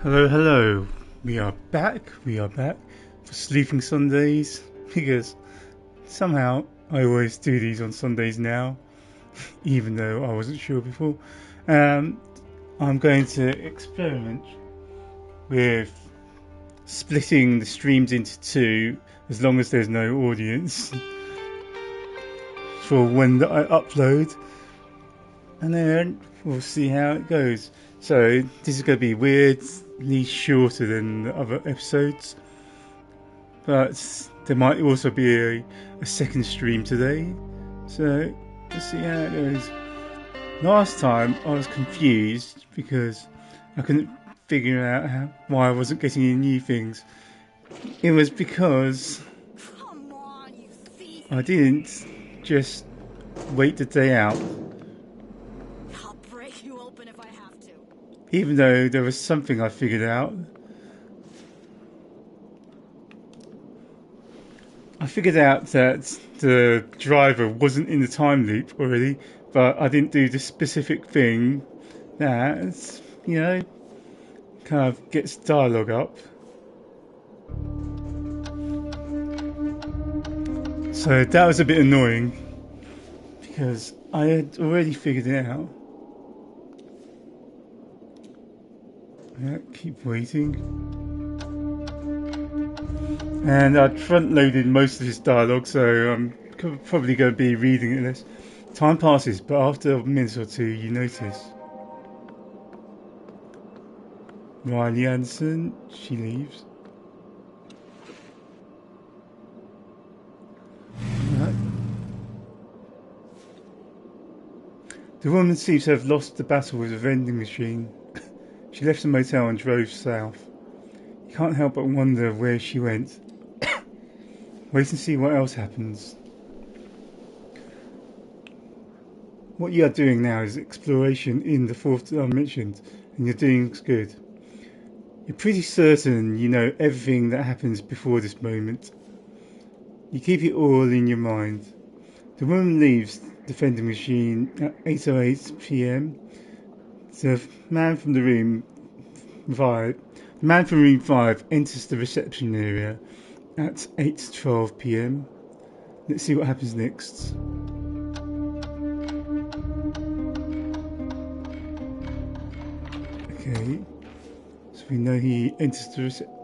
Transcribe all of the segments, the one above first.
Hello, hello. We are back. For Sleeping Sundays because somehow I always do these on Sundays now, even though I wasn't sure before. Um, I'm going to experiment with splitting the streams into two as long as there's no audience for when I upload, and then we'll see how it goes. So this is going to be weirdly shorter than the other episodes, but there might also be a second stream today. So let's see how it goes. Last time I was confused because I couldn't figure out why I wasn't getting any new things. It was because I didn't just wait the day out. I'll break you open if I have to. Even though there was something I figured out. I figured out that the driver wasn't in the time loop already, but I didn't do the specific thing that, kind of gets dialogue up. So that was a bit annoying because I had already figured it out. Yeah, keep waiting. And I'd front-loaded most of this dialogue, so I'm probably going to be reading it less. Time passes, but after a minute or two, you notice. Riley Anderson, she leaves. Right. The woman seems to have lost the battle with the vending machine. She left the motel and drove south. You can't help but wonder where she went. Wait and see what else happens. What you are doing now is exploration in the fourth dimension, and you're doing good. You're pretty certain you know everything that happens before this moment. You keep it all in your mind. The woman leaves the vending machine at 8:08 p.m. The man from room 5 enters the reception area at 8:12 p.m. Let's see what happens next. Okay, so we know he enters the reception.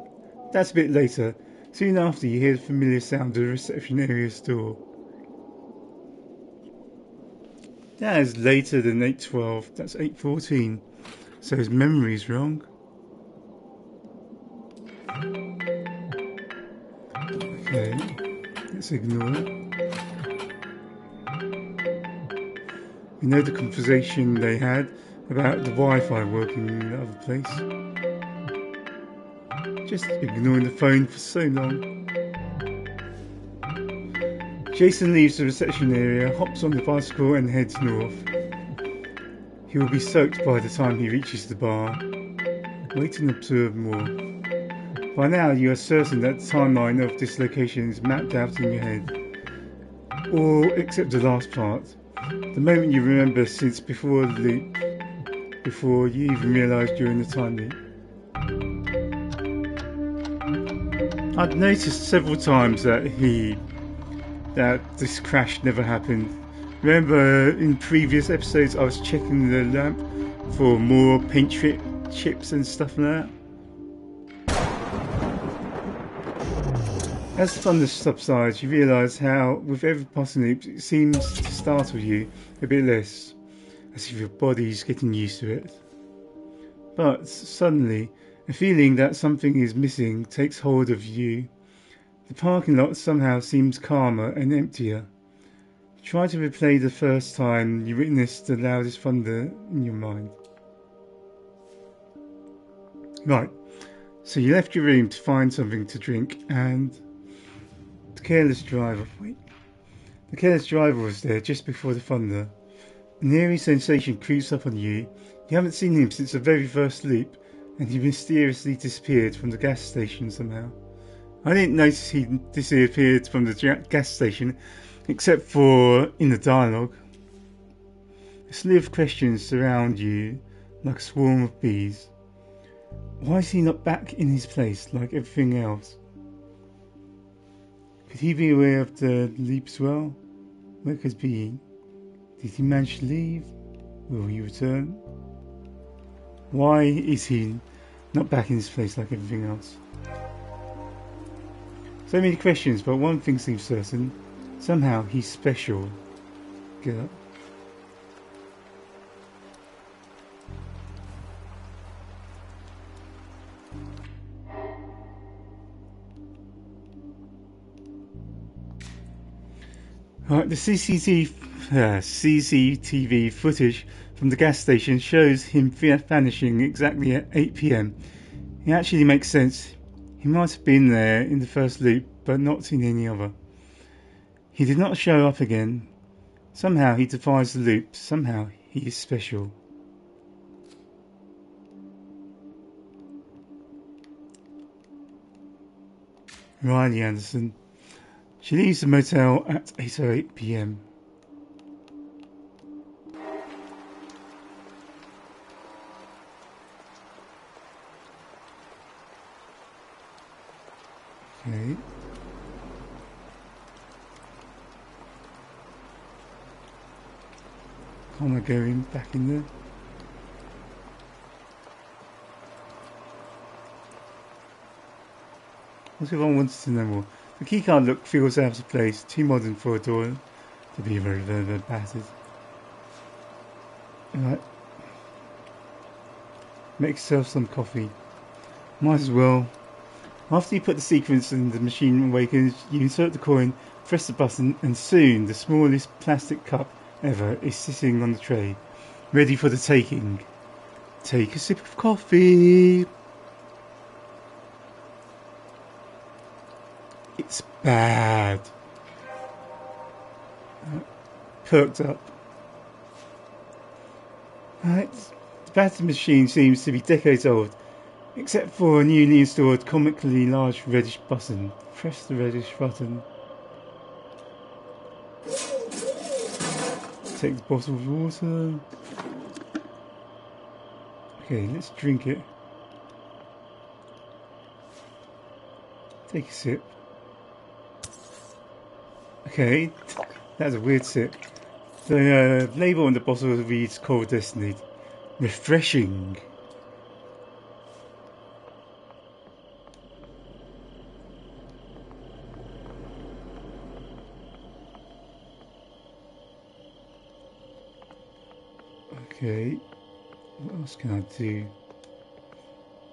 That's a bit later. Soon after, you hear the familiar sound of the reception area's door. That is later than 8:12. That's 8:14. So his memory's wrong. Okay, let's ignore it. We know the conversation they had about the Wi-Fi working in the other place. Just ignoring the phone for so long. Jason leaves the reception area, hops on the bicycle and heads north. He will be soaked by the time he reaches the bar. Wait and observe more. By now you are certain that the timeline of this location is mapped out in your head. All except the last part. The moment you remember since before the loop. Before you even realised you're in the time loop. I've noticed several times that this crash never happened. Remember in previous episodes I was checking the lamp for more paint chips and stuff like that. As the thunder subsides, you realise how, with every passing loop, it seems to startle you a bit less, as if your body's getting used to it. But suddenly, a feeling that something is missing takes hold of you. The parking lot somehow seems calmer and emptier. Try to replay the first time you witnessed the loudest thunder in your mind. Right, so you left your room to find something to drink and... The careless driver was there just before the thunder. An eerie sensation creeps up on you. You haven't seen him since the very first loop, and he mysteriously disappeared from the gas station somehow. I didn't notice he disappeared from the gas station, except for in the dialogue. A slew of questions surround you like a swarm of bees. Why is he not back in his place like everything else? Could he be aware of the leap as well? Where could he be? Did he manage to leave? Will he return? Why is he not back in his place like everything else? So many questions, but one thing seems certain. Somehow he's special. Get up. Right, the CCTV footage from the gas station shows him vanishing exactly at 8 PM. It actually makes sense. He might have been there in the first loop, but not in any other. He did not show up again. Somehow he defies the loop. Somehow he is special. Riley Anderson. She leaves the motel at 8:08 PM. Okay. Can't I go in back in there? What if I wanted to know more? The keycard look feels out of place, too modern for a door to be very battered. Right. Make yourself some coffee. Might as well. After you put the sequence and the machine awakens, you insert the coin, press the button, and soon the smallest plastic cup ever is sitting on the tray, ready for the taking. Take a sip of coffee. It's bad. Perked up. Right. The battered machine seems to be decades old, except for a newly installed comically large reddish button. Press the reddish button. Take the bottle of water. Okay, let's drink it. Take a sip. Okay, that's a weird sip. The label on the bottle reads Cold Destiny. Refreshing. Okay, what else can I do?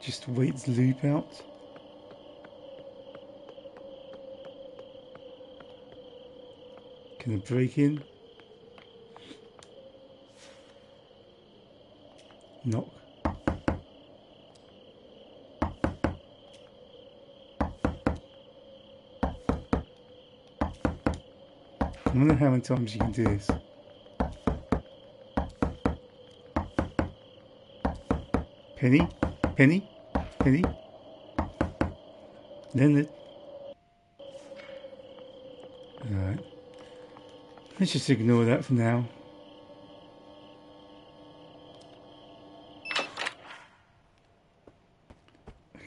Just wait the loop out. Can I break in? Knock. I wonder how many times you can do this. Penny? Penny? Penny? Leonard? Alright. Let's just ignore that for now.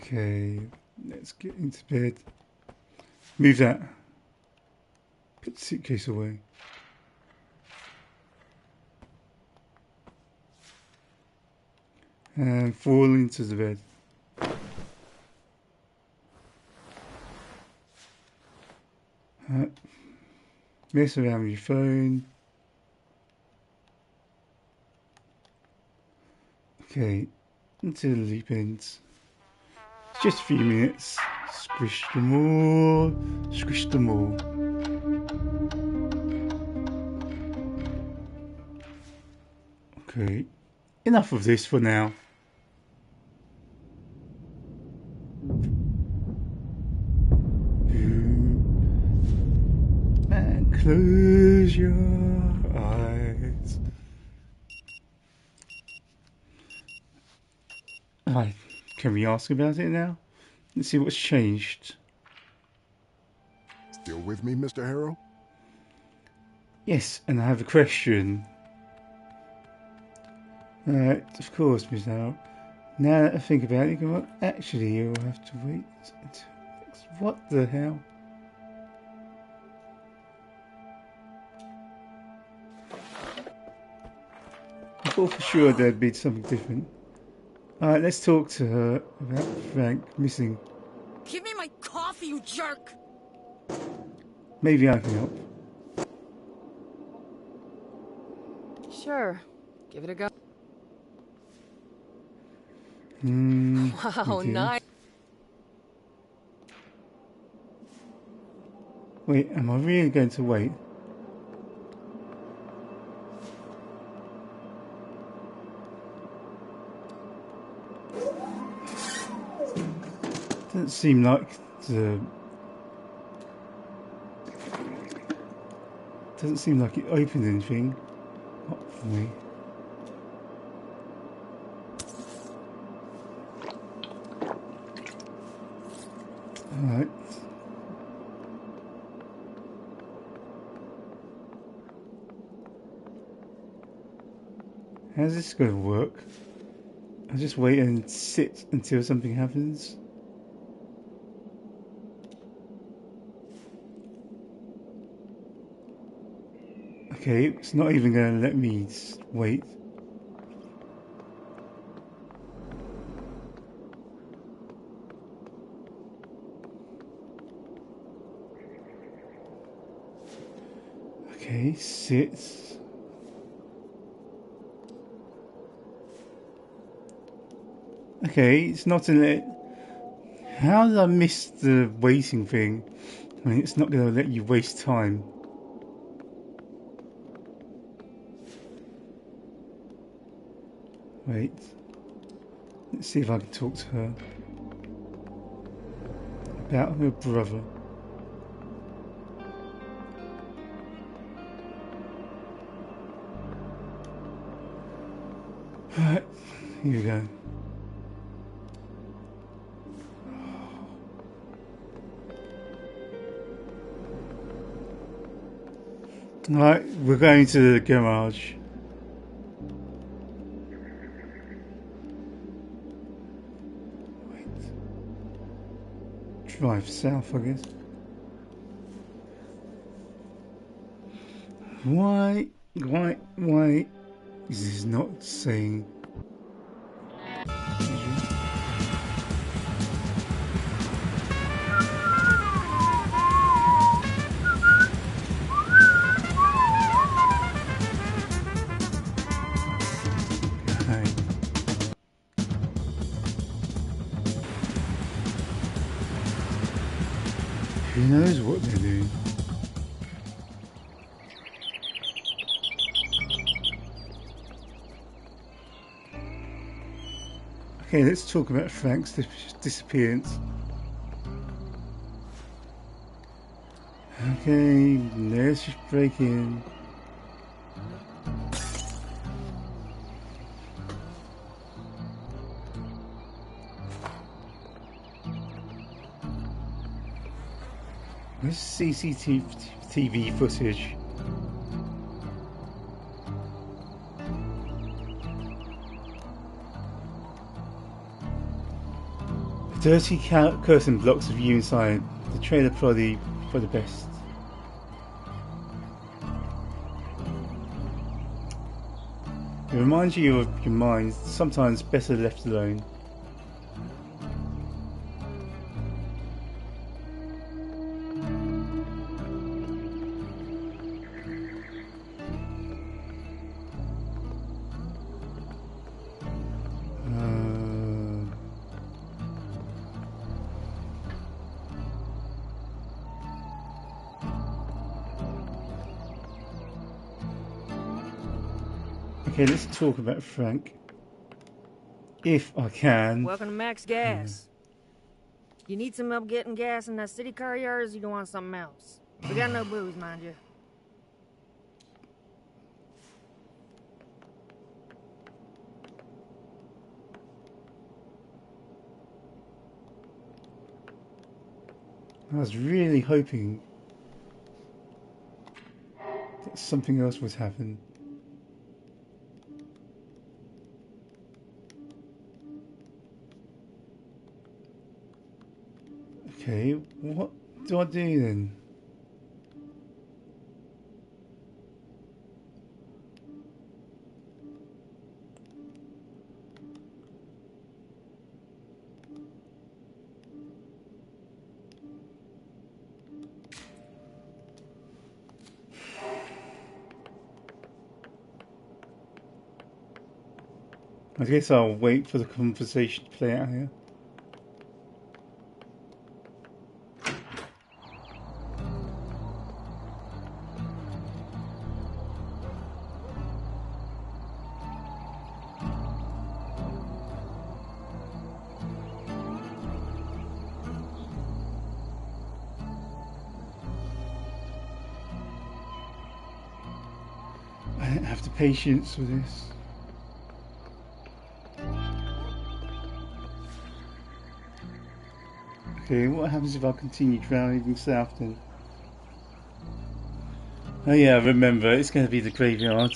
Okay, let's get into bed. Move that. Put the suitcase away. And fall into the bed. Mess around with your phone. Okay, until the loop ends. It's just a few minutes. Squish them all. Squish them all. Okay, enough of this for now. And close your eyes. Right, can we ask about it now? Let's see what's changed. Still with me, Mr. Harrow? Yes, and I have a question. Of course, Miss Harrow. Now that I think about it, you go, well, actually, you'll have to wait until next. What the hell? I thought for sure there'd be something different. Alright, let's talk to her about Frank missing. Give me my coffee, you jerk! Maybe I can help. Sure. Give it a go. Wow, Okay. nice. Wait, am I really going to wait? Doesn't seem like the. Doesn't seem like it opened anything. Not for me. Alright. How's this going to work? I just wait and sit until something happens. Okay, it's not even going to let me wait. Okay, sit. Okay, it's not in it. How did I miss the waiting thing? I mean, it's not going to let you waste time. Wait. Let's see if I can talk to her about her brother. Right, here we go. Right, we're going to the garage. Wait. Drive south, I guess. Why is this not saying? Okay. Who knows what they're doing? Okay, let's talk about Frank's disappearance. Okay, let's just break in. Where's CCTV footage? A dirty curtain blocks the view inside. The trailer probably for the best. It reminds you of your mind, sometimes better left alone. Okay, let's talk about Frank. If I can. Welcome to Max Gas. You need some help getting gas in that city car yard, or you don't want something else? We got no booze, mind you. I was really hoping that something else would happen. Okay, what do I do then? I guess I'll wait for the conversation to play out here. I don't have the patience for this. Okay, what happens if I continue driving south then? Oh yeah, remember, it's going to be the graveyard.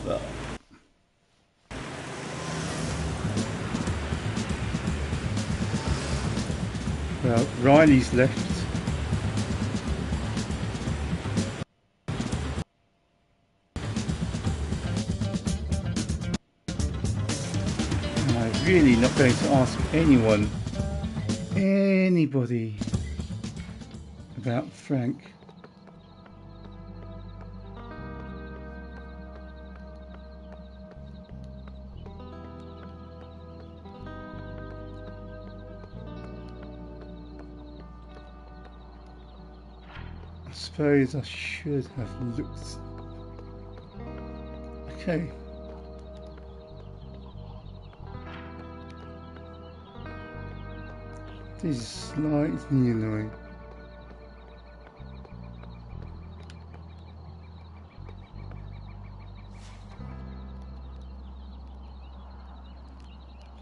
But... well, Riley's left. And I'm really not going to ask anybody about Frank. I suppose I should have looked. Okay. This is slightly annoying.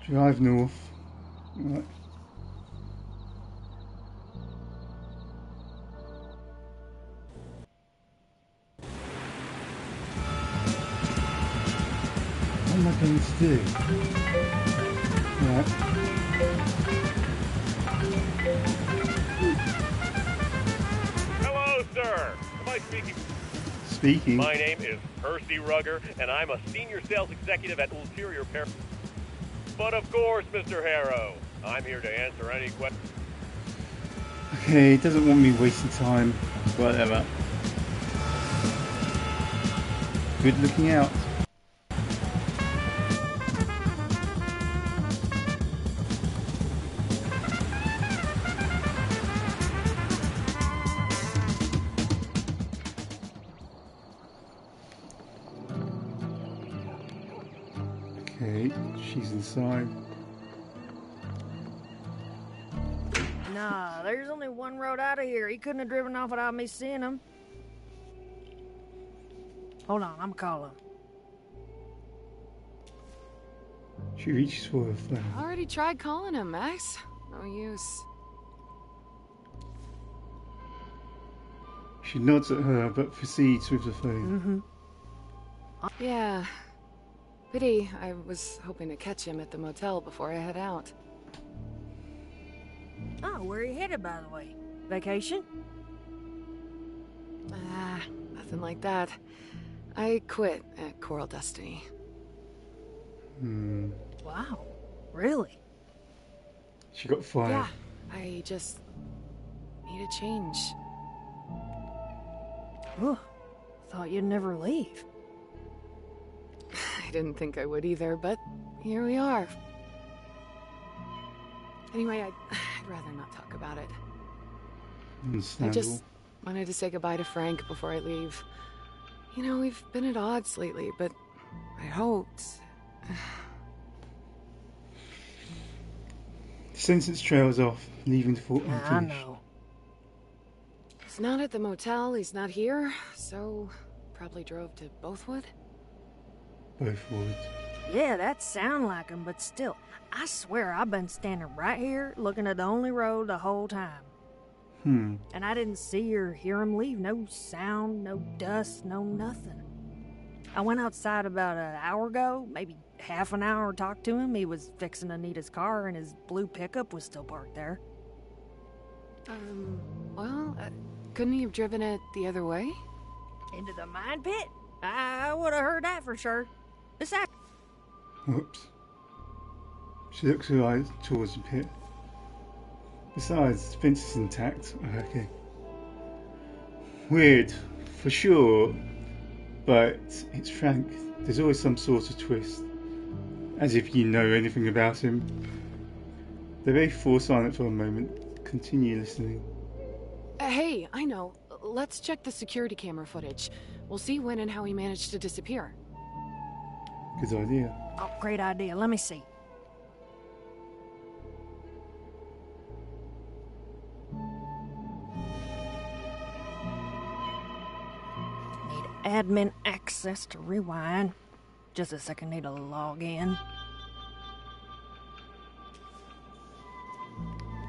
Drive north. Right. What am I going to do? Right. Hello, sir. Am I speaking? Speaking. My name is Percy Rugger, and I'm a senior sales executive at Ulterior Pair. But of course, Mr. Harrow, I'm here to answer any questions. Okay, it doesn't want me wasting time. Whatever. Good looking out. Okay, she's inside. Nah, there's only one road out of here. He couldn't have driven off without me seeing him. Hold on, I'm calling. She reaches for her phone. Already tried calling him, Max. No use. She nods at her but proceeds with the phone. Yeah. Pity. I was hoping to catch him at the motel before I head out. Oh, where are you headed, by the way? Vacation? Nothing like that. I quit at Coral Destiny. Wow, really? She got fired. Yeah, I just need a change. Ugh, thought you'd never leave. I didn't think I would either, but here we are. Anyway, I'd rather not talk about it. I Understandable. just wanted to say goodbye to Frank before I leave. You know, we've been at odds lately, but I hoped... The sentence trails off, leaving the thought I unfinished. know. He's not at the motel, he's not here, so probably drove to Bothwood. Both would. Yeah, that sound like him, but still, I swear I've been standing right here looking at the only road the whole time. And I didn't see or hear him leave. No sound, no dust, no nothing. I went outside about an hour ago, maybe half an hour, talked to him. He was fixing to need his car, and his blue pickup was still parked there. Well, couldn't he have driven it the other way? Into the mine pit? I would have heard that for sure. Besides, Whoops. She looks her eyes towards the pit. Besides, the fence is intact. Okay. Weird, for sure, but it's Frank. There's always some sort of twist. As if you know anything about him. They both fall silent for a moment, continue listening. Hey, I know. Let's check the security camera footage. We'll see when and how he managed to disappear. Good idea. oh, great idea. Let me see. Need admin access to rewind. Just a second, need to log in.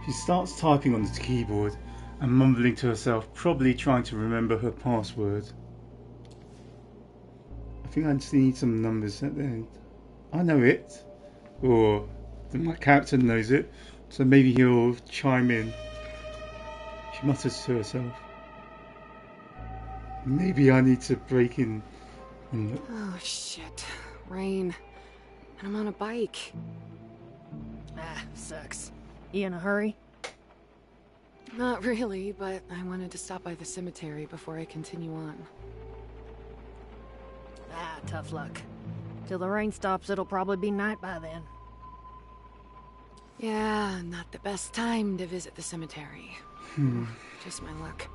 She starts typing on the keyboard and mumbling to herself, probably trying to remember her password. I think I just need some numbers at the end. I know it, or my character knows it, so maybe he'll chime in. She mutters to herself. Maybe I need to break in and look. Oh, shit. Rain. And I'm on a bike. Sucks. You in a hurry? Not really, but I wanted to stop by the cemetery before I continue on. Tough luck. Till the rain stops, it'll probably be night by then. Yeah, not the best time to visit the cemetery. Just my luck.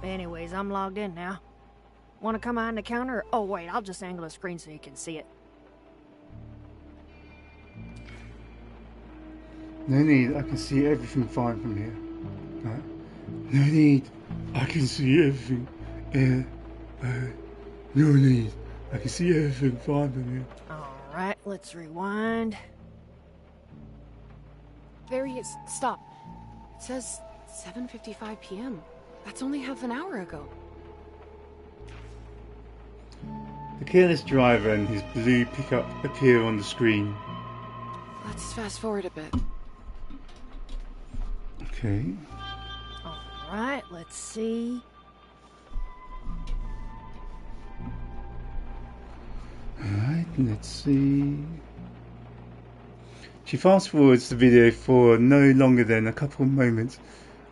Anyways, I'm logged in now. Want to come behind the counter? Oh, wait, I'll just angle the screen so you can see it. No need, I can see everything fine from here. Right. No need, I can see everything. No need, I can see everything fine from here. Alright, let's rewind. There he is. Stop. It says 7:55 p.m. That's only half an hour ago. The careless driver and his blue pickup appear on the screen. Let's fast forward a bit. Okay. Alright, let's see. Alright, let's see. She fast forwards the video for no longer than a couple of moments,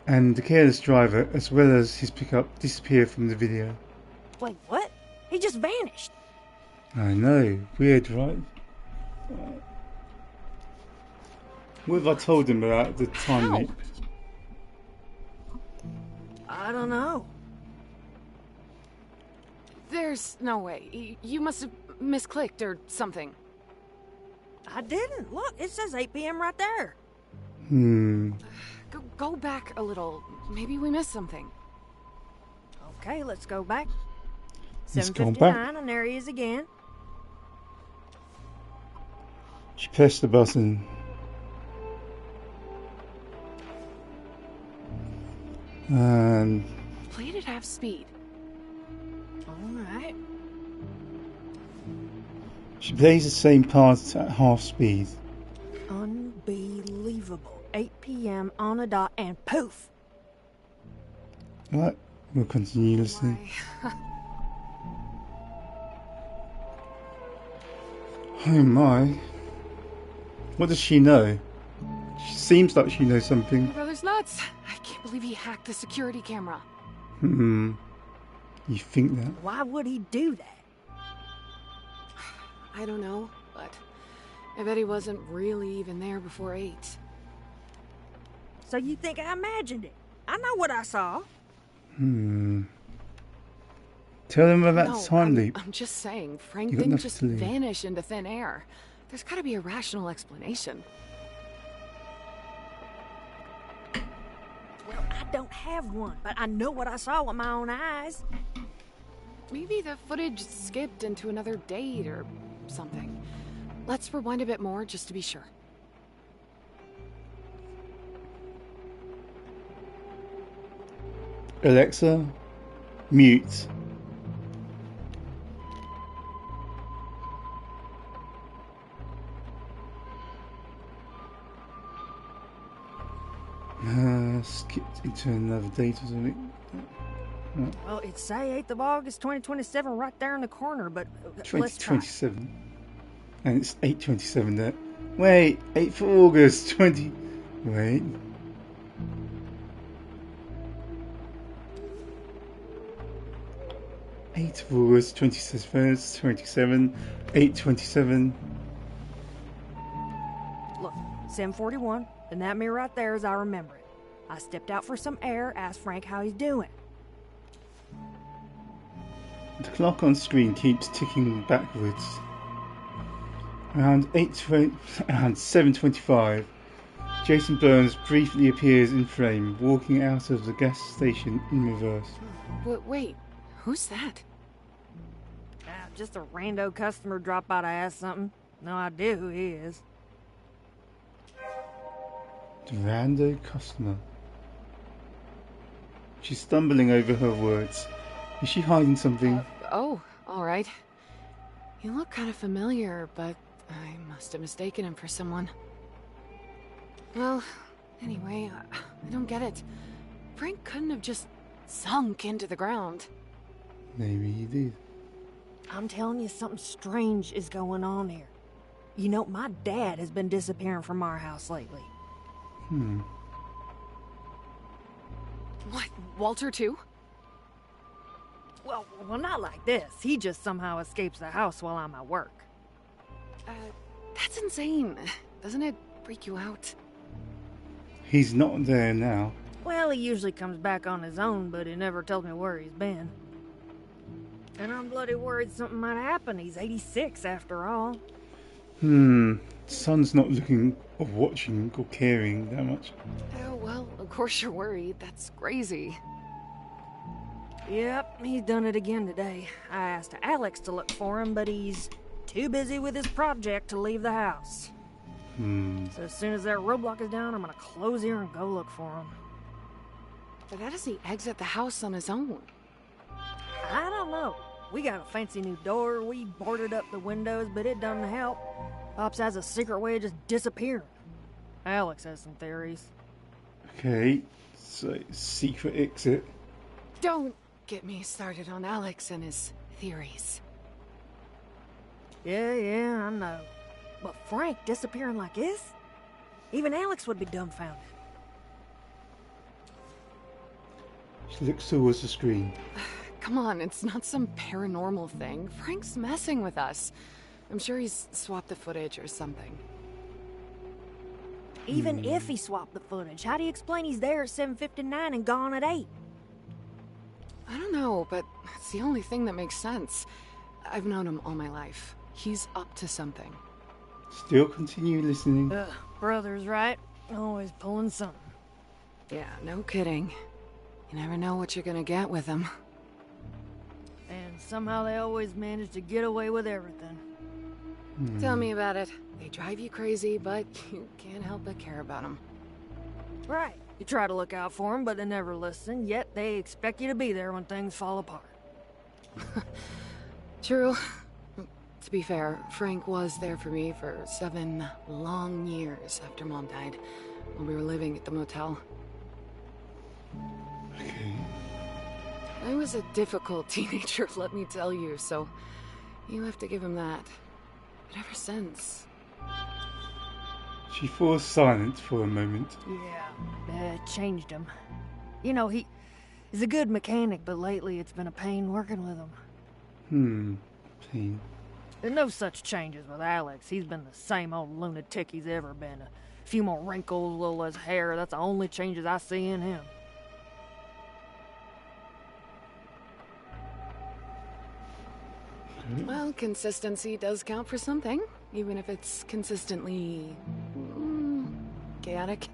and the careless driver, as well as his pickup, disappear from the video. Wait, what? He just vanished. I know, weird, right? What have I told him about the time leap? I don't know. There's no way. You must have misclicked or something. I didn't. Look, it says 8 p.m. right there. Go back a little. Maybe we missed something. Okay, let's go back. Let's go 7:59, back. and there he is again. She pressed the button. And Played at half speed. Alright. she plays the same part at half speed. Unbelievable. 8 p.m. on the dot, and poof. Right, we'll continue listening. Why? Oh my. What does she know? She seems like she knows something. My brother's nuts. I can't believe he hacked the security camera. You think that? Why would he do that? I don't know, but I bet he wasn't really even there before 8. So you think I imagined it? I know what I saw. Tell them about No, the time leap. I'm just saying, Frank You got didn't nothing just to lose. vanish into thin air. There's gotta be a rational explanation. Well, I don't have one, but I know what I saw with my own eyes. Maybe the footage skipped into another date or something. Let's rewind a bit more just to be sure. Alexa, mute. skipped into another date or something. Well, it say 8th of August, 2027 right there in the corner, but let's try. 2027. And it's 8:27 there. Wait, 8th of August, 20... Wait. Eighth of August, 27, 8:27. Look, 7:41, and that mirror right there as I remember it. I stepped out for some air, asked Frank how he's doing. The clock on screen keeps ticking backwards. Around 7:25, Jason Burns briefly appears in frame, walking out of the gas station in reverse. Wait, who's that? Just a rando customer dropped by to ask something. No idea who he is. The rando customer. She's stumbling over her words. Is she hiding something? Oh, all right. You look kind of familiar, but I must have mistaken him for someone. Well, anyway, I don't get it. Frank couldn't have just sunk into the ground. Maybe he did. I'm telling you, something strange is going on here. You know, my dad has been disappearing from our house lately. What, Walter too? Well, not like this. He just somehow escapes the house while I'm at work. That's insane. Doesn't it freak you out? He's not there now. Well, he usually comes back on his own, but he never tells me where he's been. And I'm bloody worried something might happen. He's 86 after all. Son's not looking or watching or caring that much. Oh, well, of course you're worried. That's crazy. Yep, he's done it again today. I asked Alex to look for him, but he's too busy with his project to leave the house. So as soon as that roadblock is down, I'm gonna close here and go look for him. But how does he exit the house on his own? I don't know. We got a fancy new door, we boarded up the windows, but it doesn't help. Pops has a secret way of just disappearing. Alex has some theories. Okay, so secret exit. Don't get me started on Alex and his theories. Yeah, I know. But Frank disappearing like this? Even Alex would be dumbfounded. She looks towards the screen. Come on, it's not some paranormal thing. Frank's messing with us. I'm sure he's swapped the footage or something. Even if he swapped the footage, how do you explain he's there at 7:59 and gone at 8? I don't know, but it's the only thing that makes sense. I've known him all my life. He's up to something. Still continue listening. Brothers, right? Always pulling something. Yeah, no kidding. You never know what you're gonna get with him. And somehow they always manage to get away with everything. Tell me about it. They drive you crazy, but you can't help but care about them. Right. You try to look out for them, but they never listen, yet they expect you to be there when things fall apart. True. To be fair, Frank was there for me for 7 long years after Mom died, when we were living at the motel. Okay. I was a difficult teenager, let me tell you, so you have to give him that. But ever since... She falls silent for a moment. Yeah, it changed him. You know, he's a good mechanic, but lately it's been a pain working with him. Pain. There's no such changes with Alex. He's been the same old lunatic he's ever been. A few more wrinkles, a little less hair. That's the only changes I see in him. Well, consistency does count for something, even if it's consistently... chaotic.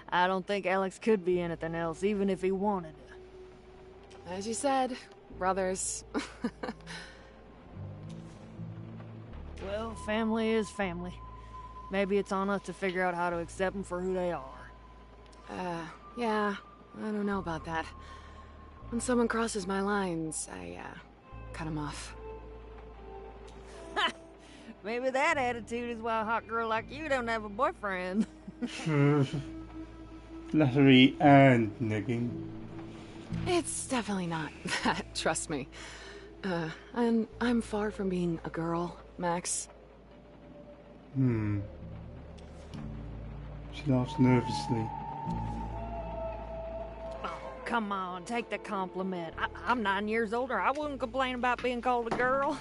I don't think Alex could be anything else, even if he wanted to. As you said, brothers. Well, family is family. Maybe it's on us to figure out how to accept them for who they are. Yeah, I don't know about that. When someone crosses my lines, I, cut them off. Maybe that attitude is why a hot girl like you don't have a boyfriend. flattery and negging. It's definitely not that, trust me. And I'm far from being a girl, Max. She laughs nervously. Oh, come on, take the compliment. I'm 9 years older. I wouldn't complain about being called a girl.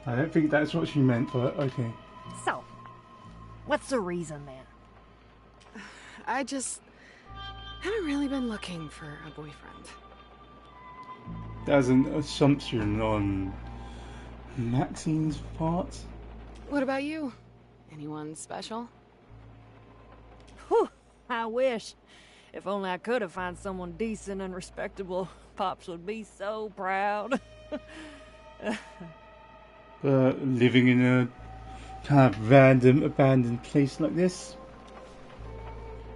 I don't think that's what she meant, but okay. So, what's the reason then? I just haven't really been looking for a boyfriend. That's an assumption on Maxine's part. What about you? Anyone special? Whew, I wish. If only I could have found someone decent and respectable. Pops would be so proud. But living in a kind of random abandoned place like this?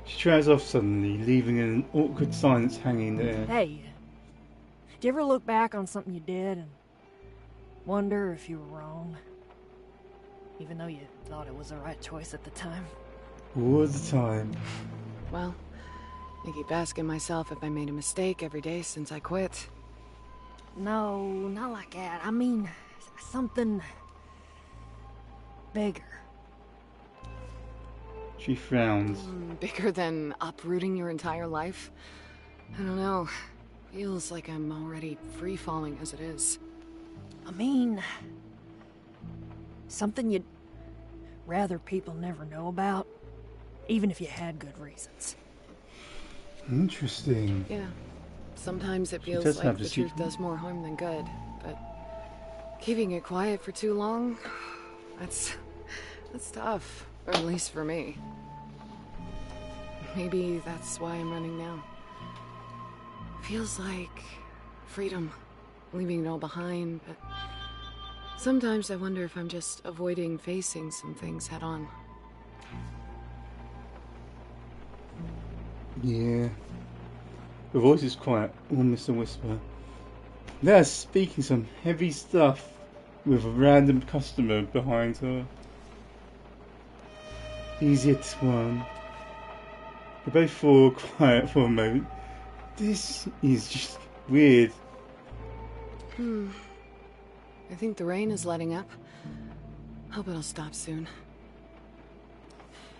She tries off suddenly, leaving an awkward silence hanging there. Hey, do you ever look back on something you did and wonder if you were wrong? Even though you thought it was the right choice at the time? All the time. Well, I keep asking myself if I made a mistake every day since I quit. No, not like that. I mean, something bigger. She frowns. Bigger than uprooting your entire life? I don't know. Feels like I'm already free-falling as it is. I mean, something you'd rather people never know about, even if you had good reasons. Interesting. Yeah. Sometimes it feels does like have the the truth secret. does more harm than good, but keeping it quiet for too long, that's tough, or at least for me. Maybe that's why I'm running now. Feels like freedom, leaving it all behind, but sometimes I wonder if I'm just avoiding facing some things head on. Yeah. The voice is quiet, almost a whisper. They're speaking some heavy stuff with a random customer behind her. He's it one. They both fall quiet for a moment. This is just weird. I think the rain is letting up. Hope it'll stop soon.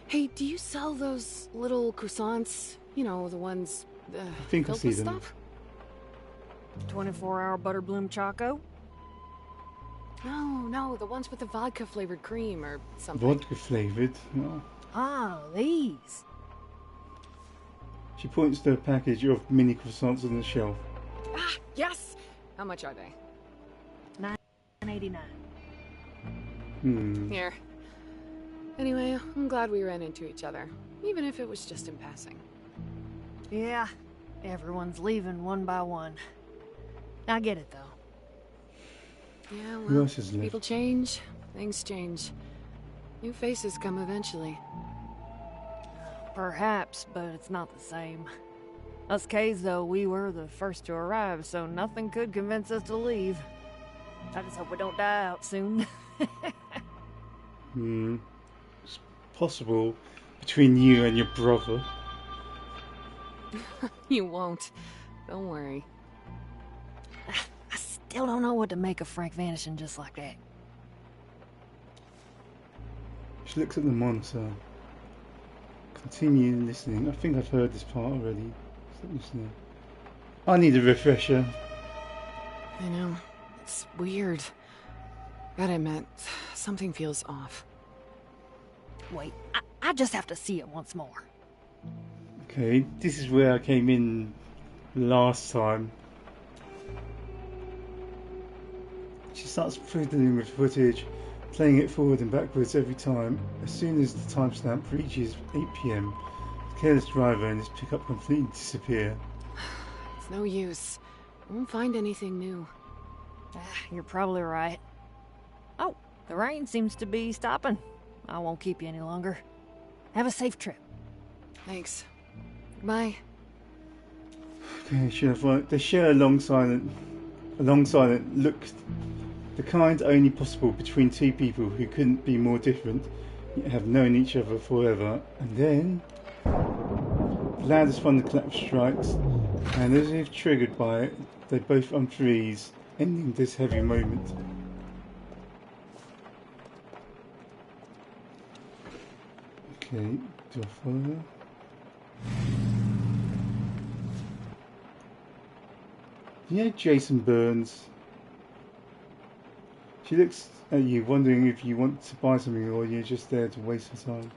Hey, do you sell those little croissants? You know, the ones I think I filled see with them. stuff? 24-hour butterbloom choco? No, the ones with the vodka-flavored cream or something. Vodka flavoured. Oh. Oh, these. She points to a package of mini croissants on the shelf. Ah, yes! How much are they? $9.89. Here. Anyway, I'm glad we ran into each other, even if it was just in passing. Yeah, everyone's leaving one by one. I get it, though. Yeah, Who well, else is left? people change, things change. New faces come eventually. Perhaps, but it's not the same. Us K's, though, we were the first to arrive, so nothing could convince us to leave. I just hope we don't die out soon. It's possible between you and your brother. You won't. Don't worry. I still don't know what to make of Frank vanishing just like that. She looks at the monitor. Continue listening. I think I've heard this part already. Stop listening. I need a refresher. I know. It's weird. Gotta admit, something feels off. Wait, I just have to see it once more. Okay, this is where I came in last time. She starts fiddling with footage, playing it forward and backwards every time. As soon as the timestamp reaches 8 PM, the careless driver and his pickup completely disappear. It's no use. Won't find anything new. You're probably right. Oh, the rain seems to be stopping. I won't keep you any longer. Have a safe trip. Thanks. Bye. Okay, sure. Right. They share a long silent look, the kind only possible between two people who couldn't be more different, yet have known each other forever. And then The loudest thunderclap strikes, and as if triggered by it, they both unfreeze, ending this heavy moment. Okay, do I follow her? You know Jason Burns? She looks at you, wondering if you want to buy something or you're just there to waste her time.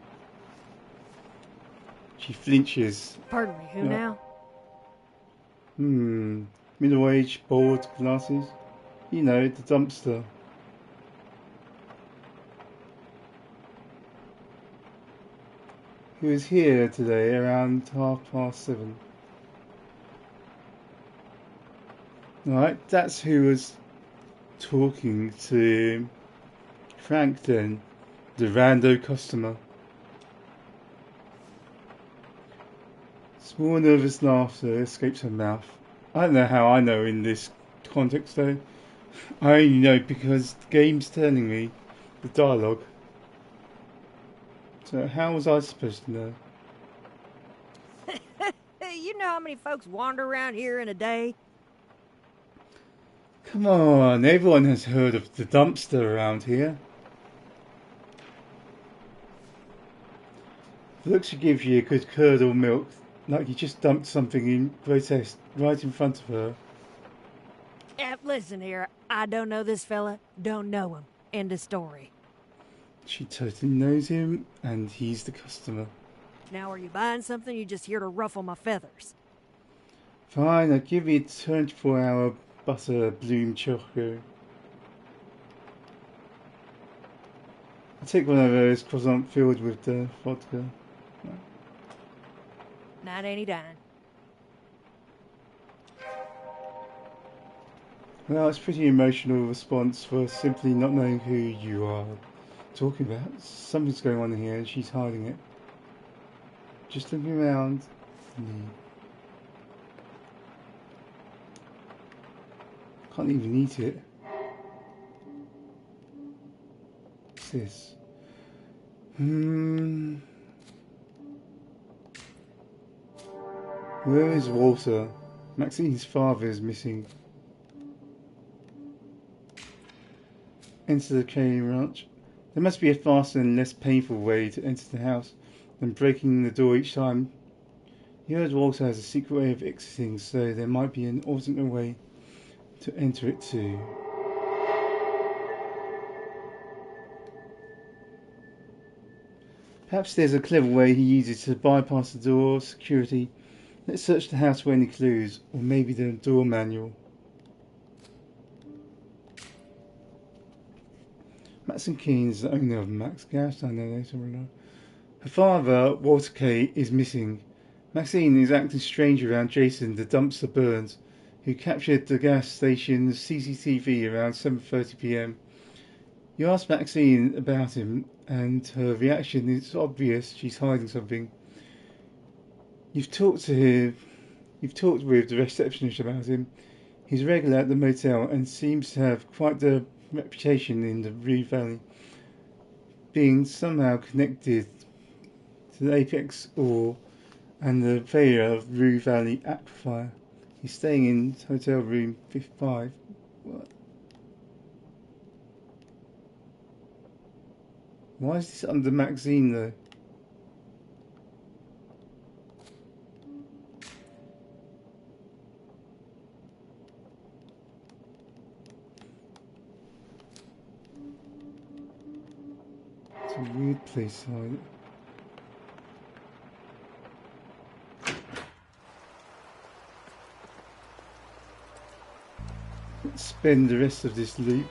She flinches. Pardon me, who now? Middle-aged, bald, glasses. You know, the dumpster. He was here today around 7:30. Right, that's who was talking to Frank then, the rando customer. Small nervous laughter escapes her mouth. I don't know how I know in this context though. I only know because the game's telling me the dialogue. So how was I supposed to know? You know how many folks wander around here in a day? Come on, everyone has heard of the dumpster around here. It looks to give you a good curdled milk, like you just dumped something in protest right in front of her. Listen here, I don't know this fella, don't know him. End of story. She totally knows him, and he's the customer. Now are you buying something, or you just here to ruffle my feathers? Fine, I'll give you a 24-hour butter bloom choco. I'll take one of those croissants filled with the vodka. $9.89. Well, it's a pretty emotional response for simply not knowing who you are talking about. Something's going on here and she's hiding it. Just looking around. Can't even eat it. What's this? Where is Walter? Maxine's father is missing. Enter the Canyon Ranch. There must be a faster and less painful way to enter the house than breaking the door each time. You heard Walter has a secret way of exiting, so there might be an alternate way to enter it too. Perhaps there's a clever way he uses to bypass the door security. Let's search the house for any clues, or maybe the door manual. Maxine Keane is the owner of Max Gas, I know later on. Her father, Walter K., is missing. Maxine is acting strange around Jason, the dumpster Burns, who captured the gas station's CCTV around 7:30 p.m. You ask Maxine about him, and her reaction is obvious. She's hiding something. You've talked with the receptionist about him. He's regular at the motel and seems to have quite the reputation in the Rue Valley, being somehow connected to the Apex ore and the failure of Rue Valley aquifer. He's staying in hotel room 55. What? Why is this under Maxine though? It's a weird place, right? Let's spend the rest of this loop.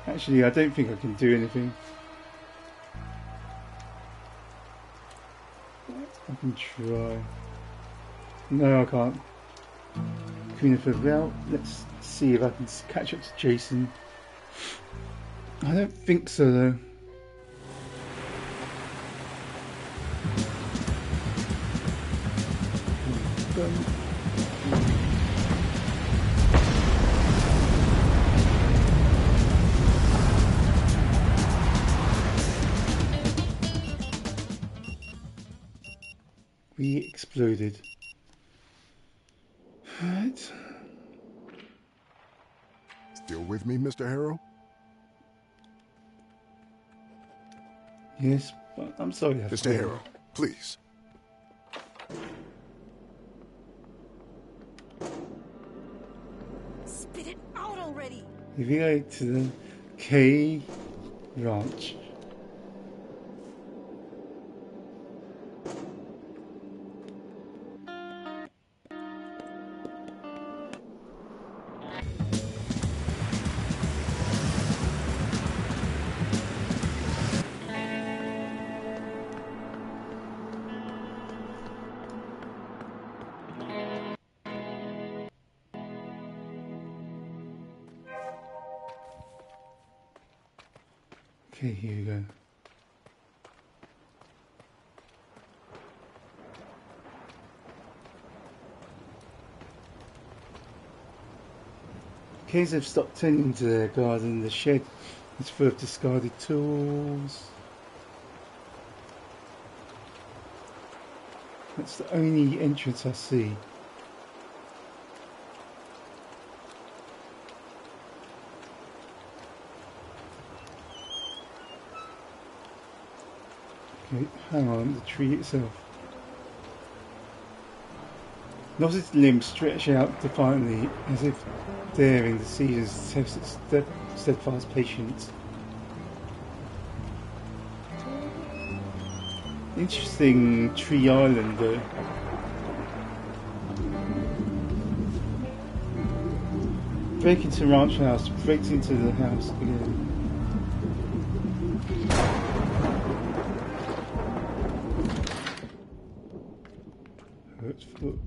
Actually, I don't think I can do anything. I can try. No, I can't. Queen of the Bell. Let's see if I can catch up to Jason. I don't think so though. We exploded. Right. Still with me, Mr. Harrow? Yes, but I'm sorry. Mr. Harrow, please. Spit it out already! Here we go to the K Ranch. Okay, here we go. Caves have stopped tending to their garden. The shed is full of discarded tools. That's the only entrance I see. Okay, hang on, the tree itself. Knotted limbs stretch out defiantly as if daring the seasons test its steadfast patience. Interesting tree island though. Break into ranch house, breaks into the house again. Hurt foot.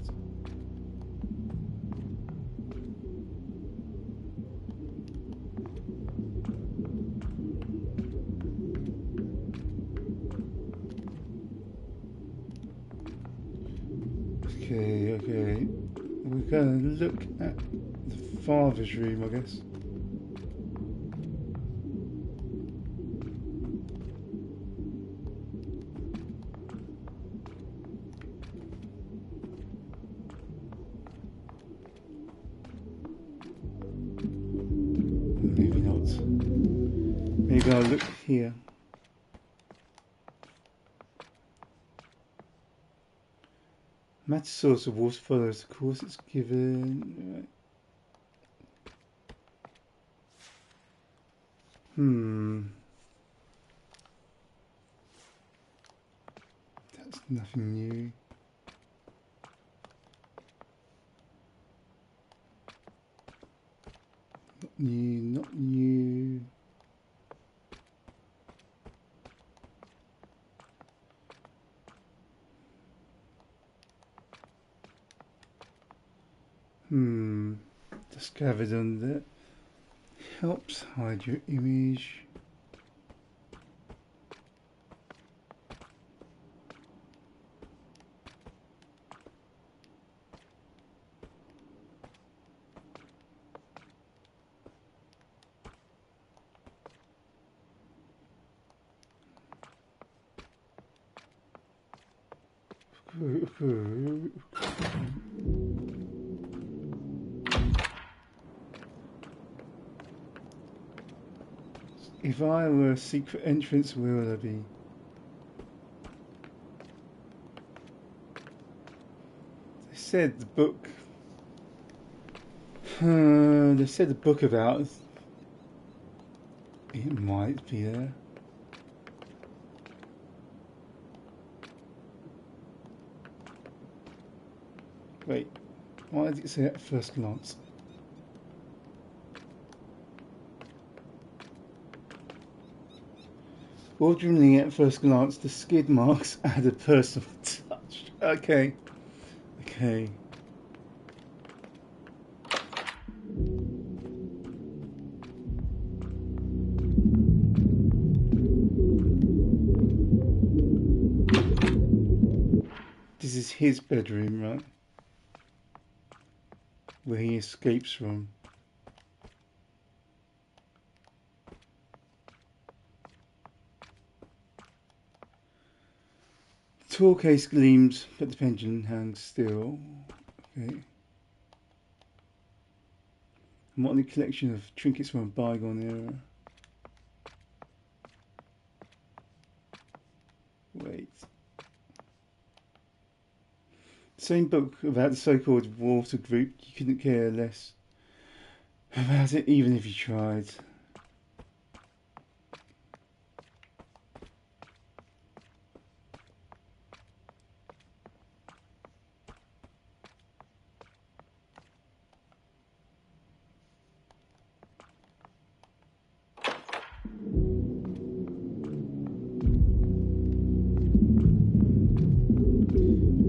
Okay. We're going to look at the father's room, I guess. Maybe not. Maybe I'll look here. Match source of water follows the course it's given. Right. That's nothing new. Not new. Discovered on that. Helps hide your image. If I were a secret entrance, where would I be? They said the book. They said the book about. It might be there. Wait, why did it say at first glance? Ordinarily, at first glance, the skid marks add a personal touch. Okay. This is his bedroom, right? Where he escapes from. Tool case gleams, but the pendulum hangs still. Okay. A motley collection of trinkets from a bygone era. Wait. Same book about the so-called water group. You couldn't care less about it even if you tried.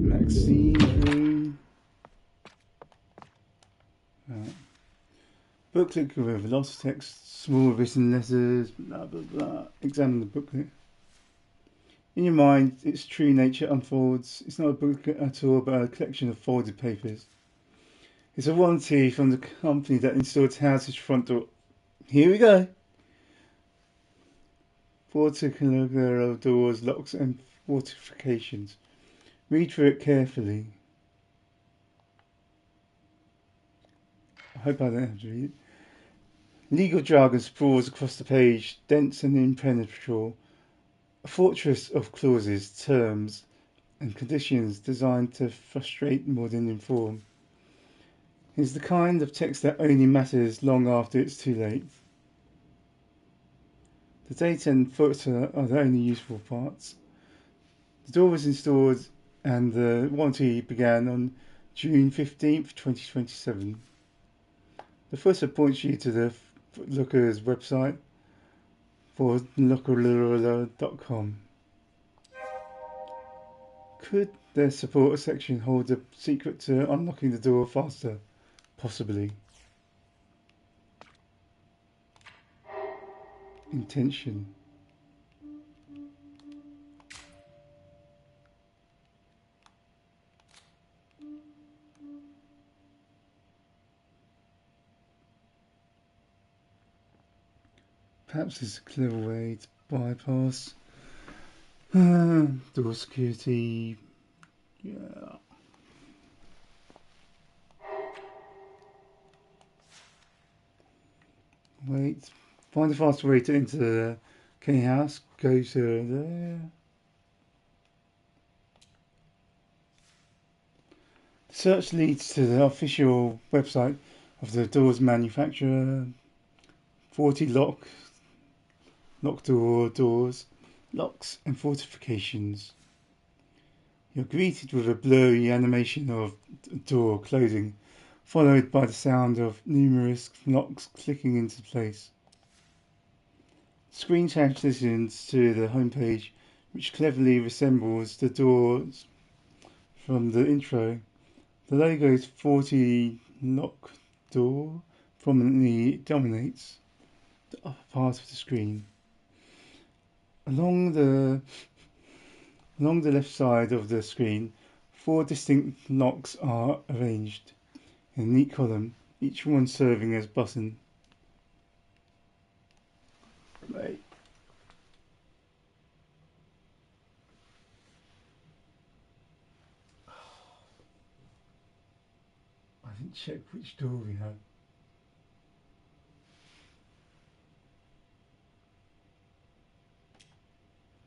Maxine room. Booklet with lots of text, small written letters, blah blah blah. Examine the booklet. In your mind, its true nature unfolds. It's not a booklet at all, but a collection of folded papers. It's a warranty from the company that installed house's front door. Here we go. Particular doors, locks, and fortifications. Read through it carefully. I hope I don't have to read it. Legal jargon sprawls across the page, dense and impenetrable. A fortress of clauses, terms, and conditions designed to frustrate more than inform. It is the kind of text that only matters long after it's too late. The date and footer are the only useful parts. The door was installed and the warranty began on June 15th, 2027. The footer points you to the Looker's website for looker.com. Could their support section hold a secret to unlocking the door faster? Possibly. Intention. Perhaps it's a clever way to bypass door security. Yeah. Wait. Find a faster way to enter the K house. Go to there. The search leads to the official website of the door's manufacturer. 40 lock doors, locks and fortifications. You're greeted with a blurry animation of door closing, followed by the sound of numerous locks clicking into place. The screen transitions to the homepage, which cleverly resembles the doors from the intro. The logo's 40 lock door prominently dominates the upper part of the screen. Along the left side of the screen, 4 distinct locks are arranged in a neat column, each one serving as a button. Right. I didn't check which door we had.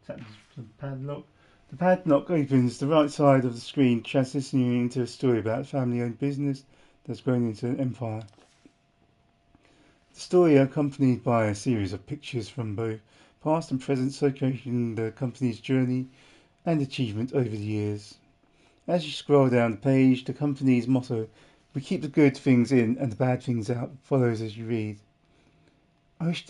Tap the padlock. The padlock opens the right side of the screen, transitioning into a story about a family-owned business that's grown into an empire. The story accompanied by a series of pictures from both past and present, showcasing the company's journey and achievement over the years. As you scroll down the page, the company's motto, "We keep the good things in and the bad things out," follows as you read. I wish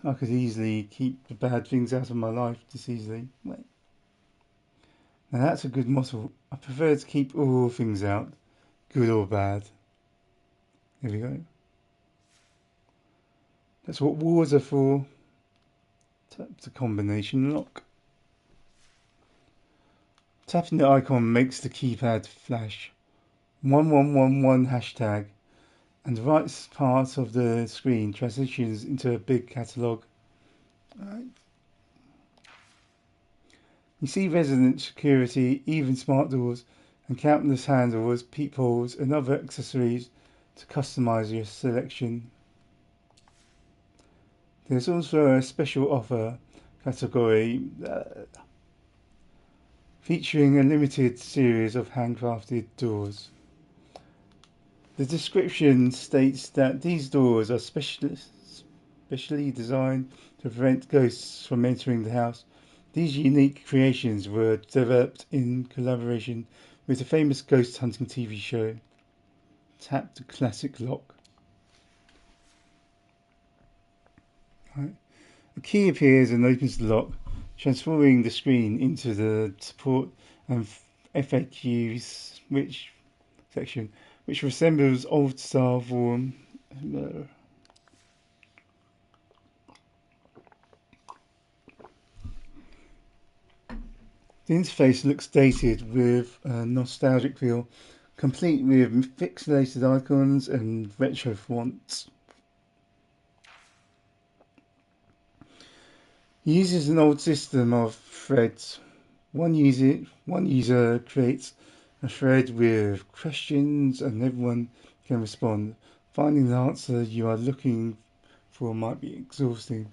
I could easily keep the bad things out of my life this easily. Wait. Now that's a good motto. I prefer to keep all things out, good or bad. There we go. That's what wars are for. Tap the combination lock. Tapping the icon makes the keypad flash. 1111 hashtag. And the right part of the screen transitions into a big catalogue. Right. You see resident security, even smart doors, and countless handles, peepholes, and other accessories to customize your selection. There's also a special offer category featuring a limited series of handcrafted doors. The description states that these doors are specially designed to prevent ghosts from entering the house. These unique creations were developed in collaboration with the famous ghost hunting TV show. Tap the classic lock. Right. A key appears and opens the lock, transforming the screen into the support and FAQs section, which resembles old-style form. The interface looks dated with a nostalgic feel, complete with pixelated icons and retro fonts. It uses an old system of threads. One user creates a thread with questions and everyone can respond. Finding the answer you are looking for might be exhausting.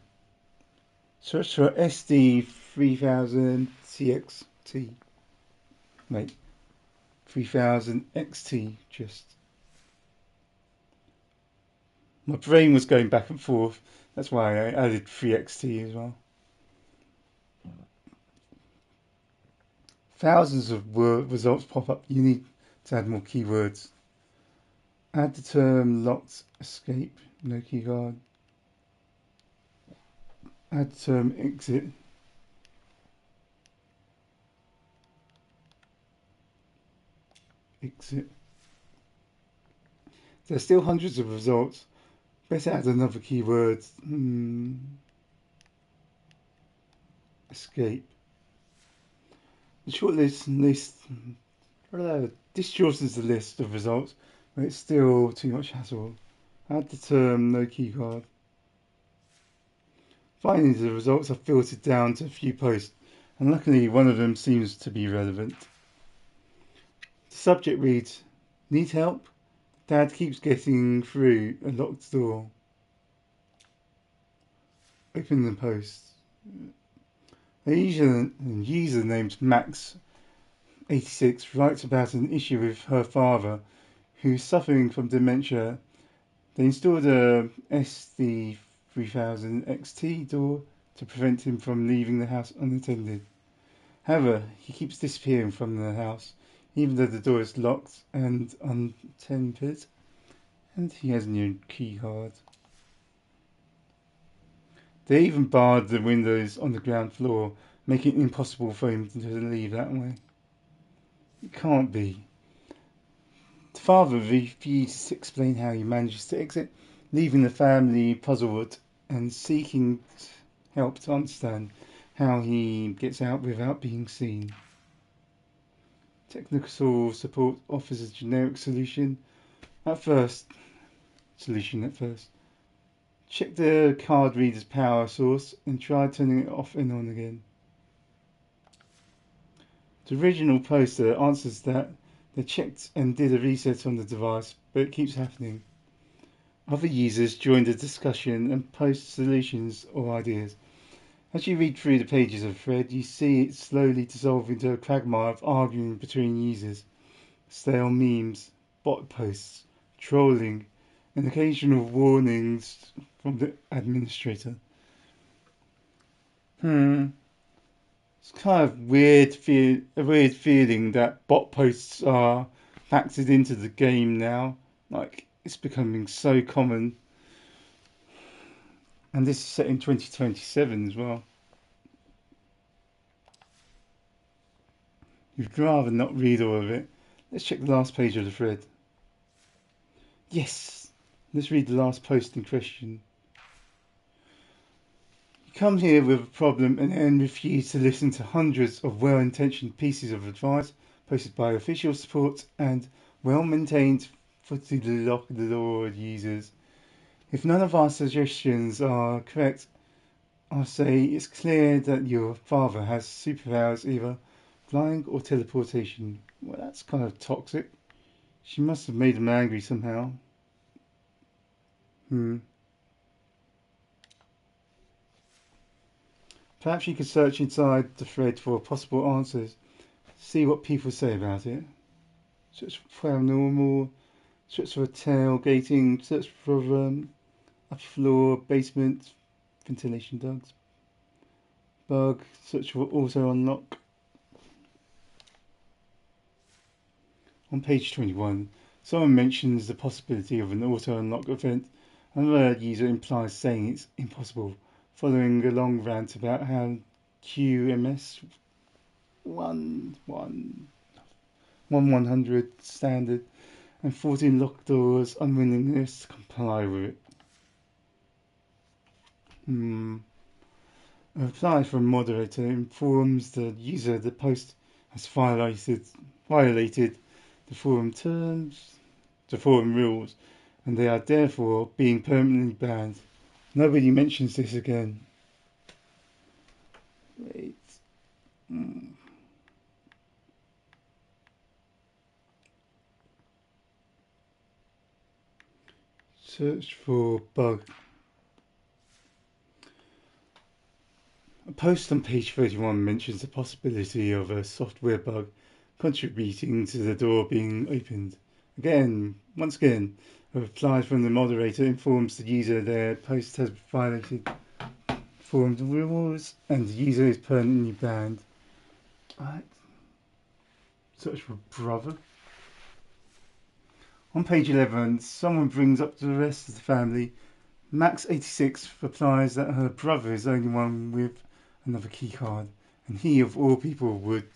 Search for SD3000 CXT. Wait, 3000 XT just. My brain was going back and forth. That's why I added 3XT as well. Thousands of results pop up. You need to add more keywords. Add the term locked escape, no keycard. Add the term exit. Exit. There's still hundreds of results. Better add another keyword. Escape. The shortlist this shortens the list of results, but it's still too much hassle. Add the term no keycard. Finally, the results are filtered down to a few posts, and luckily one of them seems to be relevant. The subject reads, "Need help? Dad keeps getting through a locked door." Open the post. A user named Max86 writes about an issue with her father, who's suffering from dementia. They installed a SD3000 XT door to prevent him from leaving the house unattended. However, he keeps disappearing from the house, even though the door is locked and unattended, and he has no key card. They even barred the windows on the ground floor, making it impossible for him to leave that way. It can't be. The father refuses to explain how he manages to exit, leaving the family puzzled and seeking help to understand how he gets out without being seen. Technical support offers a generic solution at first. Check the card reader's power source and try turning it off and on again. The original poster answers that they checked and did a reset on the device, but it keeps happening. Other users join the discussion and post solutions or ideas. As you read through the pages of the thread, you see it slowly dissolve into a quagmire of arguing between users, stale memes, bot posts, trolling, and occasional warnings from the administrator. It's kind of a weird feeling that bot posts are factored into the game now. Like, it's becoming so common. And this is set in 2027 as well. You'd rather not read all of it. Let's check the last page of the thread. Yes! Let's read the last post in question. You come here with a problem and then refuse to listen to hundreds of well-intentioned pieces of advice posted by official support and well-maintained footy Lord users. If none of our suggestions are correct, I'll say it's clear that your father has superpowers, either flying or teleportation. Well, that's kind of toxic. She must have made him angry somehow. Perhaps you could search inside the thread for possible answers. See what people say about it. Search for paranormal. Search for tailgating. Search for upper floor, basement, ventilation ducts. Bug. Search for auto unlock. On page 21, someone mentions the possibility of an auto unlock event. Another user implies saying it's impossible, following a long rant about how QMS 100 standard and 14 locked doors unwillingness to comply with it. A reply from moderator informs the user the post has violated the forum terms, the forum rules, and they are therefore being permanently banned. Nobody mentions this again. Wait. Search for bug. A post on page 31 mentions the possibility of a software bug contributing to the door being opened. Once again, a reply from the moderator informs the user their post has violated forum rules and the user is permanently banned. Alright. Search for brother. On page 11, someone brings up the rest of the family. Max86 replies that her brother is the only one with another keycard, and he, of all people, would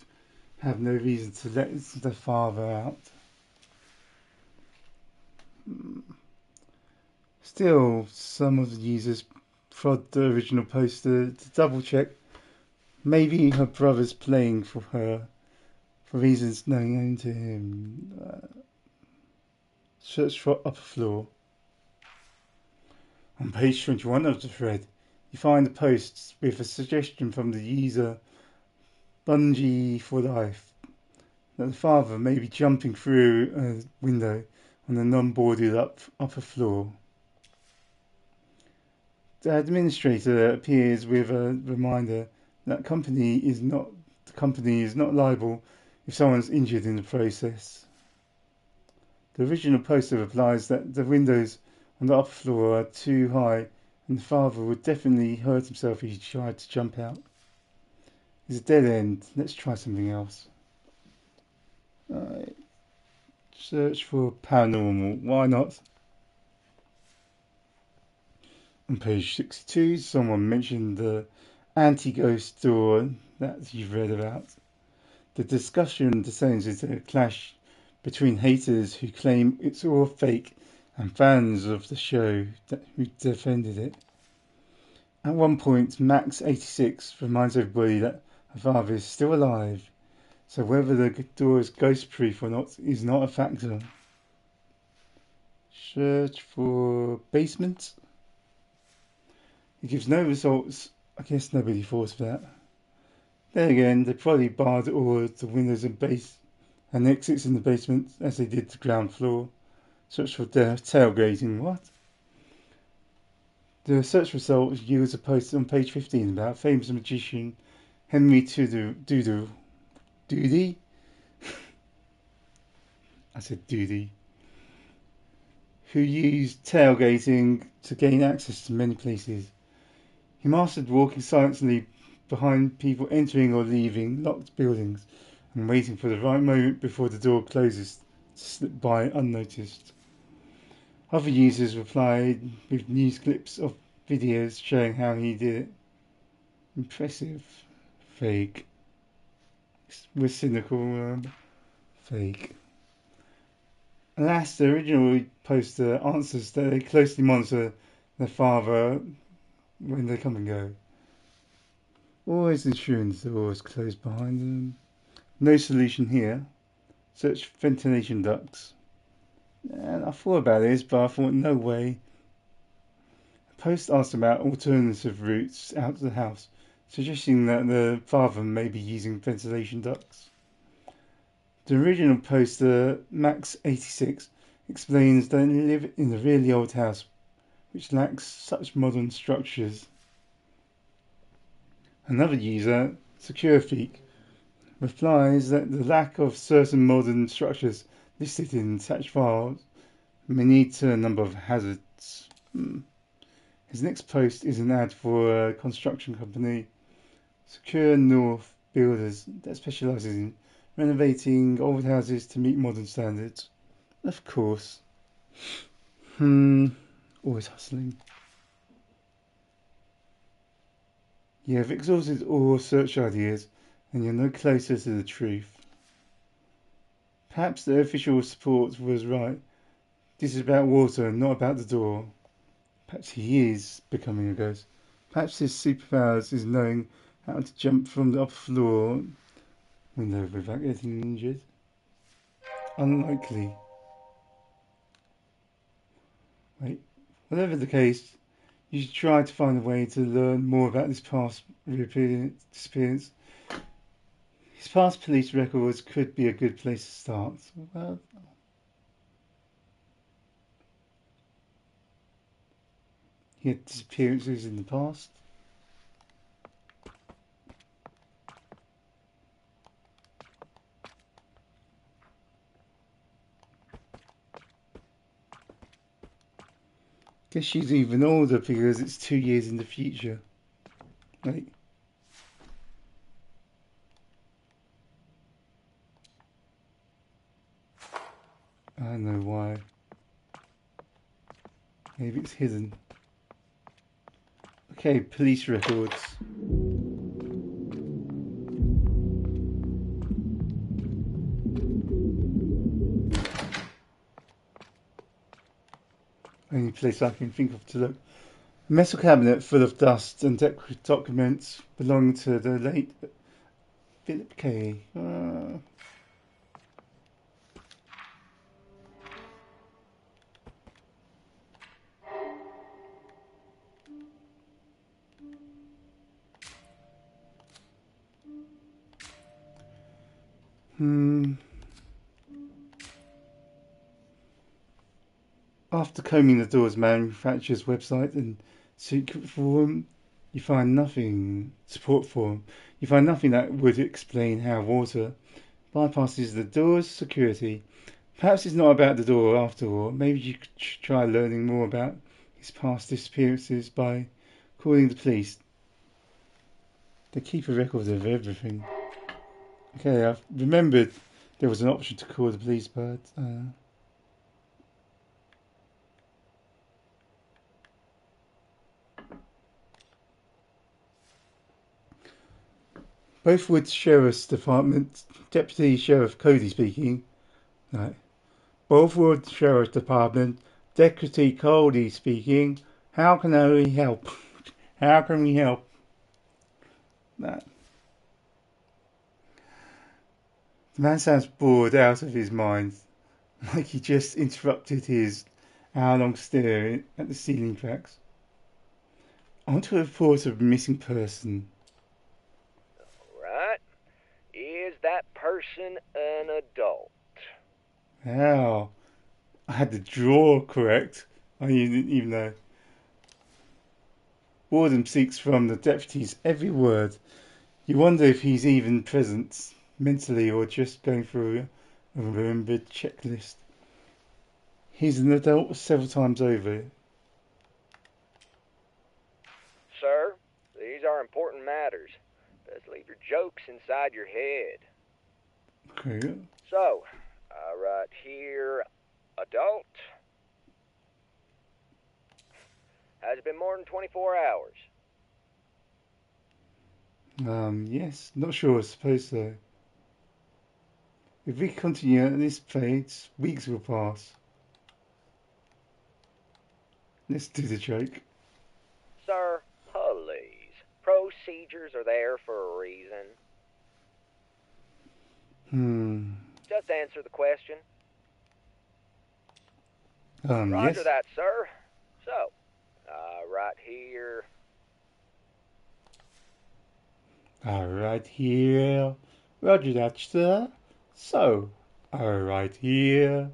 have no reason to let the father out. Still, some of the users prod the original poster to double check. Maybe her brother's playing for her for reasons known to him. Search for upper floor. On page 21 of the thread, you find the posts with a suggestion from the user Bungee for Life that the father may be jumping through a window on the non-boarded upper floor. The administrator appears with a reminder that the company is not liable if someone's injured in the process. The original poster replies that the windows on the upper floor are too high and the father would definitely hurt himself if he tried to jump out. It's a dead end. Let's try something else. Alright. Search for paranormal. Why not? On page 62, someone mentioned the anti-ghost door that you've read about. The discussion descends into a clash between haters who claim it's all fake and fans of the show who defended it. At one point, Max86 reminds everybody that her father is still alive, so whether the door is ghost-proof or not is not a factor. Search for basement. It gives no results. I guess nobody thought of that. Then again, they probably barred all the windows and exits in the basement as they did the ground floor. Search for tailgating. What? The search results yields a post on page 15 about famous magician Henry Doody. I said Doody. Who used tailgating to gain access to many places. He mastered walking silently behind people entering or leaving locked buildings and waiting for the right moment before the door closes to slip by unnoticed. Other users replied with news clips of videos showing how he did it. Impressive. Fake. We're cynical. Fake. Alas, the original poster answers that they closely monitor their father when they come and go. Always ensuring the door is closed behind them. No solution here. Search ventilation ducts. And I thought about this, but I thought, no way. Post asks about alternative routes out of the house, suggesting that the father may be using ventilation ducts. The original poster, Max86, explains that they live in a really old house which lacks such modern structures. Another user, SecureFeek, replies that the lack of certain modern structures listed in attached files may lead to a number of hazards. His next post is an ad for a construction company, Secure North Builders, that specialises in renovating old houses to meet modern standards. Of course. Always hustling. You have exhausted all search ideas and you're no closer to the truth. Perhaps the official support was right. This is about water, not about the door. Perhaps he is becoming a ghost. Perhaps his superpowers is knowing how to jump from the upper floor window without getting injured. Unlikely. Wait. Whatever the case, you should try to find a way to learn more about this past disappearance. His past police records could be a good place to start. Well, he had disappearances in the past. Guess she's even older because it's 2 years in the future. Right? I don't know why. Maybe it's hidden. Okay, police records. Only place I can think of to look. A metal cabinet full of dust and documents belonging to the late Philip K. After combing the door's manufacturer's website and secret forum, you find nothing. Support forum. You find nothing that would explain how water bypasses the door's security. Perhaps it's not about the door after all. Maybe you could try learning more about his past disappearances by calling the police. They keep a record of everything. Okay, I've remembered there was an option to call the police, but both Wood Sheriff's Department, Deputy Sheriff Cody speaking. Right. Both Wood Sheriff's Department, Deputy Cody speaking. How can we help? How can we help? That. The man sounds bored out of his mind, like he just interrupted his hour-long stare at the ceiling cracks. I want to report a missing person. Right. Is that person an adult? How? I had the draw correct. I didn't even know. Boredom seeks from the deputies every word. You wonder if he's even present mentally or just going through a remembered checklist. He's an adult several times over. Sir, these are important matters. Best leave your jokes inside your head. Okay. So, I write here, adult. Has it been more than 24 hours? Yes, not sure, I suppose so. If we continue at this pace, weeks will pass. Let's do the joke. Sir, please. Procedures are there for a reason. Just answer the question. Roger Yes. that, sir. So, I right here. Right here. Roger that, sir. So, right here.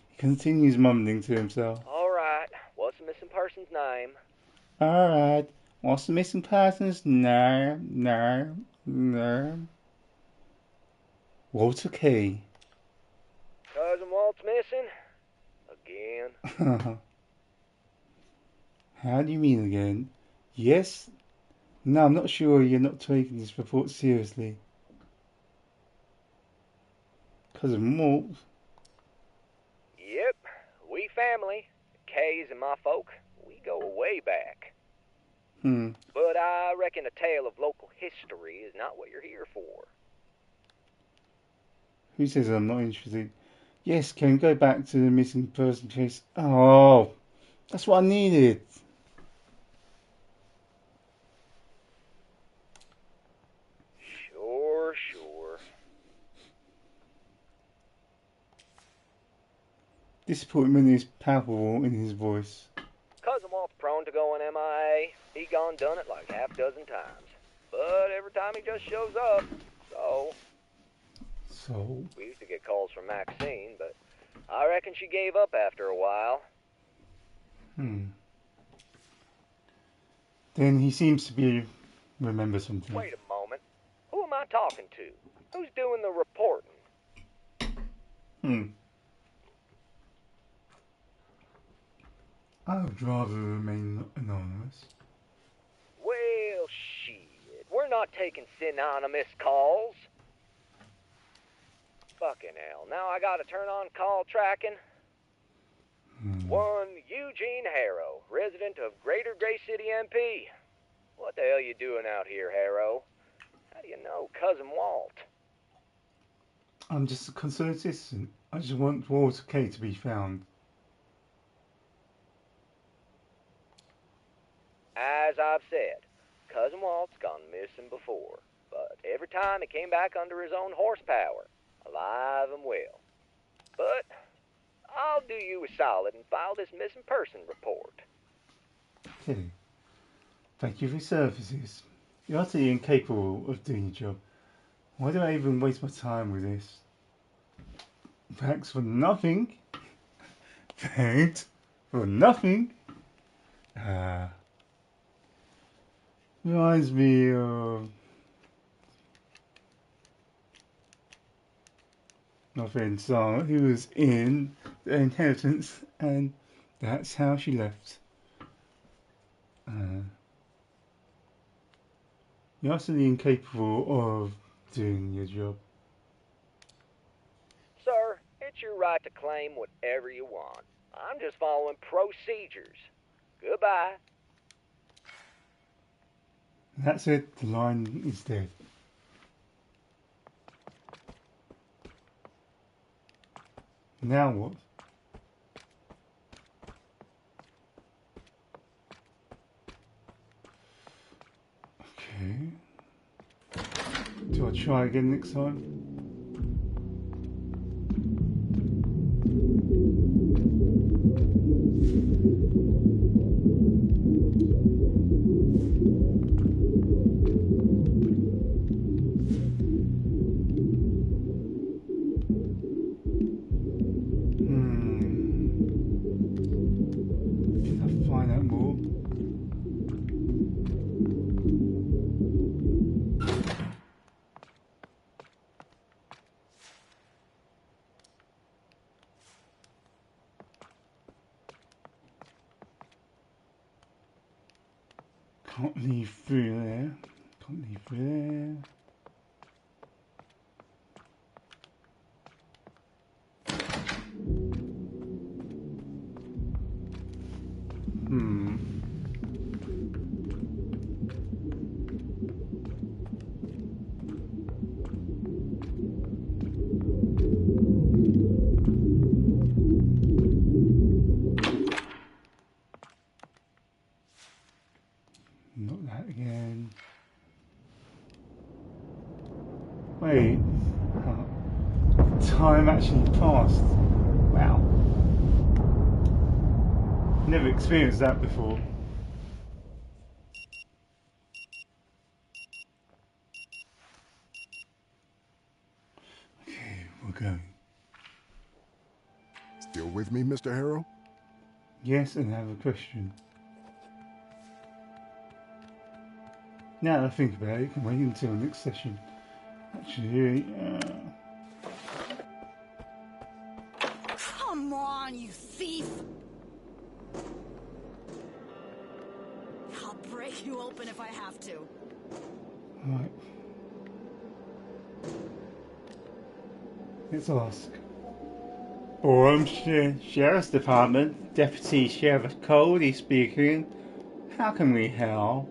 He continues mumbling to himself. All right, what's the missing person's name? Alright, what's the missing person's name? Walter Key. Cousin Walt's missing? Again? How do you mean again? Yes? No, I'm not sure you're not taking this report seriously. Cousin Walt? Yep, we family. Kay's and my folk, we go way back. But I reckon a tale of local history is not what you're here for. Who says I'm not interested? Yes, can we go back to the missing person case? Oh, that's what I needed. Sure. Disappointment is palpable in his voice. Cousin Walt's prone to going MIA. He gone done it like half dozen times. But every time he just shows up, So? We used to get calls from Maxine, but I reckon she gave up after a while. Then he seems to remember something. Wait a moment. Who am I talking to? Who's doing the reporting? I would rather remain anonymous. Well, shit. We're not taking synonymous calls. Fucking hell. Now I gotta turn on call tracking. One Eugene Harrow, resident of Greater Gray City, MP. What the hell you doing out here, Harrow? How do you know Cousin Walt? I'm just a concerned citizen. I just want Walter K to be found. As I've said, Cousin Walt's gone missing before, but every time he came back under his own horsepower, alive and well. But I'll do you a solid and file this missing person report. Okay. Thank you for your services. You're utterly incapable of doing your job. Why do I even waste my time with this? Thanks for nothing. Thanks for nothing. Reminds me of my friend Sarah, who was in The Inheritance, and that's how she left. You're utterly incapable of doing your job. Sir, it's your right to claim whatever you want. I'm just following procedures. Goodbye. That's it, the line is dead. Now what? Okay. Do I try again next time? Can I find out more? Can't leave through there. Can't leave through there. Not that again. Wait. Time actually passed. Wow. Never experienced that before. going. Still with me, Mr. Harrow? Yes, and I have a question. Now that I think about it, you can wait until the next session. Actually, Come on, you thief! I'll break you open if I have to. right. Let's ask. Orham Sheriff's Department, Deputy Sheriff Cody speaking. How can we help?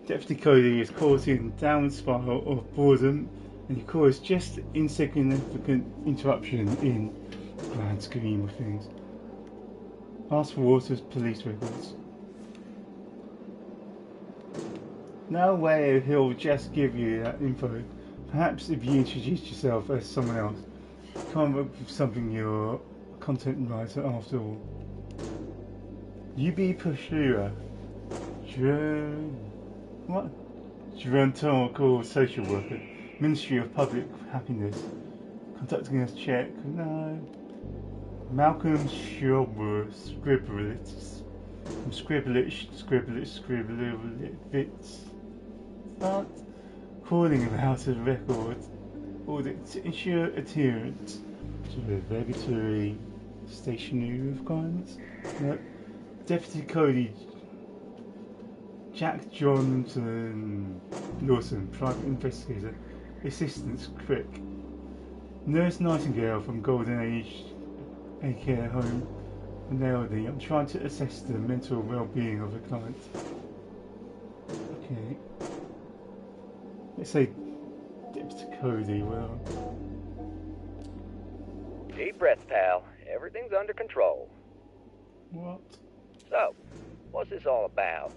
Deputy Cody is caught in a downward spiral of boredom and he caused just insignificant interruption in the grand scheme of things. Ask for Waters' police records. No way he'll just give you that info. Perhaps if you introduce yourself as someone else, come up with something. You're a content writer after all. UB pursuer. Gerontological social worker. Ministry of Public Happiness. Conducting a check. No. Malcolm Shelburne. Scribblets. Scribblets. But calling about a record audit to ensure adherence to the regulatory stationery requirements. No. Deputy Cody Jack Johnson Lawson, private investigator, assistant Crick. Nurse Nightingale from Golden Age A care home for the elderly. I'm trying to assess the mental well-being of the client. Okay. Let's say Deputy Cody, well. Deep breath, pal. Everything's under control. What? So, what's this all about?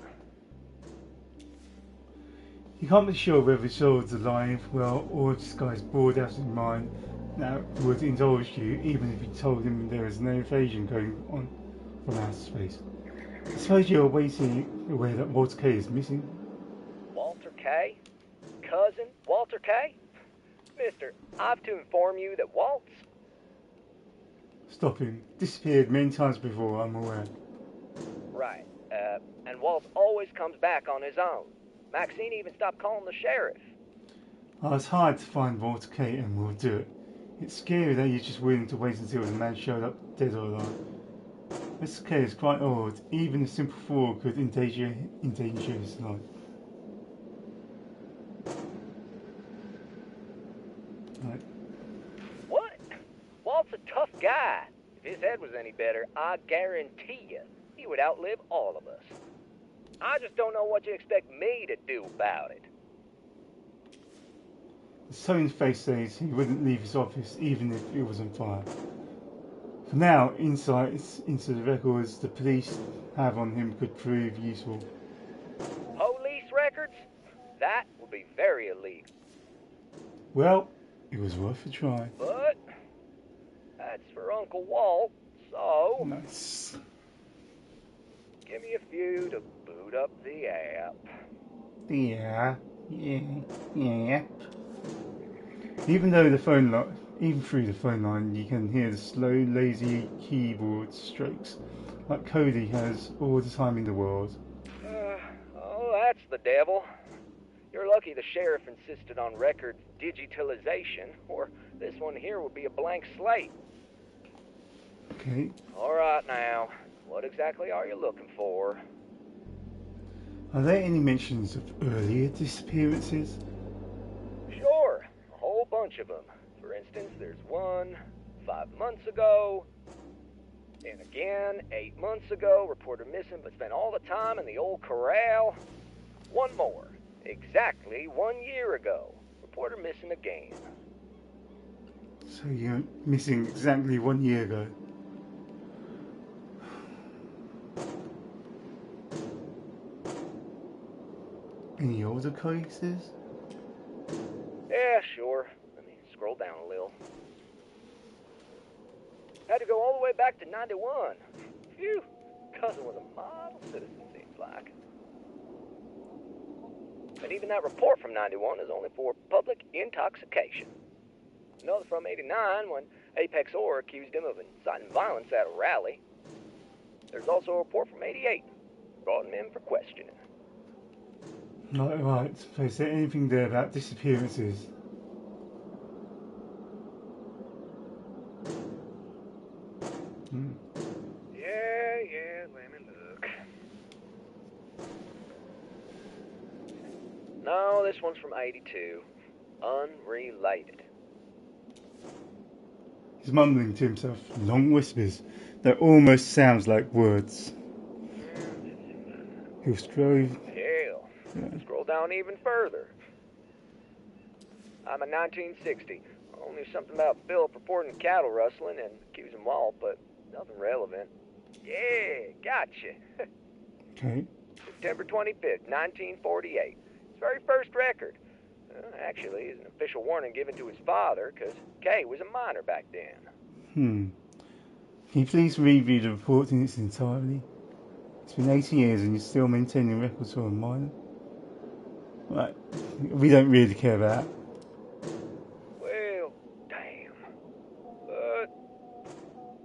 You can't be sure whether Soul's alive, well, or if this guy's bored out of his mind that would indulge you, even if you told him there is no invasion going on from outer space. I suppose you're waiting aware that Walter K is missing. Walter K? Cousin Walter K? Mister, I've to inform you that Walt's... Stop him. Disappeared many times before, I'm aware. Right, and Walt always comes back on his own. Maxine even stopped calling the sheriff. It's hard to find Walter K and we'll do it. It's scary that you're just willing to wait until the man showed up dead or alive. Mr. K is quite old. Even a simple fall could endanger his life. Right. What? Walt's a tough guy. If his head was any better, I guarantee you, he would outlive all of us. I just don't know what you expect me to do about it. The Stone's face says he wouldn't leave his office even if it was on fire. For now, insights into the records the police have on him could prove useful. Police records? That would be very illegal. Well, it was worth a try. But that's for Uncle Walt, so... Nice. Give me a few to boot up the app. Yeah. Even through the phone line, you can hear the slow, lazy keyboard strokes, like Cody has all the time in the world. Oh, that's the devil. You're lucky the sheriff insisted on record digitalization, or this one here would be a blank slate. Okay. All right now, what exactly are you looking for? Are there any mentions of earlier disappearances? Sure, a whole bunch of them. For instance, there's one 5 months ago, and again 8 months ago, reported missing but spent all the time in the old corral. One more, exactly 1 year ago, reported missing again. So you're missing exactly 1 year ago. Any older cases? Yeah, sure. Let me scroll down a little. Had to go all the way back to 91. Phew. Cousin was a model citizen, seems like. And even that report from 91 is only for public intoxication. another from 89 when Apex Orr accused him of inciting violence at a rally. There's also a report from 88, brought him in for questioning. Right. So is there anything there about disappearances? Yeah, let me look. No, this one's from 82. Unrelated. He's mumbling to himself, long whispers that almost sounds like words. He'll scroll. Hell, scroll down even further. I'm in 1960. I knew something about Philip reporting cattle rustling and accusing Walt, but nothing relevant. Yeah, gotcha. Okay. September 25th, 1948. His very first record. Actually, is an official warning given to his father, because Kay was a minor back then. Can you please review the report in its entirety? It's been 80 years and you're still maintaining records for a minor? Right. We don't really care about that. Well, damn. But,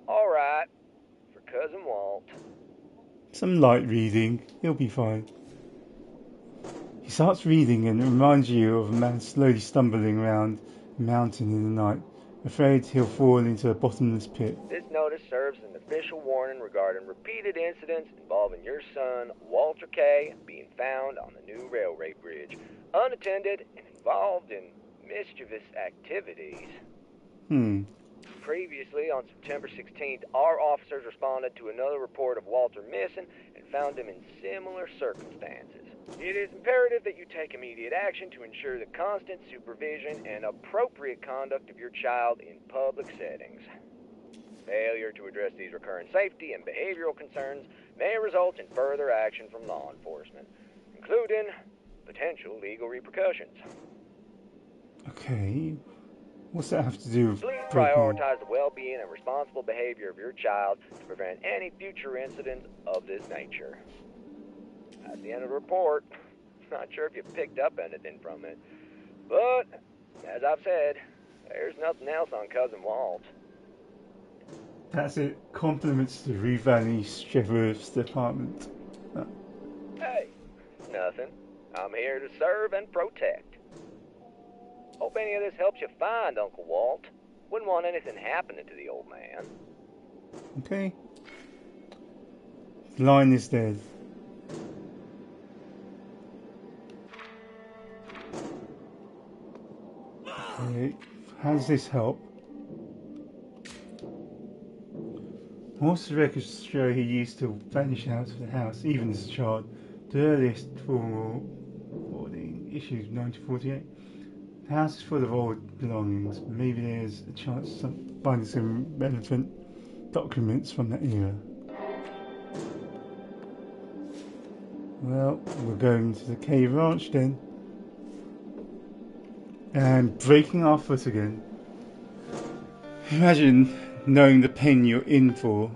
alright. For Cousin Walt. Some light reading. He'll be fine. He starts reading and it reminds you of a man slowly stumbling around a mountain in the night, afraid he'll fall into a bottomless pit. This notice serves as an official warning regarding repeated incidents involving your son, Walter K., being found on the new railway bridge, unattended and involved in mischievous activities. Previously, on September 16th, our officers responded to another report of Walter missing and found him in similar circumstances. It is imperative that you take immediate action to ensure the constant supervision and appropriate conduct of your child in public settings. Failure to address these recurrent safety and behavioral concerns may result in further action from law enforcement, including potential legal repercussions. Okay. What's that have to do with Please breaking? prioritize the well-being and responsible behavior of your child to prevent any future incidents of this nature. That's the end of the report. Not sure if you picked up anything from it. But, as I've said, there's nothing else on Cousin Walt. That's it. Compliments to Rue Valley Sheriff's Department. Hey, nothing. I'm here to serve and protect. Hope any of this helps you find Uncle Walt. Wouldn't want anything happening to the old man. Okay. The line is dead. Okay. How does this help? Most records show he used to vanish out of the house, even as a child. The earliest formal recording issued 1948. The house is full of old belongings. Maybe there's a chance of finding some relevant documents from that era. Well, we're going to the cave ranch then. And breaking our foot again. Imagine knowing the pain you're in for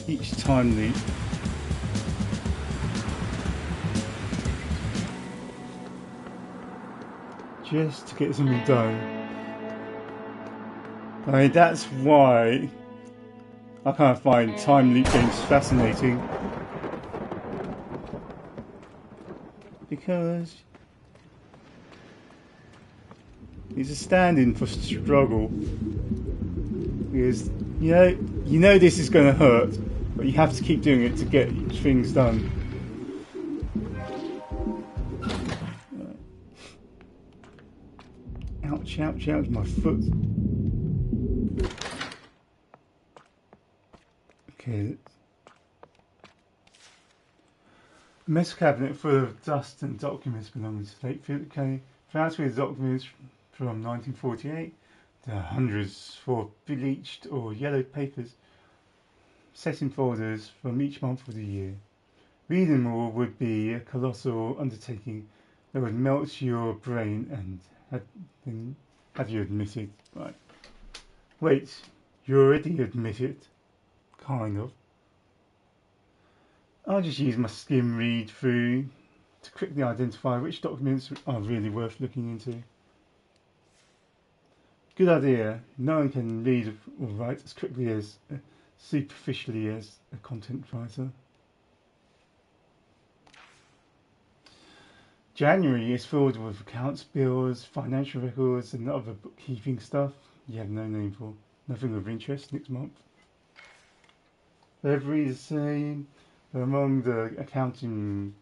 each time loop. Just to get something done. I mean, that's why I can't find time loop games fascinating. Because it's a stand-in for struggle. Because you know this is going to hurt, but you have to keep doing it to get things done. Ouch, ouch, ouch, my foot. Okay. A mess cabinet full of dust and documents belonging to late Philip K. Found with documents from 1948. There are hundreds for bleached or yellowed papers set in folders from each month of the year. Reading them all would be a colossal undertaking that would melt your brain and have you admitted. Right. Wait, you already admit it. Kind of. I'll just use my skim read through to quickly identify which documents are really worth looking into. Good idea. No one can read or write as quickly as superficially as a content writer. January is filled with accounts, bills, financial records, and other bookkeeping stuff you have no name for. Nothing of interest next month. February is the same. But among the accounting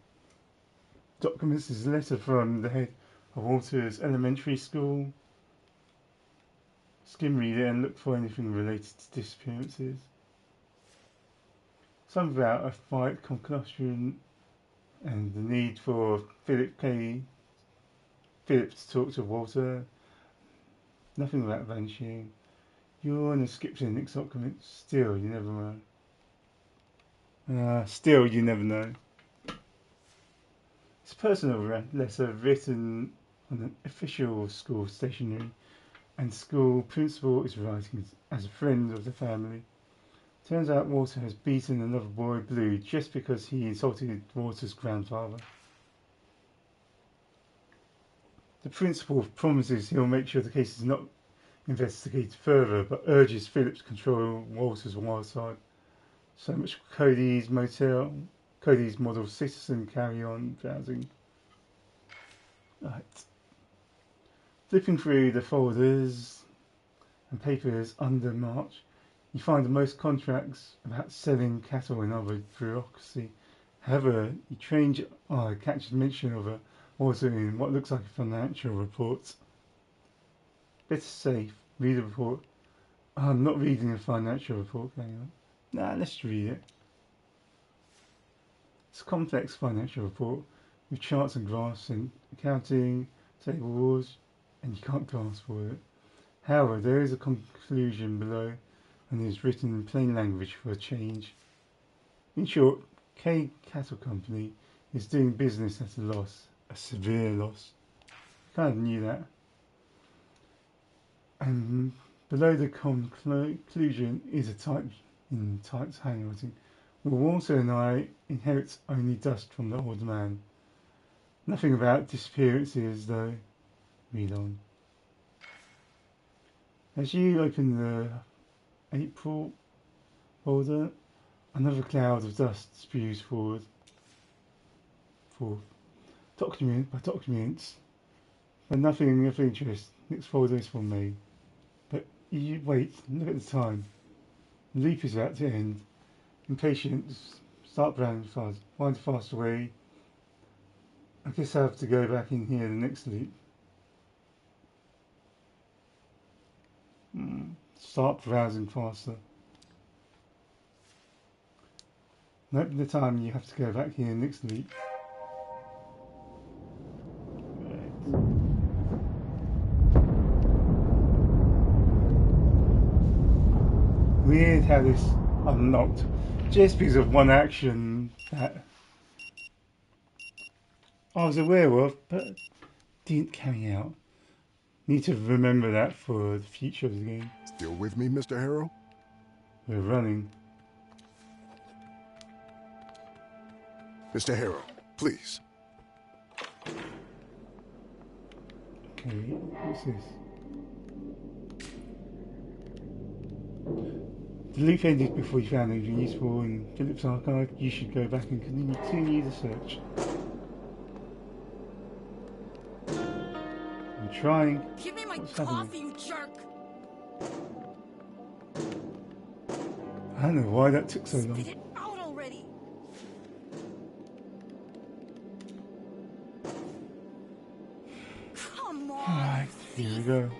documents is a letter from the head of Walter's elementary school. Skim read it and look for anything related to disappearances. Something about a fight concussion and the need for Philip to talk to Walter. Nothing about vanishing. You're on a skip to the next document. Still, you never know. Still, you never know. It's a personal letter written on an official school stationery, and school principal is writing as a friend of the family. Turns out Walter has beaten another boy blue just because he insulted Walter's grandfather. The principal promises he'll make sure the case is not investigated further, but urges Philip to control Walter's wild side. So much for Cody's model citizen carry-on browsing. Right. Flipping through the folders and papers under March, you find the most contracts about selling cattle and other bureaucracy. However, your trained eye catches mention of a Walter in what looks like a financial report. Better safe, read the report. I'm not reading a financial report, hang on. Nah, let's read it. It's a complex financial report with charts and graphs and accounting, tables, and you can't grasp all of it. However, there is a conclusion below and it is written in plain language for a change. In short, K Cattle Company is doing business at a loss, a severe loss. You kind of knew that. And below the conclusion is a type in typed handwriting. Will Walter and I inherit only dust from the old man? Nothing about disappearances, though. Read on. As you open the April folder, another cloud of dust spews forth. Document by documents, but nothing of interest. Next folder is from May. But you wait, look at the time. The loop is about to end. Impatient, start browsing fast. Find a faster way. I guess I have to go back in here the next loop. Start browsing faster. Nope, the time you have to go back here next loop. Weird how this unlocked just because of one action that I was aware of but didn't carry out. Need to remember that for the future of the game. Still with me, Mr. Harrow? We're running. Mr. Harrow, please. Okay, what's this? The loop ended before you found anything useful in Philip's archive. You should go back and continue the search. I'm trying. Give me my What's coffee, happening? you jerk! I don't know why that took so long. Spit it out already! Come on! Alright, here we go.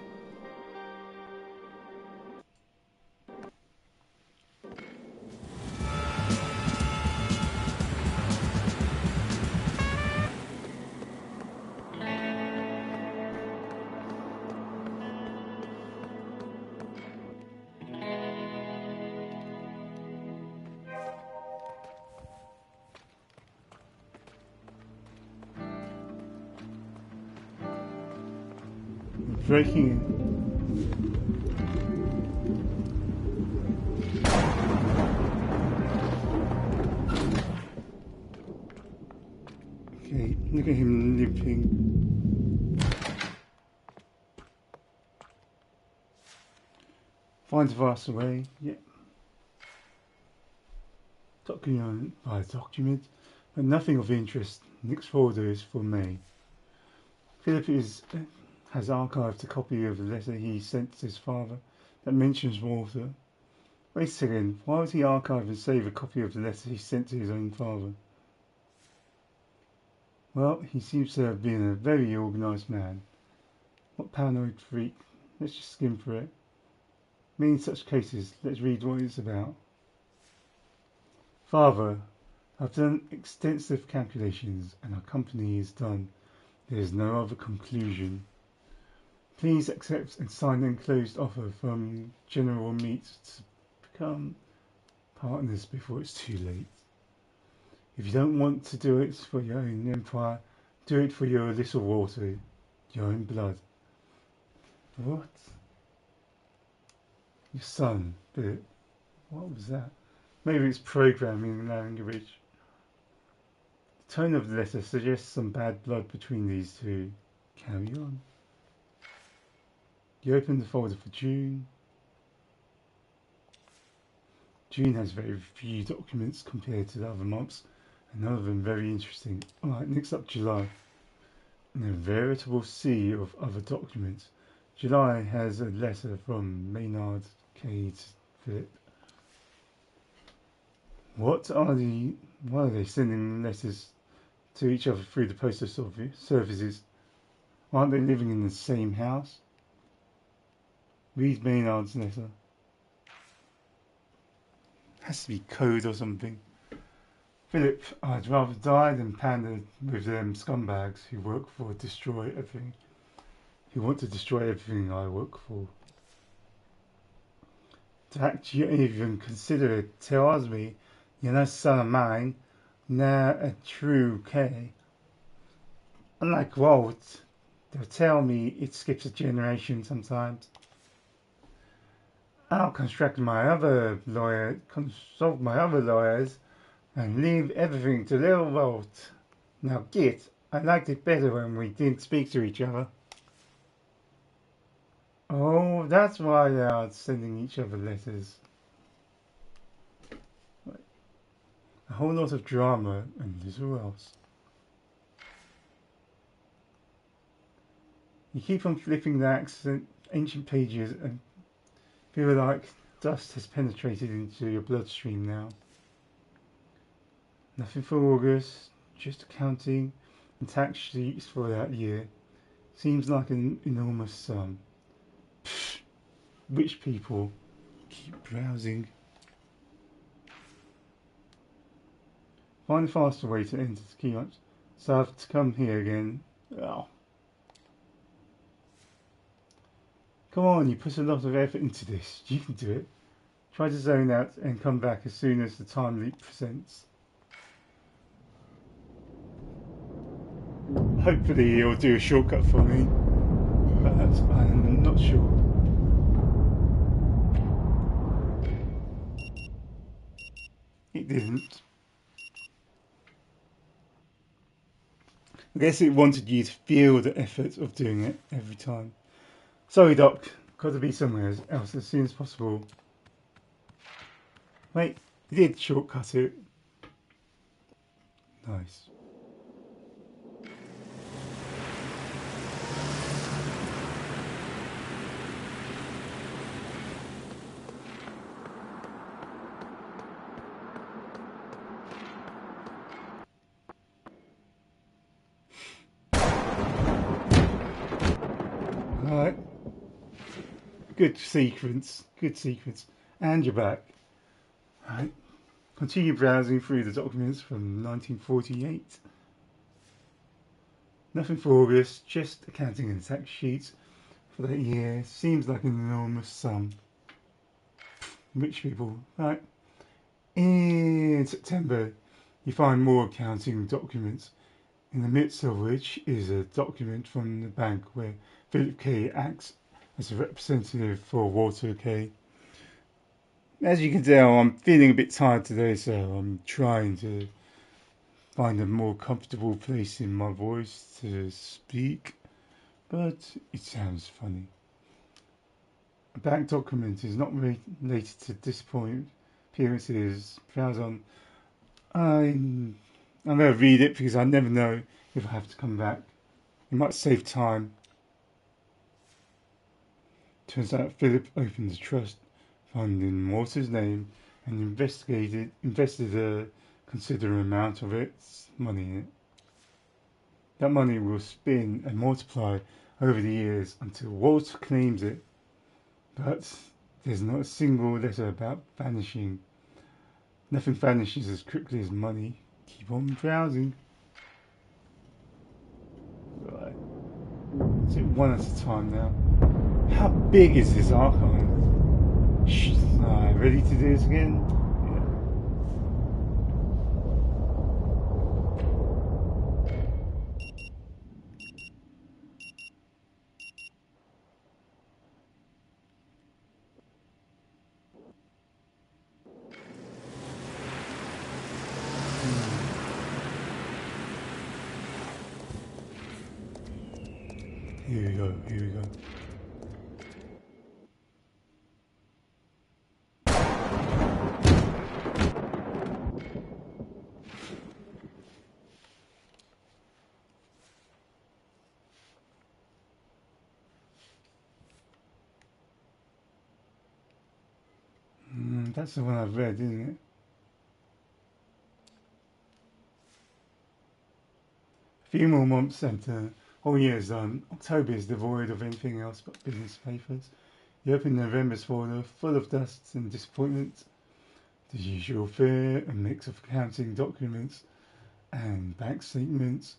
Breaking in. Okay, look at him limping. Find a faster way. Yep. Document by document, but nothing of interest. Next folder is for May. Philip has archived a copy of the letter he sent to his father that mentions water. Wait a second, why would he archive and save a copy of the letter he sent to his own father? Well, he seems to have been a very organised man. What paranoid freak. Let's just skim through it. Many such cases, let's read what it's about. Father, I've done extensive calculations and our company is done. There is no other conclusion. Please accept and sign the enclosed offer from General Meat to become partners before it's too late. If you don't want to do it for your own empire, do it for your little water, your own blood. What? Your son, Philip. What was that? Maybe it's programming language. The tone of the letter suggests some bad blood between these two. Carry on. You open the folder for June. June has very few documents compared to the other months, and none of them very interesting. Alright, next up July. And a veritable sea of other documents. July has a letter from Maynard K. to Philip. Why are they sending letters to each other through the postal services? Aren't they living in the same house? Read Maynard's letter. Has to be code or something. Philip, I'd rather die than pander with them scumbags who work for destroy everything. Who want to destroy everything I work for. To actually even consider it tells me you're no son of mine, now a true K. Unlike Walt, they'll tell me it skips a generation sometimes. I'll consult my other lawyers and leave everything to little Walt. Now Git, I liked it better when we didn't speak to each other. Oh, that's why they are sending each other letters. Right. A whole lot of drama and little else. You keep on flipping the ancient pages and feel like dust has penetrated into your bloodstream now. Nothing for August, just accounting and tax sheets for that year. Seems like an enormous sum. Pfft, rich people. Keep browsing. Find a faster way to enter the key. So I have to come here again. Oh. Come on, you put a lot of effort into this. You can do it. Try to zone out and come back as soon as the time loop presents. Hopefully it'll do a shortcut for me, but I'm not sure. It didn't. I guess it wanted you to feel the effort of doing it every time. Sorry, Doc. Got to be somewhere else as soon as possible. Wait, it did shortcut it. Nice. Alright. Good sequence. And you're back. Alright. Continue browsing through the documents from 1948. Nothing for August, just accounting and tax sheets for that year. Seems like an enormous sum. Rich people. Right. In September, you find more accounting documents, in the midst of which is a document from the bank where Philip K. acts as a representative for Walter K. As you can tell, I'm feeling a bit tired today, so I'm trying to find a more comfortable place in my voice to speak, but it sounds funny. A bank document is not related to disappearances. Browse on. I'm going to read it because I never know if I have to come back. It might save time. Turns out Philip opened a trust fund in Walter's name and invested a considerable amount of its money in it. That money will spin and multiply over the years until Walter claims it. But there's not a single letter about vanishing. Nothing vanishes as quickly as money. Keep on browsing. Right. So one at a time now. How big is this archive? Ready to do this again? Here we go. That's the one I've read, isn't it? A few more months and the whole year is done. October is devoid of anything else but business papers. You open November's folder, full of dust and disappointment. The usual fare, a mix of accounting documents and bank statements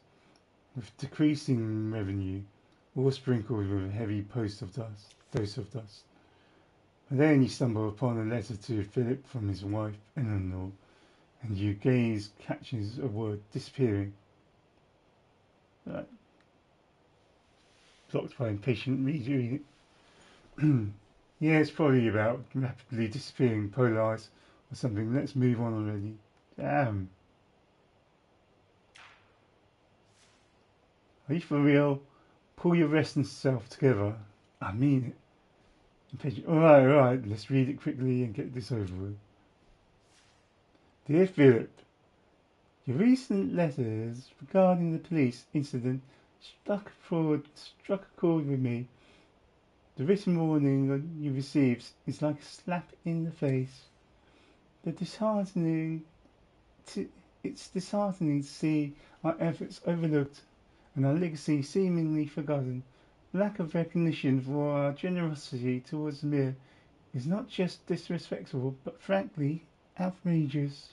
with decreasing revenue, all sprinkled with a heavy dose of dust. And then you stumble upon a letter to Philip from his wife, Eleanor, and your gaze catches a word disappearing. Blocked by impatient reading it. Yeah, it's probably about rapidly disappearing polar ice or something. Let's move on already. Damn. Are you for real? Pull your restless self together. I mean it. Alright, let's read it quickly and get this over with. Dear Philip, your recent letters regarding the police incident struck a chord with me. The written warning you received is like a slap in the face. It's disheartening to see our efforts overlooked and our legacy seemingly forgotten. Lack of recognition for our generosity towards Mir is not just disrespectful, but frankly outrageous.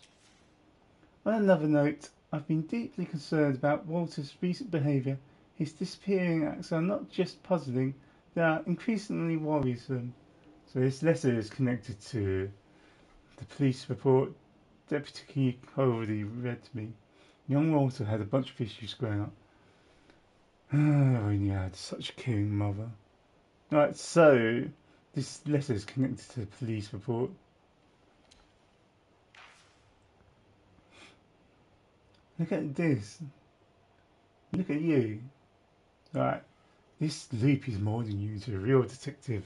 On another note, I've been deeply concerned about Walter's recent behaviour. His disappearing acts are not just puzzling, they are increasingly worrisome. So this letter is connected to the police report Deputy Keek already read to me. Young Walter had a bunch of issues growing up. When you had such a caring mother. Right, so this letter is connected to the police report. Look at this. Look at you. Right, this loop is molding you into a real detective,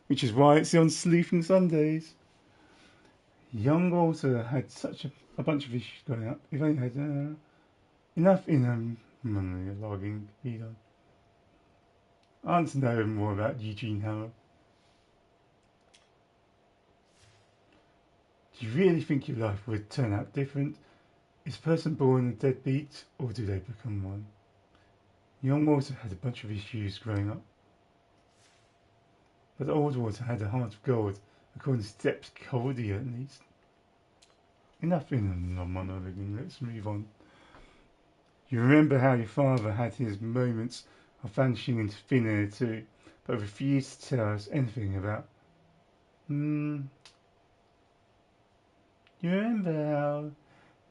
which is why it's on Sleuthing Sundays. Young Walter had such a bunch of issues growing up. If only had enough in logging to be done. I want to know more about Eugene Harrow. Do you really think your life would turn out different? Is a person born a deadbeat, or do they become one? Young Walter had a bunch of issues growing up. But old Walter had a heart of gold, according to Depp's Cody at least. Enough in the monologuing, let's move on. You remember how your father had his moments of vanishing into thin air too, but refused to tell us anything about... You remember how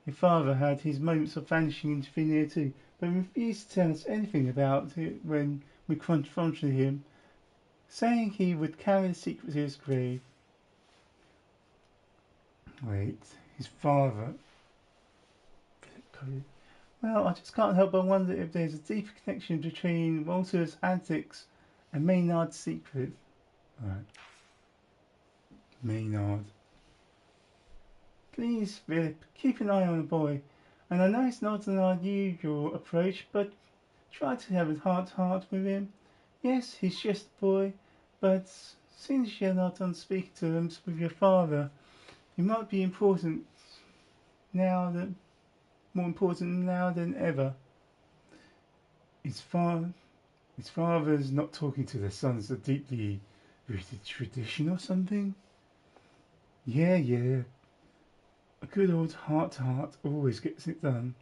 your father had his moments of vanishing into thin air too, but refused to tell us anything about it when we confronted him, saying he would carry the secret to his grave. Wait, his father... Well, I just can't help but wonder if there's a deeper connection between Walter's antics and Maynard's secret. Right. Maynard. Please, Philip, keep an eye on the boy. And I know it's not an unusual approach, but try to have a heart-to-heart with him. Yes, he's just a boy, but since you're not on speaking terms with your father, he might be more important now than ever. His father's not talking to their sons a deeply rooted tradition or something? Yeah. A good old heart-to-heart always gets it done.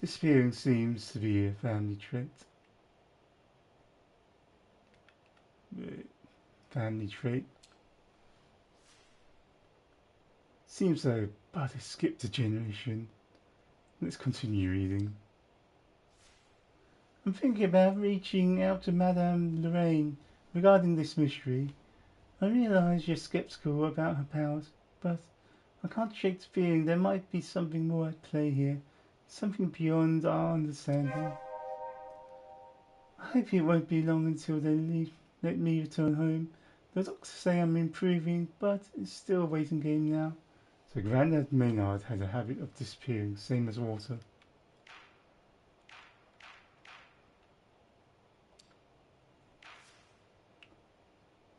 Disappearing seems to be a family trait. Seems though, but I skipped a generation. Let's continue reading. I'm thinking about reaching out to Madame Lorraine regarding this mystery. I realise you're sceptical about her powers, but I can't shake the feeling there might be something more at play here. Something beyond our understanding. I hope it won't be long until they let me return home. The doctors say I'm improving, but it's still a waiting game now. So Grandad Maynard has a habit of disappearing, same as water.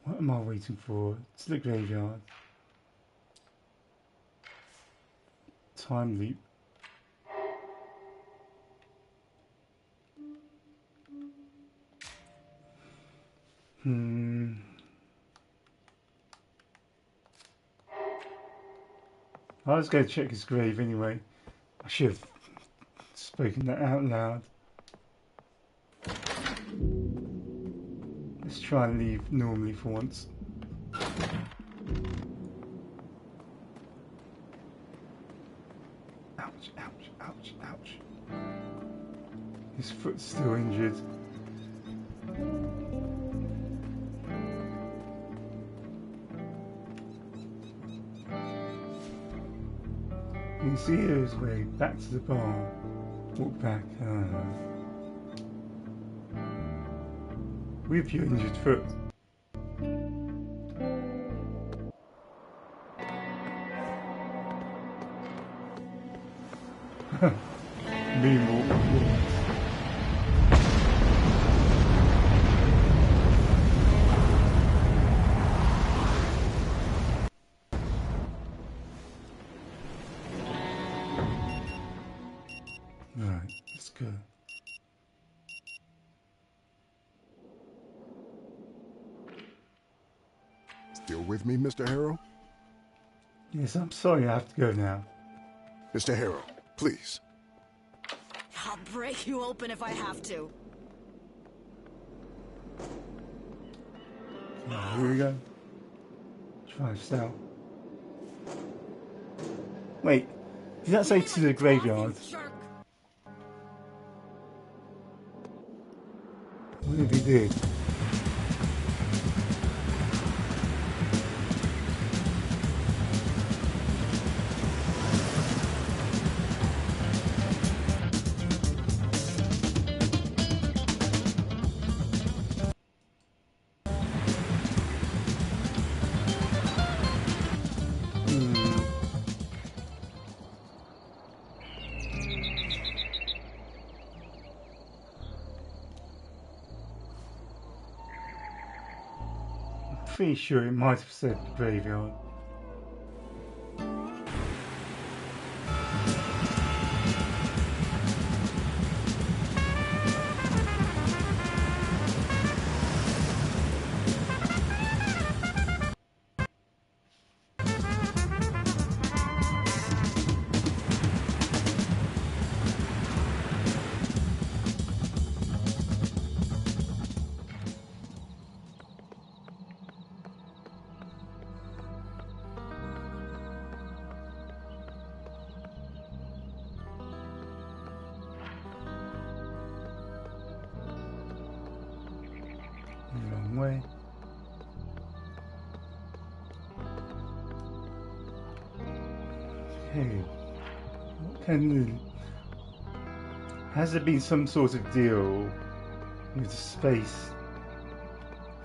What am I waiting for? It's the graveyard. Time leap. I was going to check his grave anyway. I should have spoken that out loud. Let's try and leave normally for once. Ouch. His foot's still injured. You can see his way back to the bar. Walk back, I don't know. With your injured foot. Moonwalk. Right, let's go. Still with me, Mr. Harrow? Yes, I'm sorry I have to go now. Mr. Harrow, please. I'll break you open if I have to. Here we go. Try sell. Wait, did that say to the graveyard? What if he did? Pretty sure it might have said graveyard. Wrong way. Okay. What can we... Has there been some sort of deal with the Space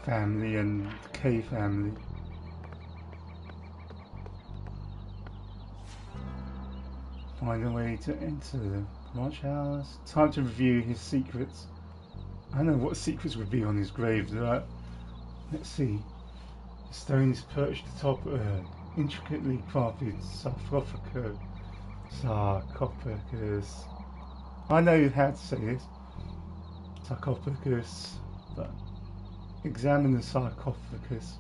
family and the K family? find a way to enter the branch house. Time to review his secrets. I know what secrets would be on his grave. Let's see. The stone is perched atop an intricately crafted sarcophagus. I know how to say this. Sarcophagus. But examine the sarcophagus.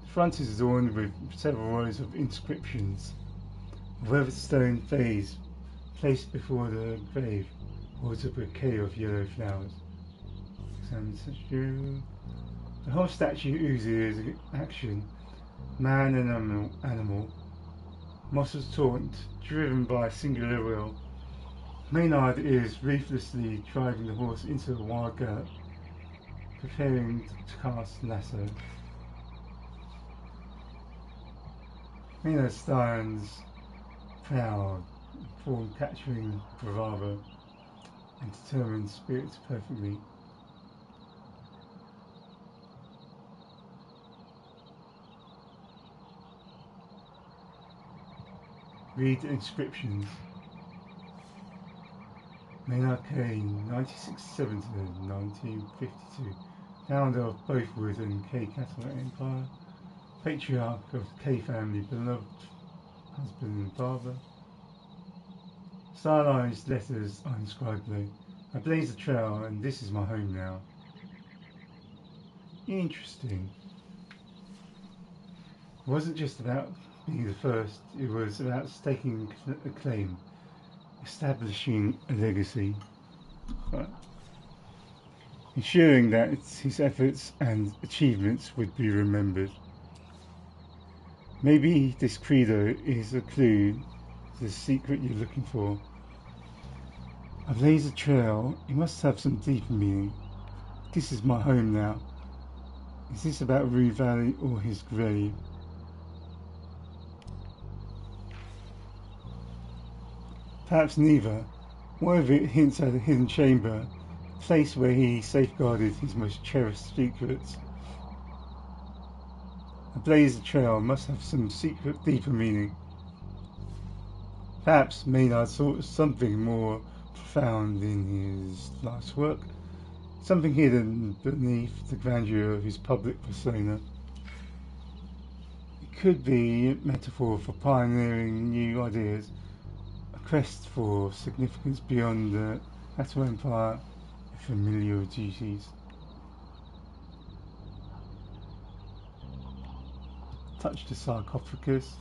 The front is adorned with several rows of inscriptions. A weathered stone vase placed before the grave holds a bouquet of yellow flowers. Examine the statue. The whole statue oozes action. Man and animal. Muscles taut, driven by a singular will. Maynard is ruthlessly driving the horse into a wild gallop, preparing to cast lasso. Maynard stands proud, form capturing bravado, and determined spirits perfectly. Read the inscriptions. Maynard Kane, 1967 to 1952, founder of both Wood and K Cattle Empire, patriarch of the K family, beloved husband and father. Stylized letters are inscribed below. I blaze the trail and this is my home now. Interesting. It wasn't just about being the first, it was about staking a claim, establishing a legacy, but ensuring that his efforts and achievements would be remembered. Maybe this credo is a clue to the secret you're looking for. A laser trail, it must have some deeper meaning. This is my home now. Is this about Rue Valley or his grave? Perhaps neither. One of it hints at a hidden chamber, a place where he safeguarded his most cherished secrets. A blaze trail must have some secret, deeper meaning. Perhaps Maynard sought something more profound in his life's work, something hidden beneath the grandeur of his public persona. It could be a metaphor for pioneering new ideas, a quest for significance beyond the Cattle Empire and familial duties. Touch the sarcophagus.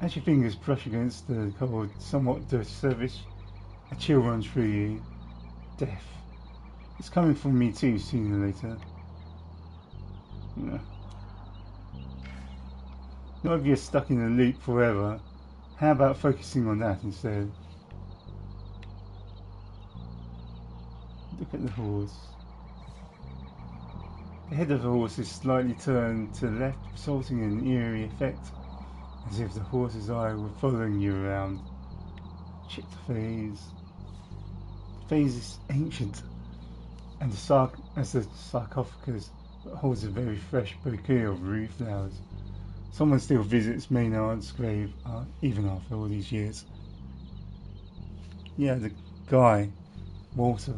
As your fingers brush against the cold, somewhat dirty surface, a chill runs through you. Death. It's coming for me too, sooner or later. No. Not if you're stuck in a loop forever. How about focusing on that instead? Look at the horse. The head of the horse is slightly turned to the left, resulting in an eerie effect, as if the horse's eye were following you around. Check the phase. The phase is ancient, and the sarcophagus holds a very fresh bouquet of rue flowers. Someone still visits Maynard's grave, even after all these years. Yeah, the guy, Walter.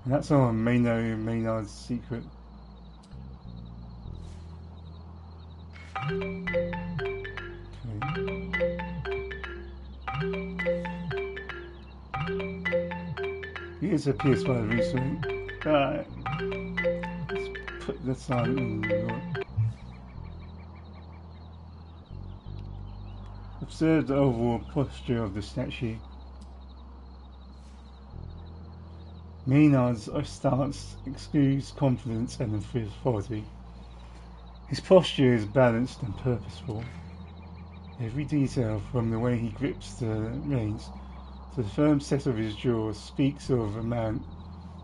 And that's someone may know Maynard's secret. Okay. Here's a PS5 recently. Right. Let's put the sign in the Observe the overall posture of the statue. Maynard's stance exudes confidence and authority. His posture is balanced and purposeful. Every detail, from the way he grips the reins to the firm set of his jaws, speaks of a man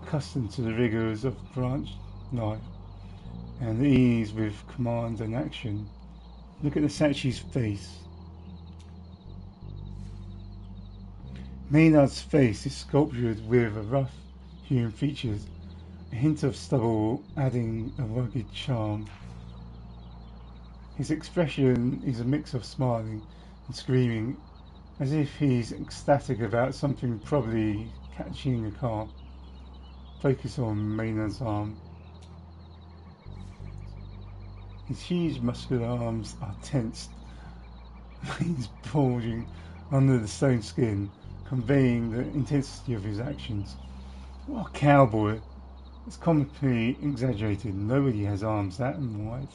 accustomed to the rigours of branch life and the ease with command and action. Look at the statue's face. Maynard's face is sculptured with a rough hewn features, a hint of stubble adding a rugged charm. His expression is a mix of smiling and screaming, as if he's ecstatic about something, probably catching a car. Focus on Maynard's arm. His huge muscular arms are tensed, veins bulging under the stone skin, conveying the intensity of his actions. What a cowboy! It's comically exaggerated. Nobody has arms that wide.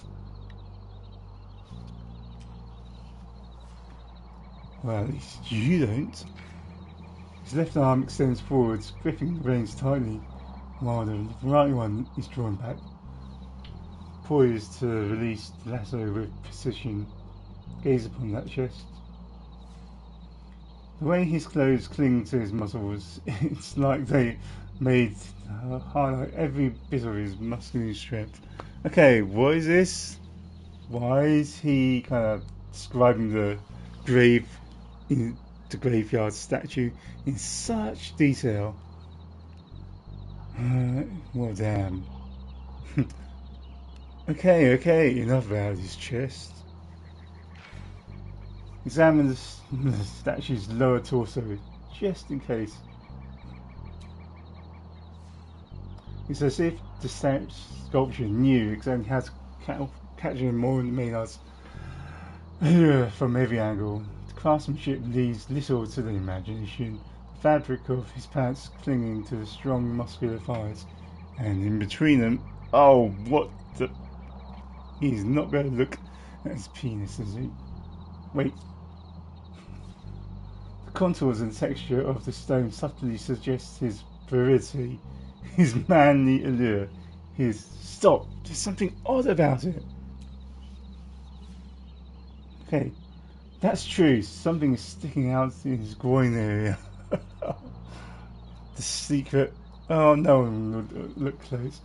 Well, at least you don't. His left arm extends forwards, gripping the reins tightly, while the right one is drawn back, poised to release the lasso with precision. Gaze upon that chest. The way his clothes cling to his muscles, it's like they made highlight every bit of his muscular strength. Okay, what is this? Why is he kind of describing the graveyard statue in such detail? Well, damn. Okay, enough about his chest. Examine the statue's lower torso, just in case. It's as if the sculpture knew exactly how to capture more than Maynard's from every angle. The craftsmanship leaves little to the imagination. The fabric of his pants clinging to the strong muscular thighs, and in between them, oh, what the... He's not going to look at his penis, is he? Wait. The contours and texture of the stone subtly suggests his virility, his manly allure, his... Stop! There's something odd about it. Okay, that's true. Something is sticking out in his groin area. The secret... Oh, no one would look close.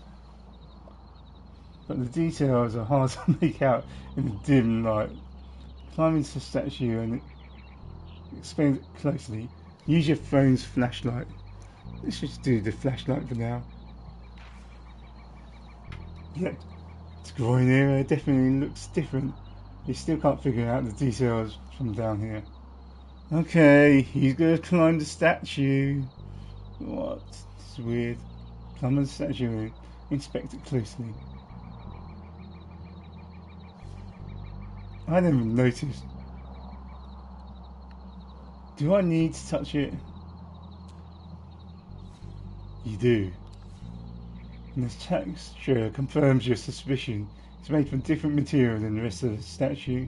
But the details are hard to make out in the dim light. Climb into the statue and explain it closely. Use your phone's flashlight. Let's just do the flashlight for now. Yeah, its groin area definitely looks different. You still can't figure out the details from down here. Okay, he's gonna climb the statue. What? It's weird. Climb the statue and inspect it closely. I never noticed. Do I need to touch it? You do. And this texture confirms your suspicion. It's made from different material than the rest of the statue.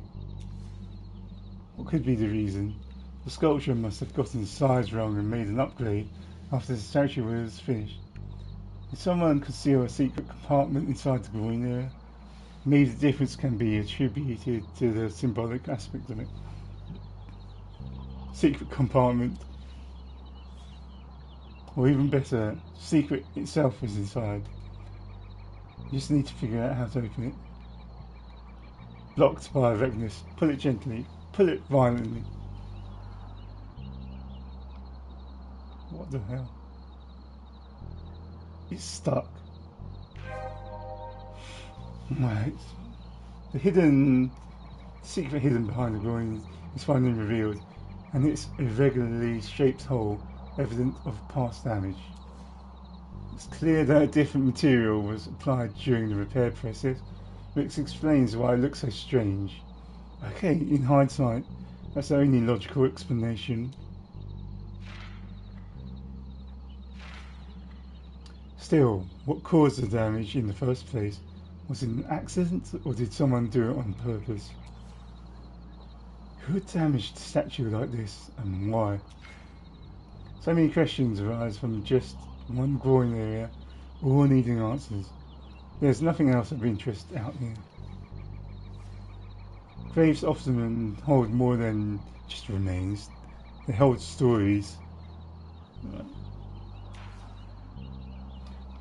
What could be the reason? The sculpture must have gotten the size wrong and made an upgrade after the statue was finished. Did someone conceal a secret compartment inside the groin area? Maybe the difference can be attributed to the symbolic aspect of it. Secret compartment. Or even better, secret itself is inside. You just need to figure out how to open it. Blocked by erectness. Pull it gently. Pull it violently. What the hell? It's stuck. Right. The secret hidden behind the groin is finally revealed, and it's irregularly shaped hole, evident of past damage. It's clear that a different material was applied during the repair process, which explains why it looks so strange. Okay, in hindsight, that's the only logical explanation. Still, what caused the damage in the first place? Was it an accident, or did someone do it on purpose? Who had damaged a statue like this, and why? So many questions arise from just one groin area, all needing answers. There's nothing else of interest out here. Graves often hold more than just remains. They hold stories.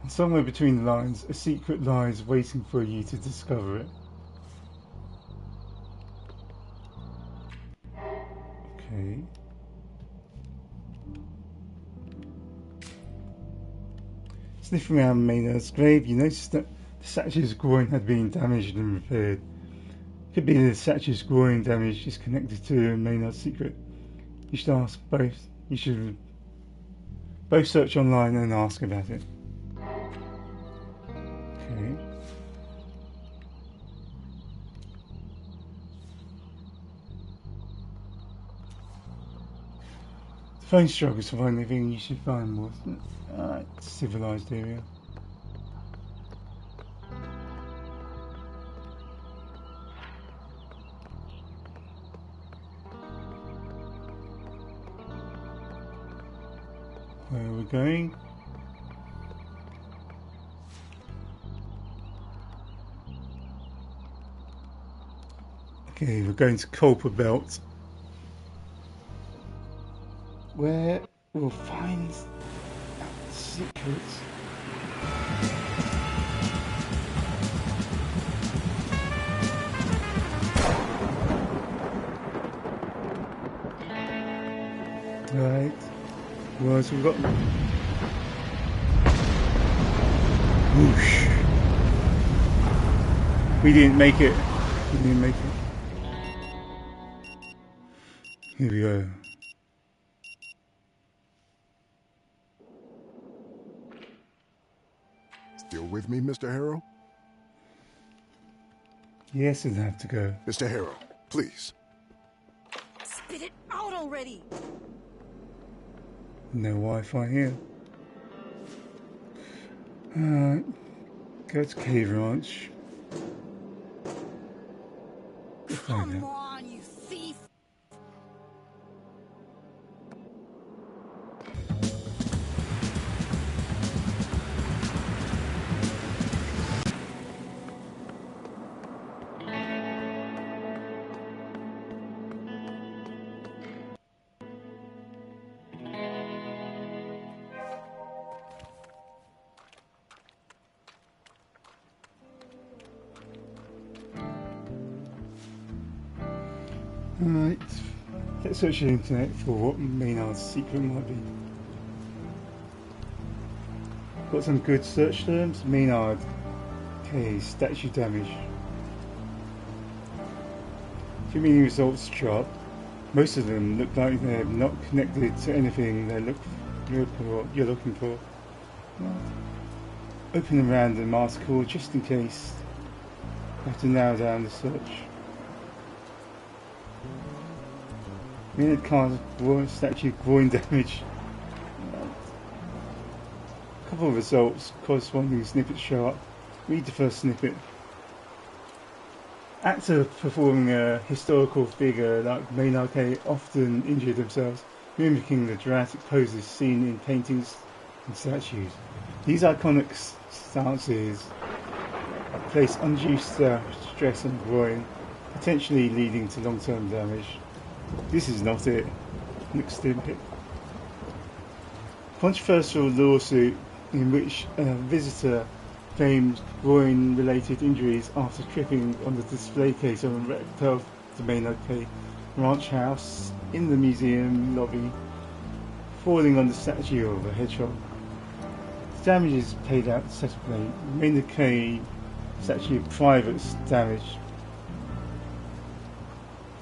And somewhere between the lines, a secret lies waiting for you to discover it. Okay. Sniffing around Maynard's grave, you noticed that the statue's groin had been damaged and repaired. Could be the statue's groin damage is connected to Maynard's secret. You should ask both. You should both search online and ask about it. Okay. The phone struggles to find anything you should find more. Civilized area. Where are we going? Okay, we're going to Culper Belt, where we'll find out secrets. Right. What else have we got? Whoosh. We didn't make it. We didn't make it. Here we go. Still with me, Mr. Harrow? Yes, it'd have to go. Mr. Harrow, please. Spit it out already! No Wi-Fi here. Alright. Go to Cave Ranch. Come on, you thief! Alright. Let's search the internet for what Maynard's secret might be. Got some good search terms. Maynard K statue damage. Too many results chart. Most of them look like they're not connected to anything you're looking for. Open a random article just in case. You have to narrow down the search. Minute card statue groin damage. A couple of results, corresponding snippets show up. Read the first snippet. Actor performing a historical figure like Maynard K often injure themselves, mimicking the dramatic poses seen in paintings and statues. These iconic stances place undue stress on the groin, potentially leading to long-term damage. This is not it. Next snippet. Controversial lawsuit in which a visitor claimed groin-related injuries after tripping on the display case of a replica of the Maynard K ranch house in the museum lobby, falling on the statue of a hedgehog. The damages paid out separately. Maynard K statue private damage.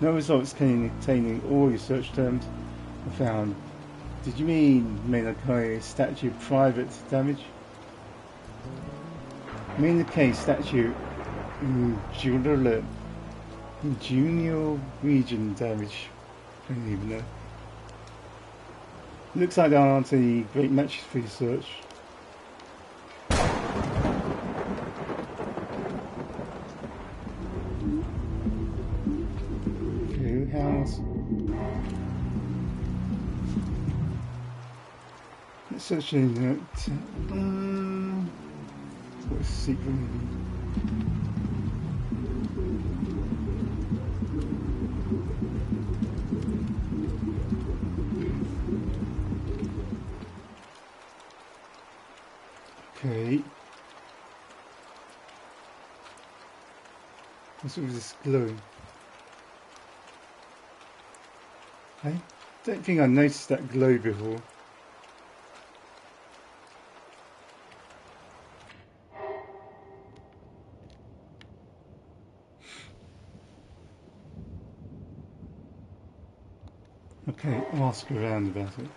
No results containing all your search terms were found. Did you mean Maynard K statue private damage? Maynard K statue in junior region damage. I don't even know. Looks like there aren't any great matches for your search. House. Let's search in that. What's the secret maybe? Okay. What's with this glow? I don't think I noticed that glow before. Okay, ask around about it.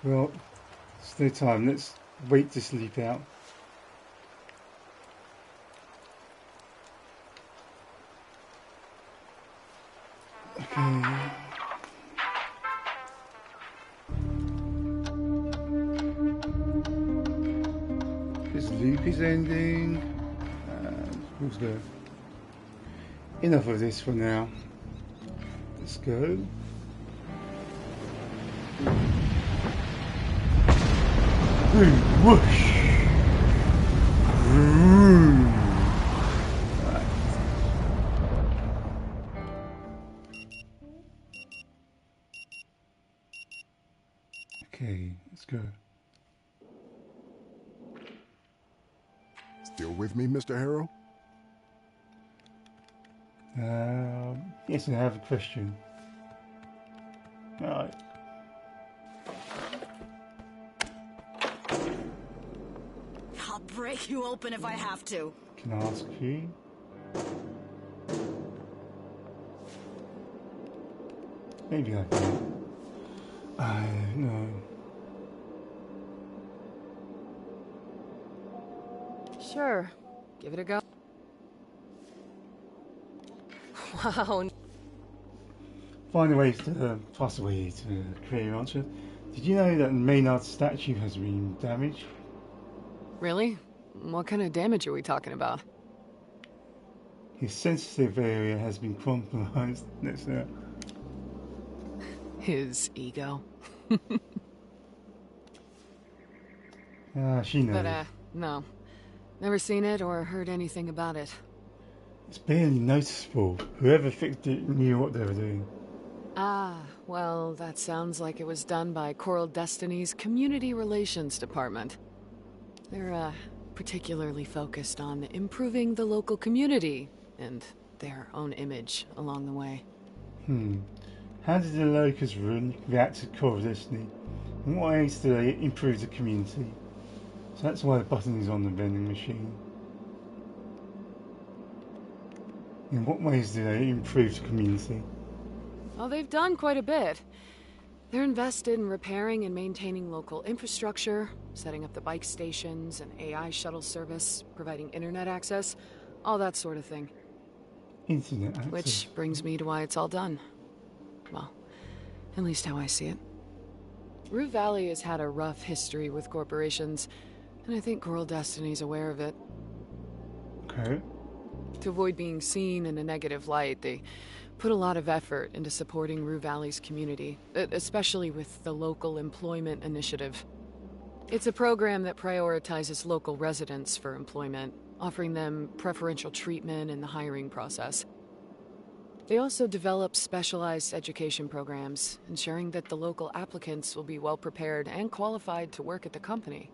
Well, it's no time. Let's wait to sleep out. Okay. This loop is ending. And let's go. Enough of this for now. Let's go. Boom, whoosh. Vroom. Right. Okay, let's go. Still with me, Mr. Harrow? Yes, I have a question. Alright. I'll break you open if I have to. Can I ask you? Maybe I can. I don't know. Sure. Give it a go. Wow. Find a way to pass away to create your answer. Did you know that Maynard's statue has been damaged? Really? What kind of damage are we talking about? His sensitive area has been compromised. That's it. His ego. She knows. But, no. Never seen it or heard anything about it. It's barely noticeable. Whoever fixed it knew what they were doing. Ah, well, that sounds like it was done by Coral Destiny's Community Relations Department. They're, particularly focused on improving the local community and their own image along the way. How did the locals react to Coral Destiny? In what ways do they improve the community? So that's why the button is on the vending machine. In what ways do they improve the community? Well, they've done quite a bit. They're invested in repairing and maintaining local infrastructure, setting up the bike stations, an AI shuttle service, providing internet access, all that sort of thing. Internet access. Which brings me to why it's all done. Well, at least how I see it. Rue Valley has had a rough history with corporations, and I think Coral Destiny's aware of it. Okay. To avoid being seen in a negative light, they put a lot of effort into supporting Rue Valley's community, especially with the Local Employment Initiative. It's a program that prioritizes local residents for employment, offering them preferential treatment in the hiring process. They also develop specialized education programs, ensuring that the local applicants will be well prepared and qualified to work at the company.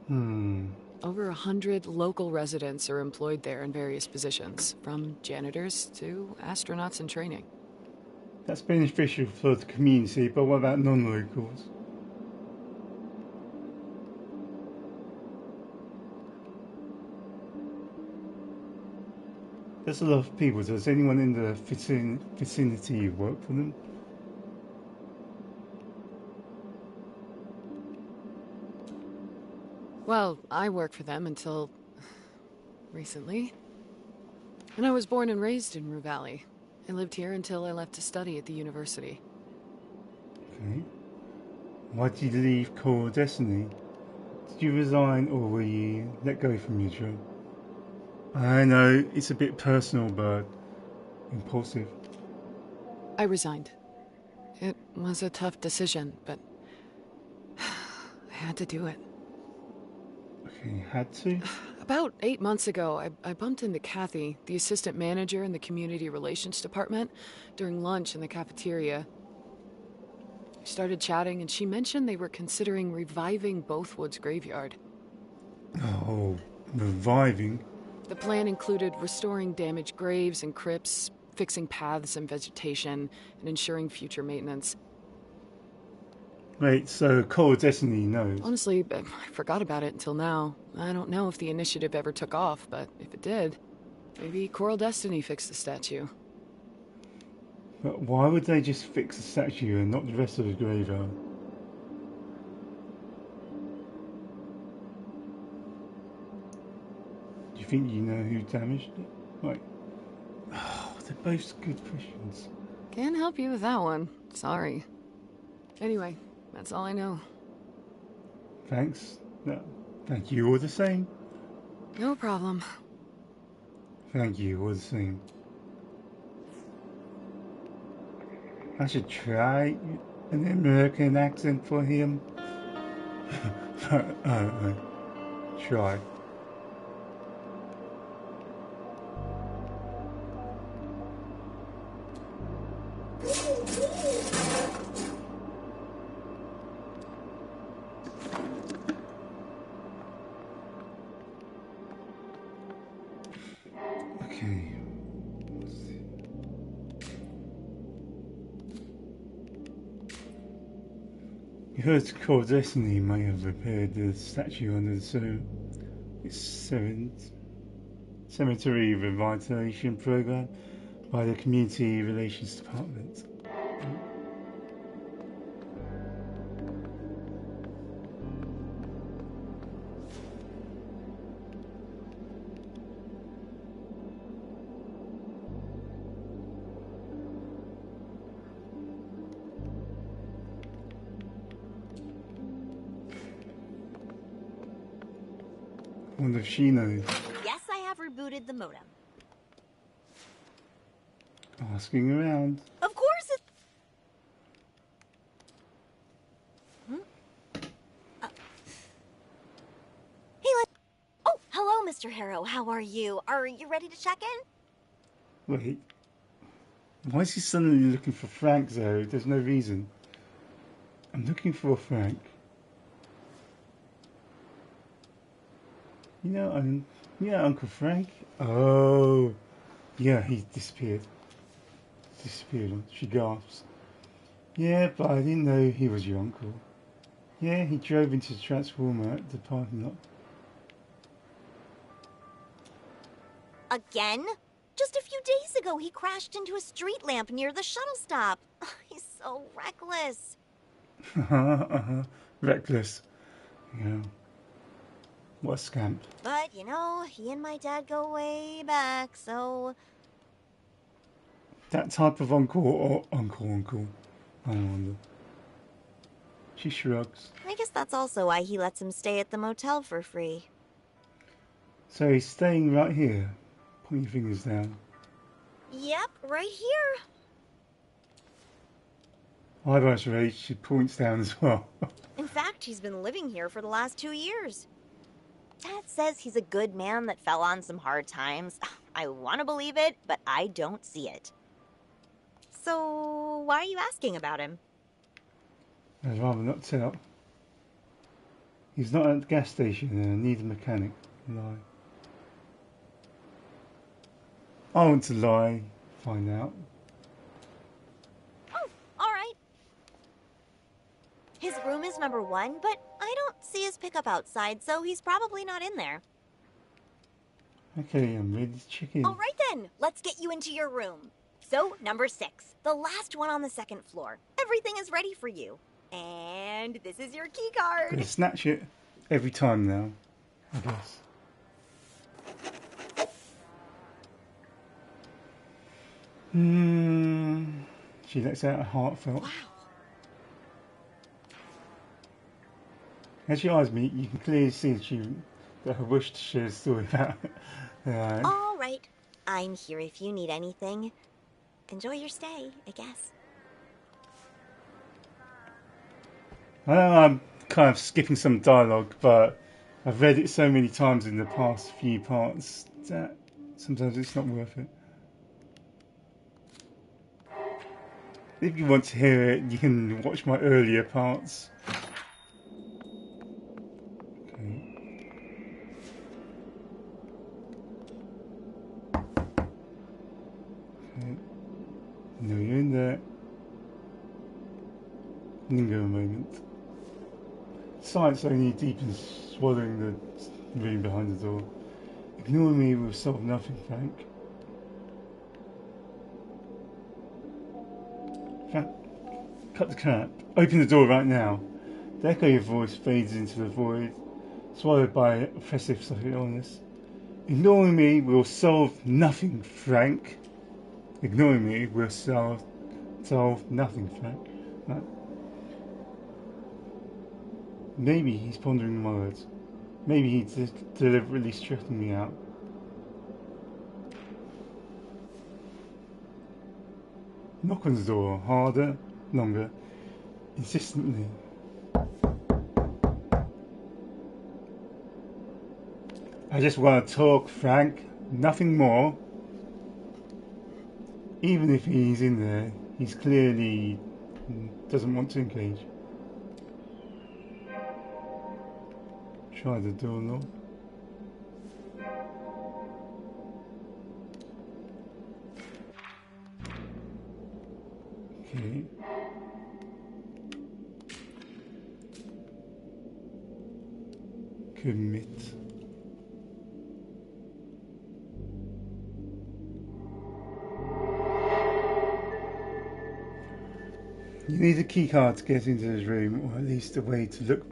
Over 100 local residents are employed there in various positions, from janitors to astronauts in training. That's beneficial for the community, but what about non-locals? There's a lot of people. Does anyone in the vicinity work for them? Well, I worked for them until recently. And I was born and raised in Rue Valley. I lived here until I left to study at the university. Okay. Why did you leave Coral Destiny? Did you resign or were you let go from your job? I know, it's a bit personal, but impulsive. I resigned. It was a tough decision, but I had to do it. Okay, you had to? About 8 months ago, I bumped into Kathy, the assistant manager in the community relations department, during lunch in the cafeteria. We started chatting, and she mentioned they were considering reviving Bothwood's graveyard. Oh, reviving? The plan included restoring damaged graves and crypts, fixing paths and vegetation, and ensuring future maintenance. Wait, so Coral Destiny knows? Honestly, I forgot about it until now. I don't know if the initiative ever took off, but if it did, maybe Coral Destiny fixed the statue. But why would they just fix the statue and not the rest of the graveyard? Do you think you know who damaged it? Right. Oh, they're both good questions. Can't help you with that one. Sorry. Anyway, that's all I know. Thanks. No, thank you all the same. No problem. Thank you all the same. I should try an American accent for him. Try. Okay. You heard Core Destiny may have repaired the statue under its cemetery revitalization program by the Community Relations Department. Wonder if she knows. Yes, I have rebooted the modem. Asking around. Of course it... Hey, Oh, hello, Mr. Harrow. How are you? Are you ready to check in? Wait. Why is he suddenly looking for Frank though? There's no reason. I'm looking for Frank. You know, yeah, Uncle Frank. Oh, yeah, he disappeared. She gasps. Yeah, but I didn't know he was your uncle. Yeah, he drove into the transformer at the parking lot. Again? Just a few days ago, he crashed into a street lamp near the shuttle stop. He's so reckless. Reckless. Yeah. What a scamp. But, you know, he and my dad go way back, so... That type of uncle or uncle? I wonder. She shrugs. I guess that's also why he lets him stay at the motel for free. So he's staying right here. Put your fingers down. Yep, right here. Eyebrows raised, she points down as well. In fact, he's been living here for the last 2 years. Dad says he's a good man that fell on some hard times. I want to believe it, but I don't see it. So, why are you asking about him? I'd rather not tell. He's not at the gas station and I need a mechanic. Lie. I want to lie. Find out. Oh, alright. His room is number 1, but I don't see his pickup outside, so he's probably not in there. Okay, I'm ready to check in. Alright then, let's get you into your room. So, number 6, the last one on the 2nd floor. Everything is ready for you. And this is your key card. Gonna snatch it every time now, I guess. She lets out a heartfelt. Wow. As she eyes me, you can clearly see that her wish to share a story about it. All right. I'm here if you need anything. Enjoy your stay, I guess. I know I'm kind of skipping some dialogue, but I've read it so many times in the past few parts that sometimes it's not worth it. If you want to hear it, you can watch my earlier parts. Okay. Okay. No, you're in there. Linger a moment. Silence only deepens, swallowing the room behind the door. Ignore me will solve nothing, Frank. Cut the crap. Open the door right now. The echo of your voice fades into the void, swallowed by oppressive silence. Ignoring me will solve nothing, Frank. Ignoring me will solve nothing, Frank. Right. Maybe he's pondering my words. Maybe he's deliberately stressing me out. Knock on the door, harder, longer, insistently. I just want to talk, Frank. Nothing more. Even if he's in there, he's clearly doesn't want to engage. Try the doorknob. Okay. Commit. You need a keycard to get into this room, or at least a way to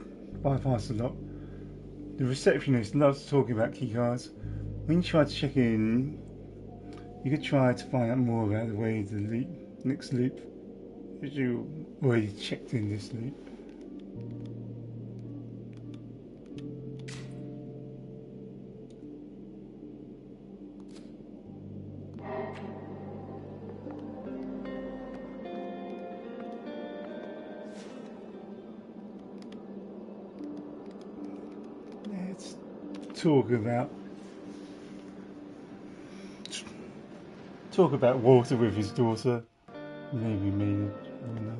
bypass the lock. The receptionist loves talking about keycards. When you try to check in, you could try to find out more about the way the next loop, as you already checked in this loop. Let's talk about water with his daughter. Maybe Maynard. I don't know.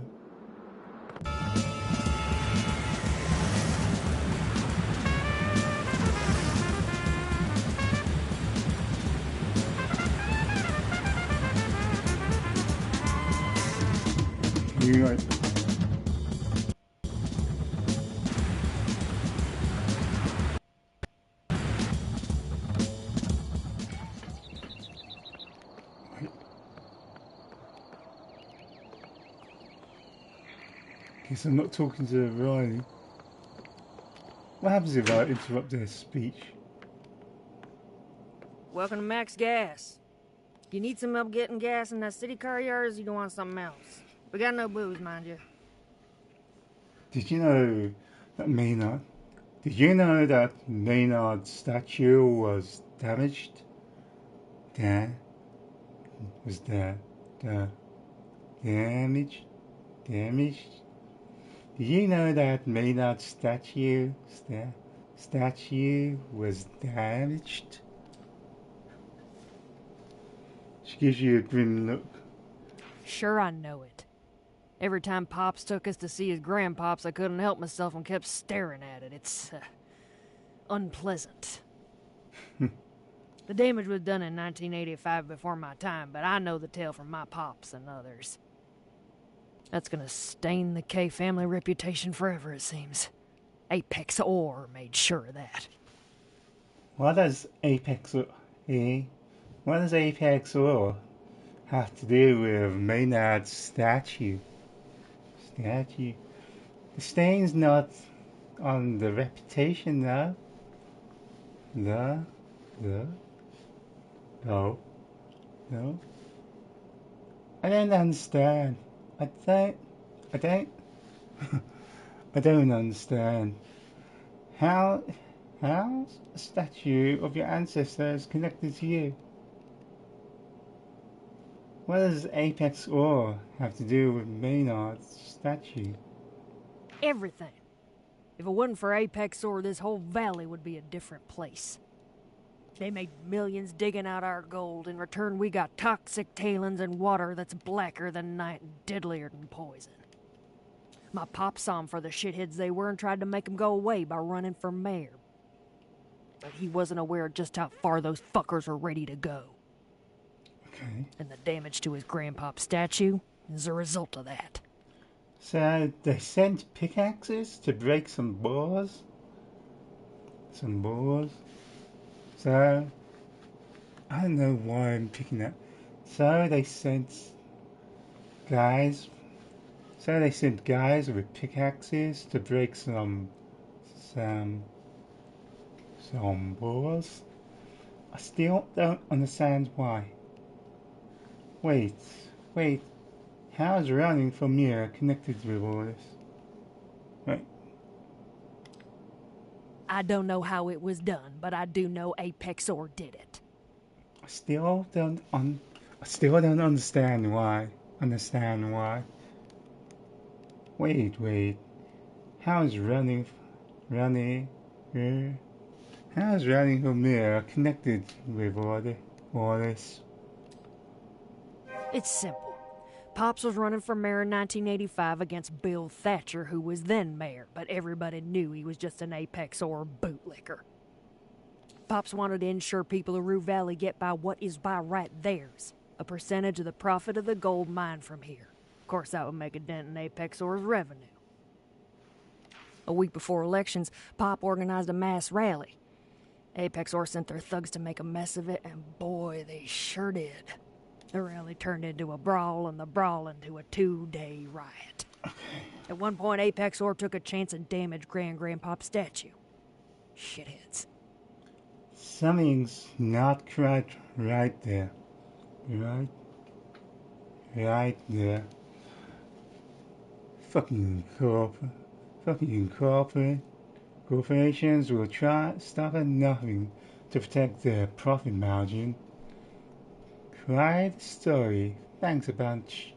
You right. Guess I'm not talking to Riley. What happens if I interrupt their speech? Welcome to Max Gas. You need some help getting gas in that city car of yours, or you want something else? We got no booze, mind you. Did you know that Maynard's statue was damaged? Damaged? Did you know that Maynard's statue was damaged? She gives you a grim look. Sure, I know it. Every time Pops took us to see his grandpops, I couldn't help myself and kept staring at it. It's, unpleasant. The damage was done in 1985 before my time, but I know the tale from my pops and others. That's gonna stain the K family reputation forever, it seems. Apex Ore made sure of that. What does Apex Ore have to do with Maynard's statue? The stain's not on the reputation, though. No. I don't understand. I don't understand. How's a statue of your ancestors connected to you? What does Apex Ore have to do with Maynard's statue? Everything. If it wasn't for Apex Ore, this whole valley would be a different place. They made millions digging out our gold. In return, we got toxic tailings and water that's blacker than night and deadlier than poison. My pop saw 'em for the shitheads they were and tried to make 'em go away by running for mayor. But he wasn't aware of just how far those fuckers were ready to go. Okay. And the damage to his grandpop's statue is a result of that. So they sent pickaxes to break some bars? So, I don't know why I'm picking that. So they sent guys So they sent guys with pickaxes to break some walls. I still don't understand why. Wait. How is running from here connected with all this? Wait. I don't know how it was done, but I do know Apexor did it. I still don't understand why. Wait. How is running from here connected with all this? It's simple. Pops was running for mayor in 1985 against Bill Thatcher, who was then mayor, but everybody knew he was just an Apexor bootlicker. Pops wanted to ensure people of Rue Valley get by what is by right theirs, a percentage of the profit of the gold mine from here. Of course, that would make a dent in Apexor's revenue. A week before elections, Pop organized a mass rally. Apexor sent their thugs to make a mess of it, and boy, they sure did. The rally turned into a brawl, and the brawl into a 2-day riot. At one point, Apexor took a chance and damaged Grandpop's statue. Shitheads. Something's not quite right there. Right there. Fucking corporations will stop at nothing to protect their profit margin. Quiet story. Thanks a bunch.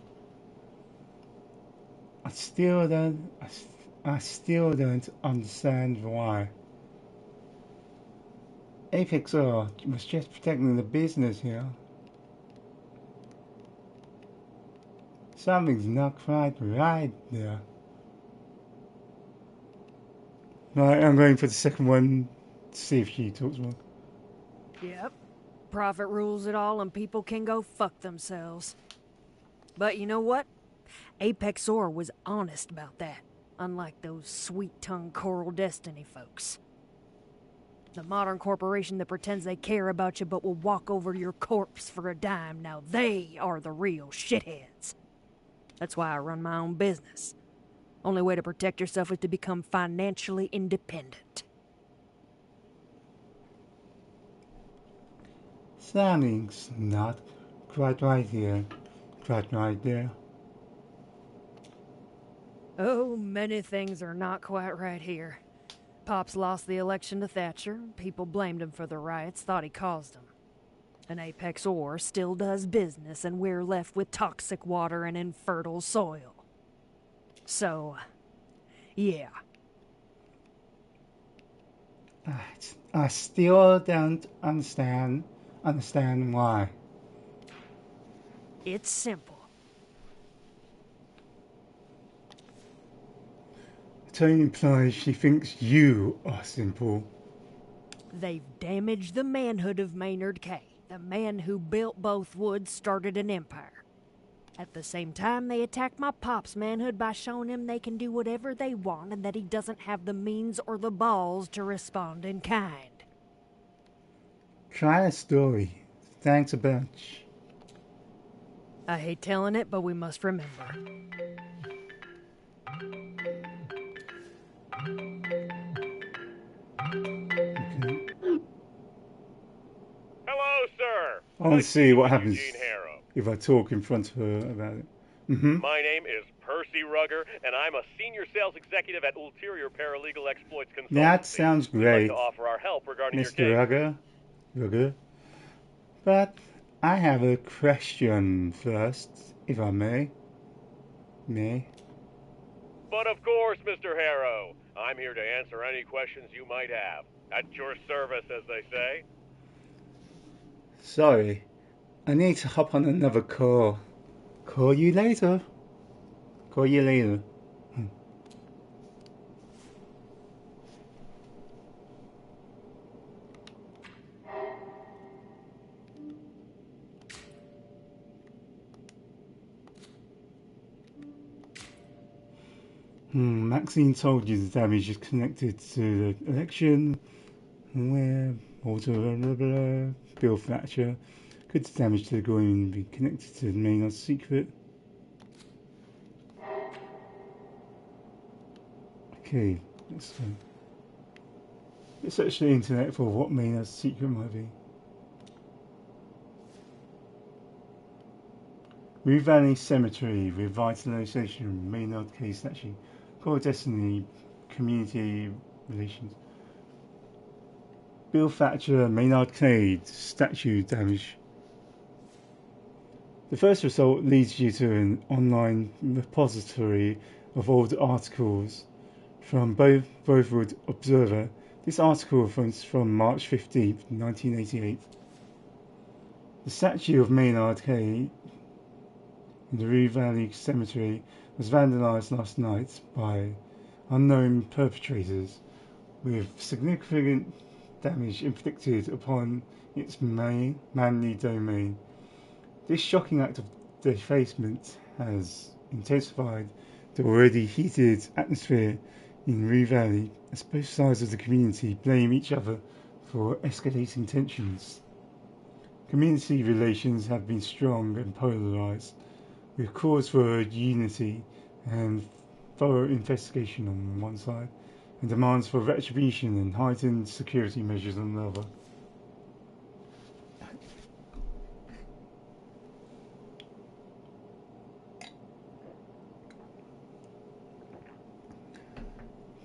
I still don't understand why. Apexor was just protecting the business here. Something's not quite right there. Right, I'm going for the second one to see if she talks more. Yep. Profit rules it all and people can go fuck themselves. But you know what? Apexor was honest about that, unlike those sweet-tongued Coral Destiny folks. The modern corporation that pretends they care about you but will walk over your corpse for a dime, now they are the real shitheads. That's why I run my own business. Only way to protect yourself is to become financially independent. Something's not quite right here. Quite right there. Oh, many things are not quite right here. Pops lost the election to Thatcher. People blamed him for the riots, thought he caused them. An Apexor still does business, and we're left with toxic water and infertile soil. So, yeah. I still don't understand why. It's simple. The tone implies she thinks you are simple. They've damaged the manhood of Maynard K. The man who built both woods started an empire. At the same time, they attacked my pop's manhood by showing him they can do whatever they want and that he doesn't have the means or the balls to respond in kind. Try a story. Thanks a bunch. I hate telling it, but we must remember. Hello, sir. I want to see what happens Eugene Harrow. if I talk in front of her about it. Mm-hmm. My name is Percy Rugger, and I'm a senior sales executive at Ulterior Paralegal Exploits Consultancy. That sounds We'd great, like to offer our help regarding Mr. your case. Rugger. But I have a question first, if I may. But of course, Mr. Harrow. I'm here to answer any questions you might have. At your service, as they say. Sorry, I need to hop on another call. Call you later. Maxine told you the damage is connected to the election, where Bill Thatcher. Could the damage to the coin be connected to the Maynard's secret? Okay, that's fine. Let's search the internet for what Maynard's secret might be. Rue Valley Cemetery, revitalization, Maynard K statue, core destiny, community relations. Bill Thatcher, Maynard K statue damage. The first result leads you to an online repository of old articles from Bothwood Observer. This article is from March 15, 1988. The statue of Maynard K in the Rue Valley Cemetery was vandalized last night by unknown perpetrators, with significant damage inflicted upon its manly domain. This shocking act of defacement has intensified the already heated atmosphere in Rue Valley, as both sides of the community blame each other for escalating tensions. Community relations have been strong and polarized, with calls for unity and thorough investigation on one side, and demands for retribution and heightened security measures on the other.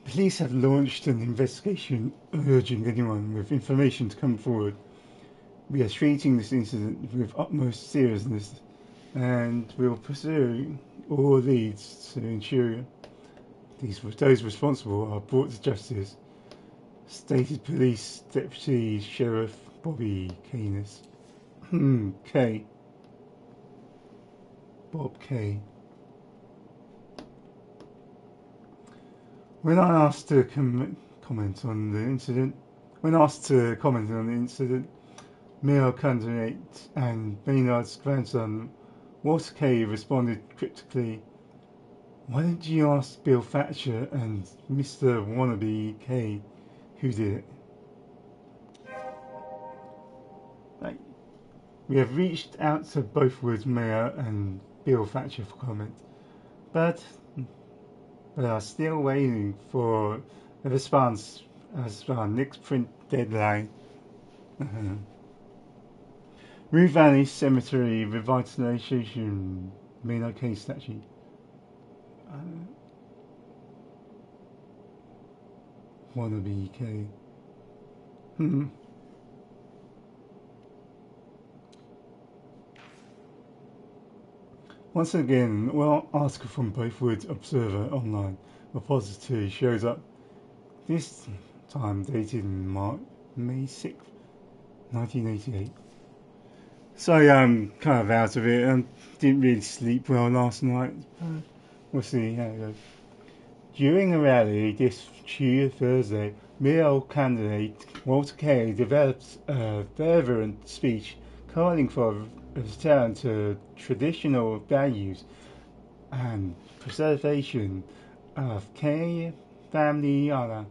Police have launched an investigation urging anyone with information to come forward. We are treating this incident with utmost seriousness and will pursue all leads to ensure those responsible are brought to justice, stated Police Deputy Sheriff Bobby Canis. K. Bob K. When asked to comment on the incident, male candidate and Maynard's grandson, Walter K, responded cryptically, "Why didn't you ask Bill Thatcher and Mr. Wannabe K who did it?" We have reached out to Bothwood Mayor and Bill Thatcher for comment, but are still waiting for a response as our next print deadline. Rue Valley Cemetery revitalization, Maynard K statue. Wannabe K. Once again, article from Bothwood Observer online repository shows up, this time dated May 6th, 1988. So I'm kind of out of it and didn't really sleep well last night. We'll see how it goes. During a rally this Thursday, male candidate Walter K developed a fervent speech calling for a return to traditional values and preservation of K family honor,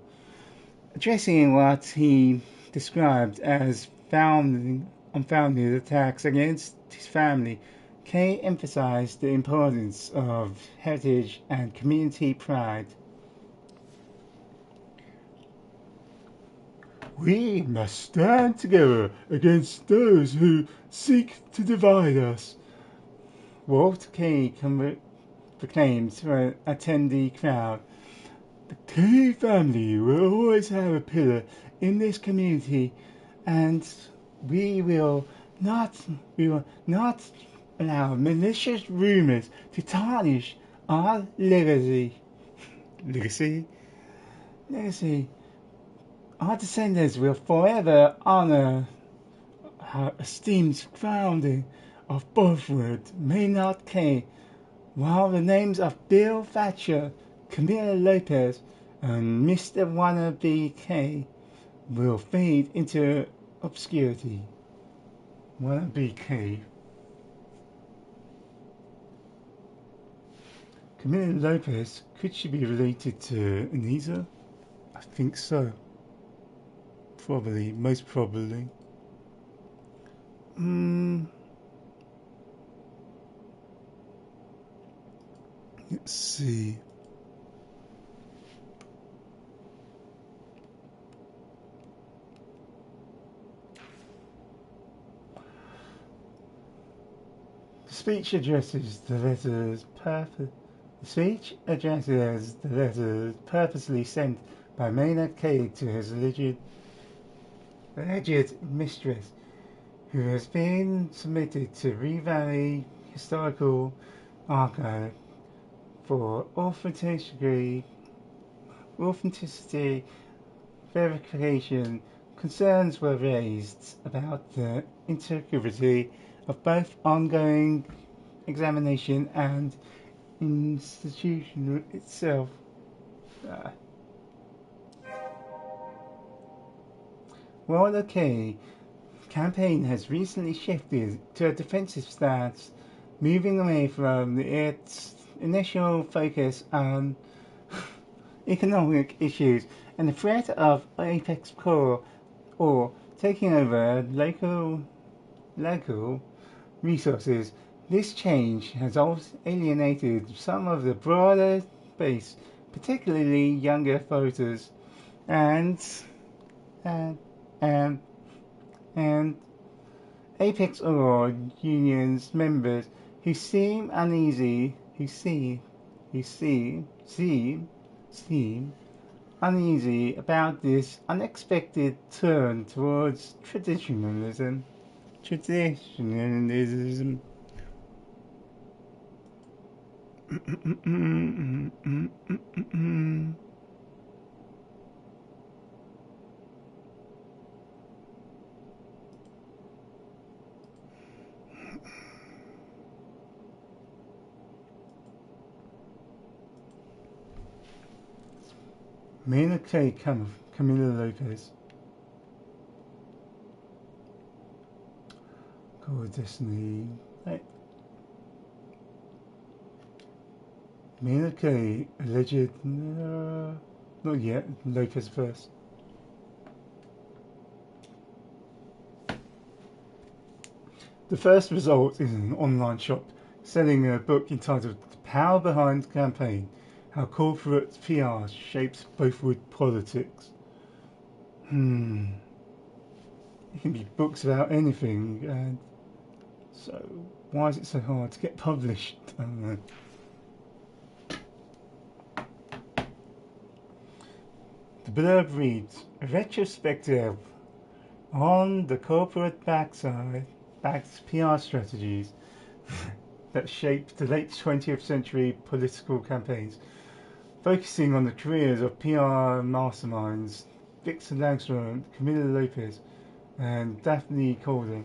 addressing what he described as unfounded attacks against his family. K emphasized the importance of heritage and community pride. "We must stand together against those who seek to divide us," Walter K proclaimed to an attendee crowd. "The K family will always have a pillar in this community, and we will not allow malicious rumors to tarnish our legacy. Our descendants will forever honor our esteemed founding of Bothwood Maynard K, while the names of Bill Thatcher, Camilla Lopez, and Mr. Wannabe K will fade into obscurity." Wannabe K. Camilla Lopez, could she be related to Anita? I think so. Probably, most probably. Let's see. speech addresses the letters purposely sent by Maynard K to his alleged mistress, who has been submitted to Rue Valley Historical Archive for authenticity verification. Concerns were raised about the integrity of both ongoing examination and institution itself. While the campaign has recently shifted to a defensive stance, moving away from its initial focus on economic issues and the threat of Apex Core or taking over local resources, this change has also alienated some of the broader base, particularly younger voters, and Apex Ore Union's members who seem uneasy about this unexpected turn towards traditionalism. Maynard K. Camila Lopez. God, Destiny. Right. Maynard K. Alleged. Not yet. Lopez first. The first result is an online shop selling a book entitled The Power Behind the Campaign, How Corporate PR Shapes Bothwood Politics. It can be books about anything, and so why is it so hard to get published? I don't know. The blurb reads, a retrospective on the corporate backed PR strategies that shaped the late 20th century political campaigns, focusing on the careers of PR masterminds Victor Langstroth, Camila Lopez, and Daphne Calder,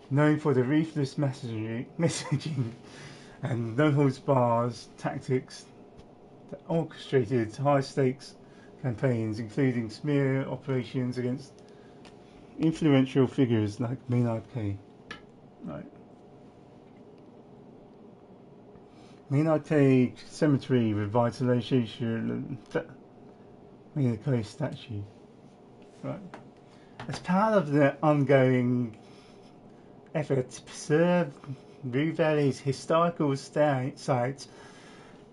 known for the ruthless messaging and no-holds-barred tactics that orchestrated high-stakes campaigns, including smear operations against influential figures like Maynard K. Right. Maynard K. Cemetery revitalization, Maynard K. statue. Right. As part of the ongoing effort to preserve Rue Valley's historical sites,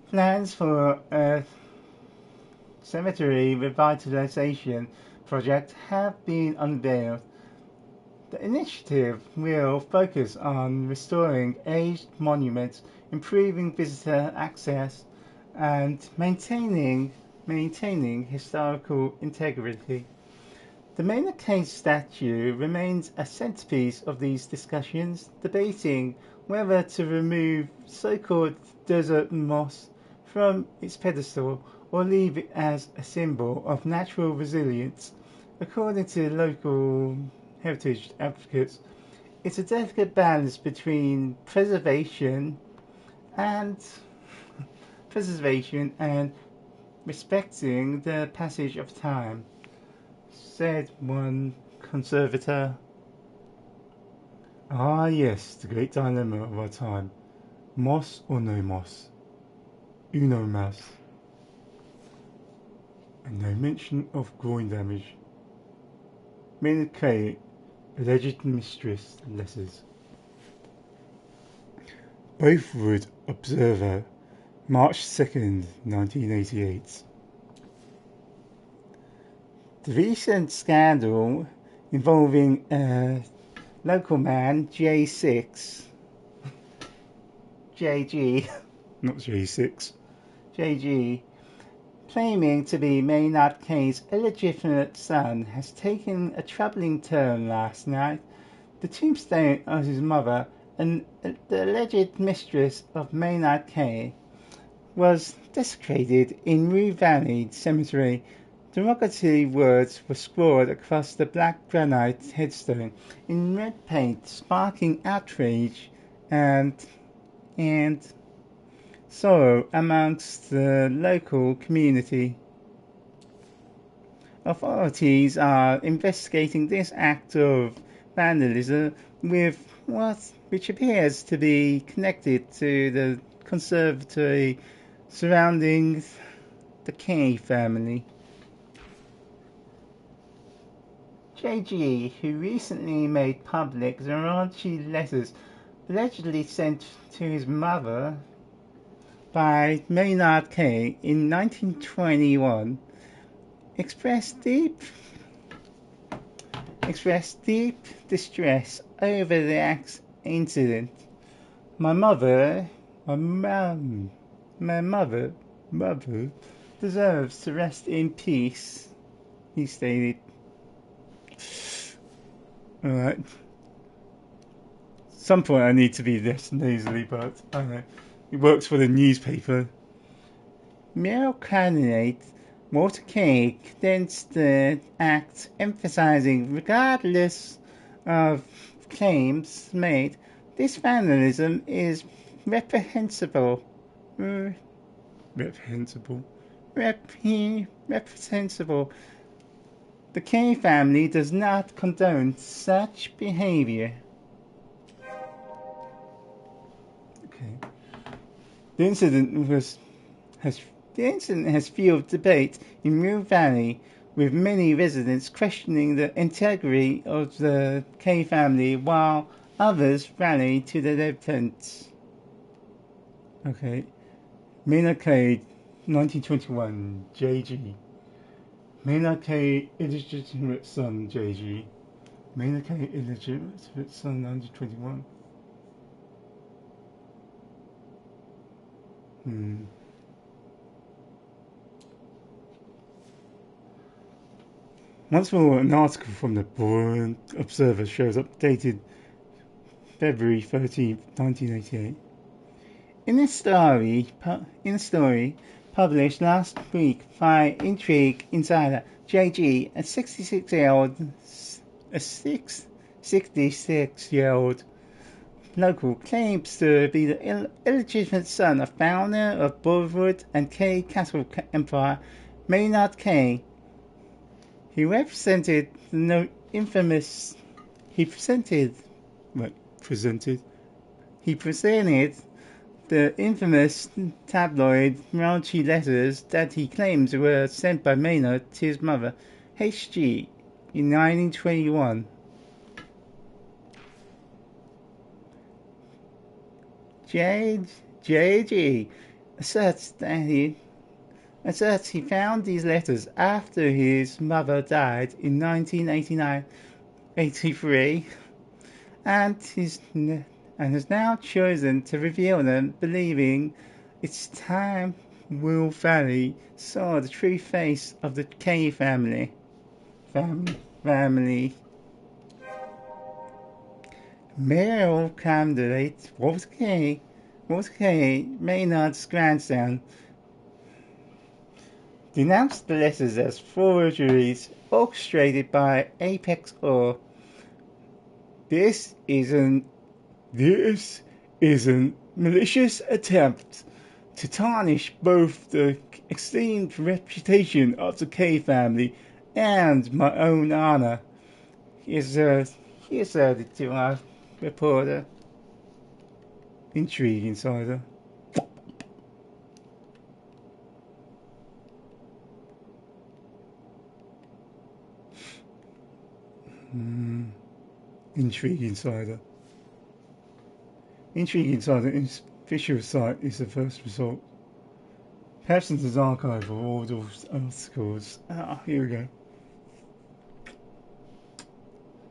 plans for a cemetery revitalization project have been unveiled. The initiative will focus on restoring aged monuments, improving visitor access, and maintaining historical integrity. The Maynard K statue remains a centerpiece of these discussions, debating whether to remove so-called desert moss from its pedestal or leave it as a symbol of natural resilience. According to local heritage advocates, it's a delicate balance between preservation and respecting the passage of time, said one conservator. Ah yes, the great dilemma of our time. Moss or no moss? Uno mas. And no mention of groin damage. Maynard K. Alleged mistress letters. Bothwood Observer, March 2nd, 1988. The recent scandal involving a local man, J6, JG, not J6, JG, claiming to be Maynard K's illegitimate son, has taken a troubling turn last night. The tombstone of his mother, and the alleged mistress of Maynard K, was desecrated in Rue Valley Cemetery. Derogatory words were scrawled across the black granite headstone in red paint, sparking outrage and sorrow amongst the local community. Authorities are investigating this act of vandalism which appears to be connected to the conservatory surrounding the K family. JG, who recently made public the raunchy letters allegedly sent to his mother by Maynard K in 1921, expressed deep distress over the incident. My mother deserves to rest in peace, he stated. Alright. Some point I need to be less nasally, but I don't know. He works for the newspaper. Male candidate Walter K condensed the act, emphasizing, regardless of claims made, this vandalism is reprehensible. Reprehensible. The K family does not condone such behavior. Okay. The incident has fueled debate in Rue Valley, with many residents questioning the integrity of the K family, while others rally to the defense. Okay. Maynard K, 1921, JG. Maynard K, illegitimate son, JG. Maynard K, illegitimate son, 1921. Once more, an article from the Bourne Observer shows up dated February 13, 1988. In a story published last week by Intrigue Insider, JG, a 66-year-old local, claims to be the illegitimate son of founder of Bourwood and K Castle Empire, Maynard K. He presented the infamous tabloid raunchy letters that he claims were sent by Maynard to his mother, H.G., in 1921. J.G. asserts he found these letters after his mother died in 1983 and has now chosen to reveal them, believing it's time Rue Valley saw the true face of the K family. Mayoral candidate Walter K, Maynard's grandson, denounced the letters as forgeries orchestrated by Apex Or. This is a malicious attempt to tarnish both the esteemed reputation of the K family and my own honor, he asserted to our reporter, Intrigue Insider. Intrigue Insider. Intrigue Insider's official site is the first result. Parsons' archive of all those articles. Here we go.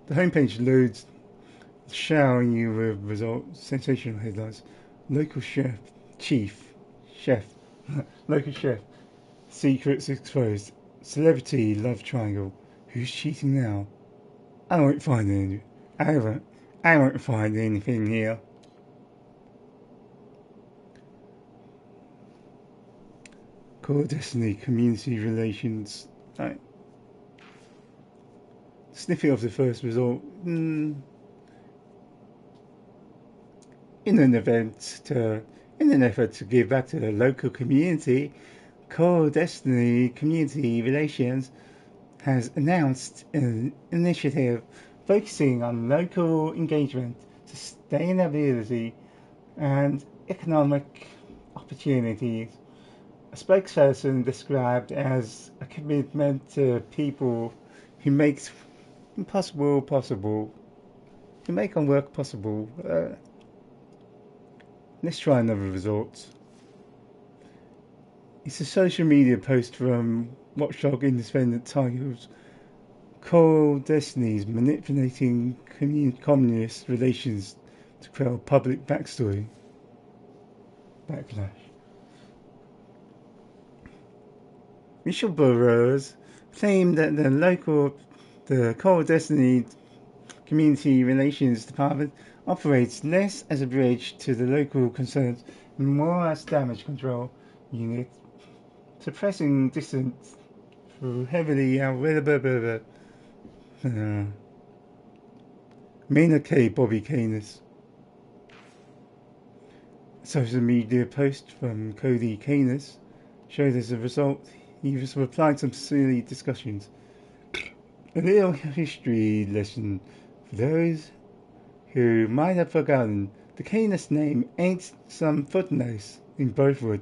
The homepage loads, showering you with results, sensational headlines. Local chef, local chef. Secrets exposed. Celebrity love triangle. Who's cheating now? I won't find any. I won't find anything here. Core Destiny community relations. Right. Snippet of the first result. In an effort to give back to the local community, Core Destiny Community Relations has announced an initiative focusing on local engagement, sustainability, and economic opportunities. A spokesperson described as a commitment to people who make impossible possible, who make work possible. Let's try another result. It's a social media post from Watchdog Independent Tigers. Core Destiny's manipulating communist relations to quell public backlash. Whistleblowers claim that the Core Destiny Community Relations Department operates less as a bridge to the local concerns and more as damage control unit, suppressing dissent through heavily Maynard K. Bobby Canis. Social media post from Cody Canis showed as a result he was replying to some silly discussions. A little history lesson for those who might have forgotten. The Canis name ain't some footnotes in Bothwood.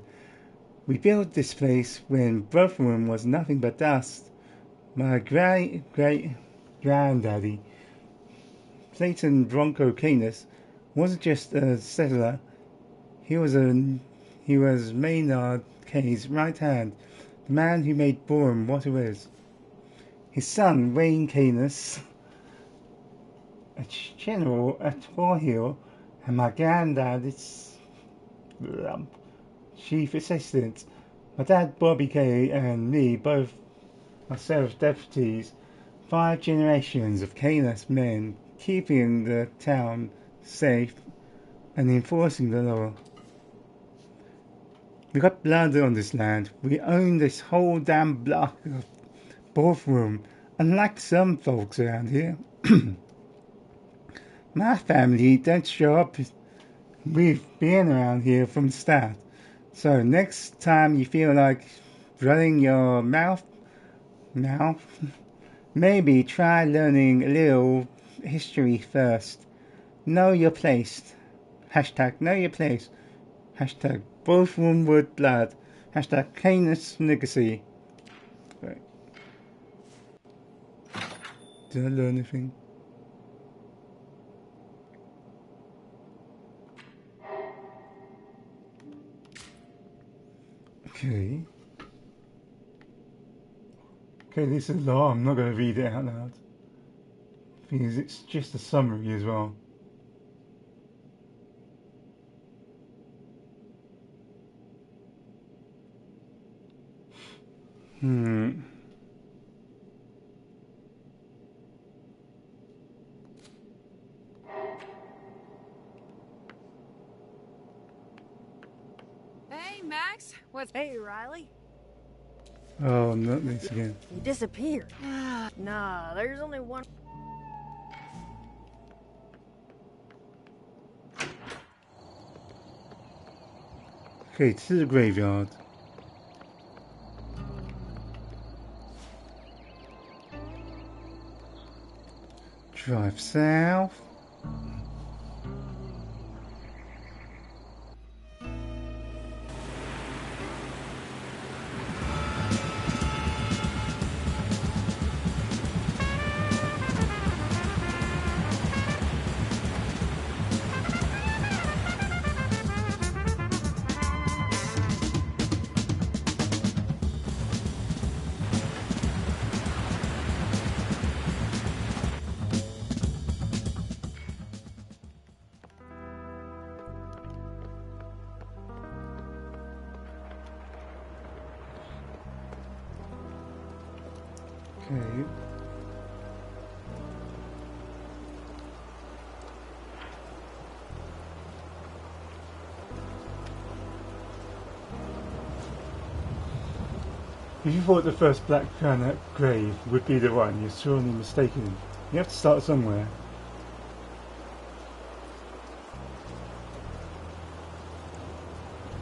We built this place when Bothwood was nothing but dust. My great-great-granddaddy, Clayton Bronco Canis, wasn't just a settler. He was Maynard K's right hand, the man who made Bourne what it was. His son, Wayne Canis, a general at War Hill, and my granddad's chief assistant. My dad, Bobby K, and me both are self-deputies. 5 generations of Canis men keeping the town safe and enforcing the law. We got blood on this land. We own this whole damn block of Bothroom, unlike some folks around here. My family don't show up. We've been around here from the start. So next time you feel like running your mouth, maybe try learning a little history first. Know your place. Hashtag know your place. Hashtag Bothroomwood blood. Hashtag Canis legacy. Right. Did I learn anything? Okay. Okay, this is law. I'm not going to read it out loud. Because it's just a summary as well. Hey, Max. What's... Hey, Riley. Oh, not this again. You disappeared. Nah, there's only one. Okay, to the graveyard. Drive south. Okay. If you thought the first black granite grave would be the one, you're sorely mistaken. You have to start somewhere.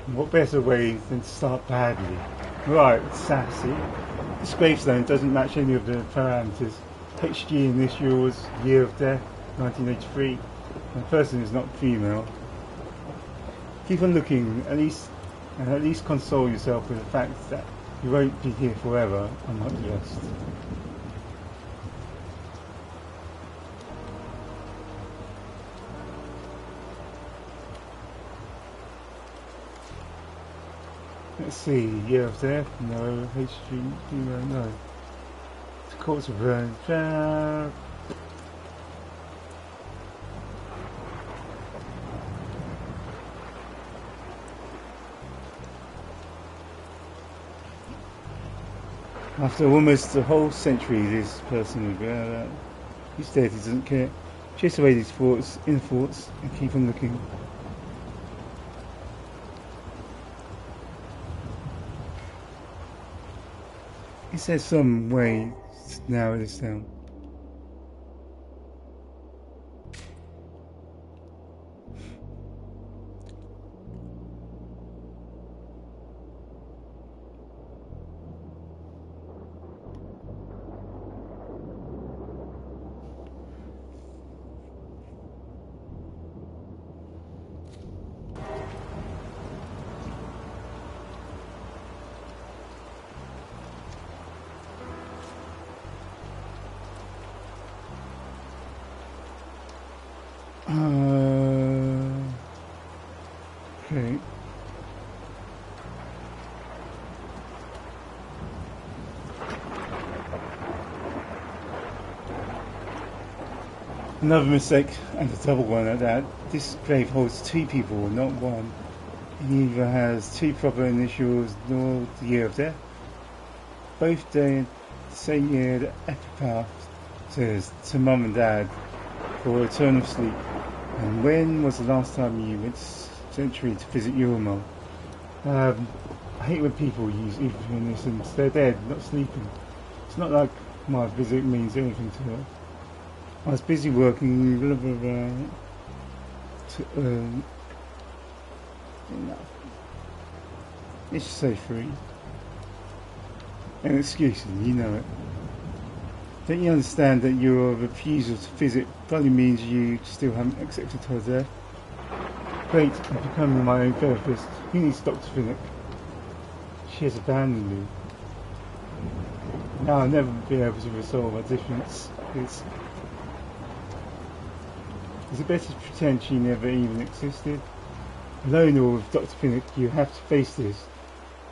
And what better way than to start badly? Right, sassy. This gravestone doesn't match any of the parameters. HG initials, year of death, 1983. And the person is not female. Keep on looking, at least console yourself with the fact that you won't be here forever, unlike the rest. Let's see, year of death, no, HG, no. The courts of burn, after almost a whole century, this person will be he's dead, he doesn't care. Chase away these thoughts, inner thoughts, and keep on looking. Is there some way to narrow this down? Okay. Another mistake, and a double one at that. This grave holds two people, not one. It neither has two proper initials nor the year of death. Both died the same year the epitaph says to Mum and Dad for eternal sleep. And when was the last time you went century to visit your mum? I hate when people use euphemisms. They're dead, not sleeping. It's not like my visit means anything to her. I was busy working, blah blah blah. Enough. Let's just say free. And excuses, you know it. Don't you understand that your refusal to visit probably means you still haven't accepted her death? Great, I'm becoming my own therapist. Who needs Dr. Finnick? She has abandoned me. Now I'll never be able to resolve our difference. Is it better to pretend she never even existed? Alone or with Dr. Finnick, you have to face this,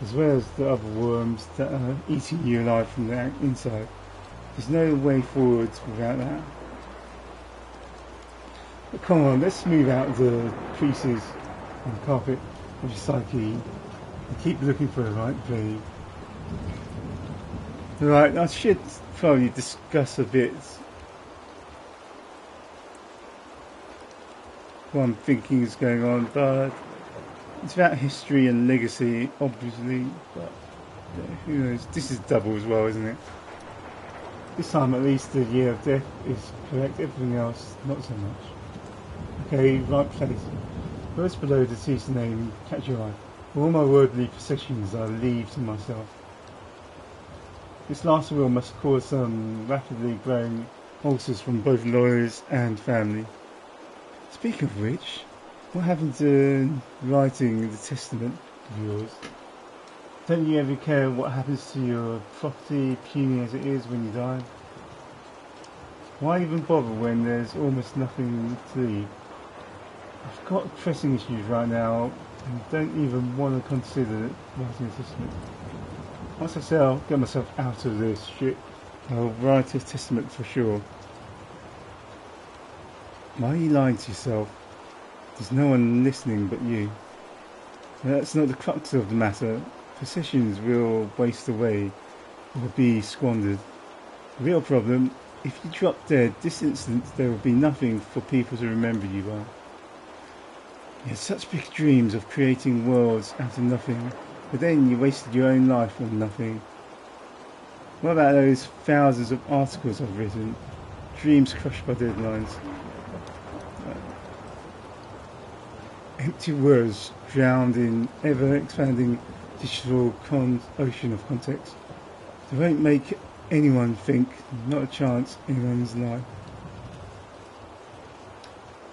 as well as the other worms that are eating you alive from the inside. There's no way forward without that. But come on, let's smooth out the creases on the carpet of your psyche and keep looking for the right grave. Right, I should probably discuss a bit what I'm thinking is going on, but it's about history and legacy, obviously, but who knows. This is double as well, isn't it? This time at least the year of death is correct, everything else not so much. Okay, right place. Words below the deceased name catch your eye. All my worldly possessions I leave to myself. This last will must cause some rapidly growing ulcers from both lawyers and family. Speak of which, what happened to writing the testament of yours? Don't you ever care what happens to your property, puny as it is, when you die? Why even bother when there's almost nothing to leave? I've got pressing issues right now and don't even want to consider writing a testament. Once I say I'll get myself out of this shit, I'll write a testament for sure. Why are you lying to yourself? There's no one listening but you. That's not the crux of the matter. Possessions will waste away or be squandered. The real problem, if you drop dead this instant, there will be nothing for people to remember you by. You had such big dreams of creating worlds out of nothing, but then you wasted your own life on nothing. What about those thousands of articles I've written? Dreams crushed by deadlines. Empty words drowned in ever-expanding digital ocean of context. They won't make anyone think, not a chance, anyone's life.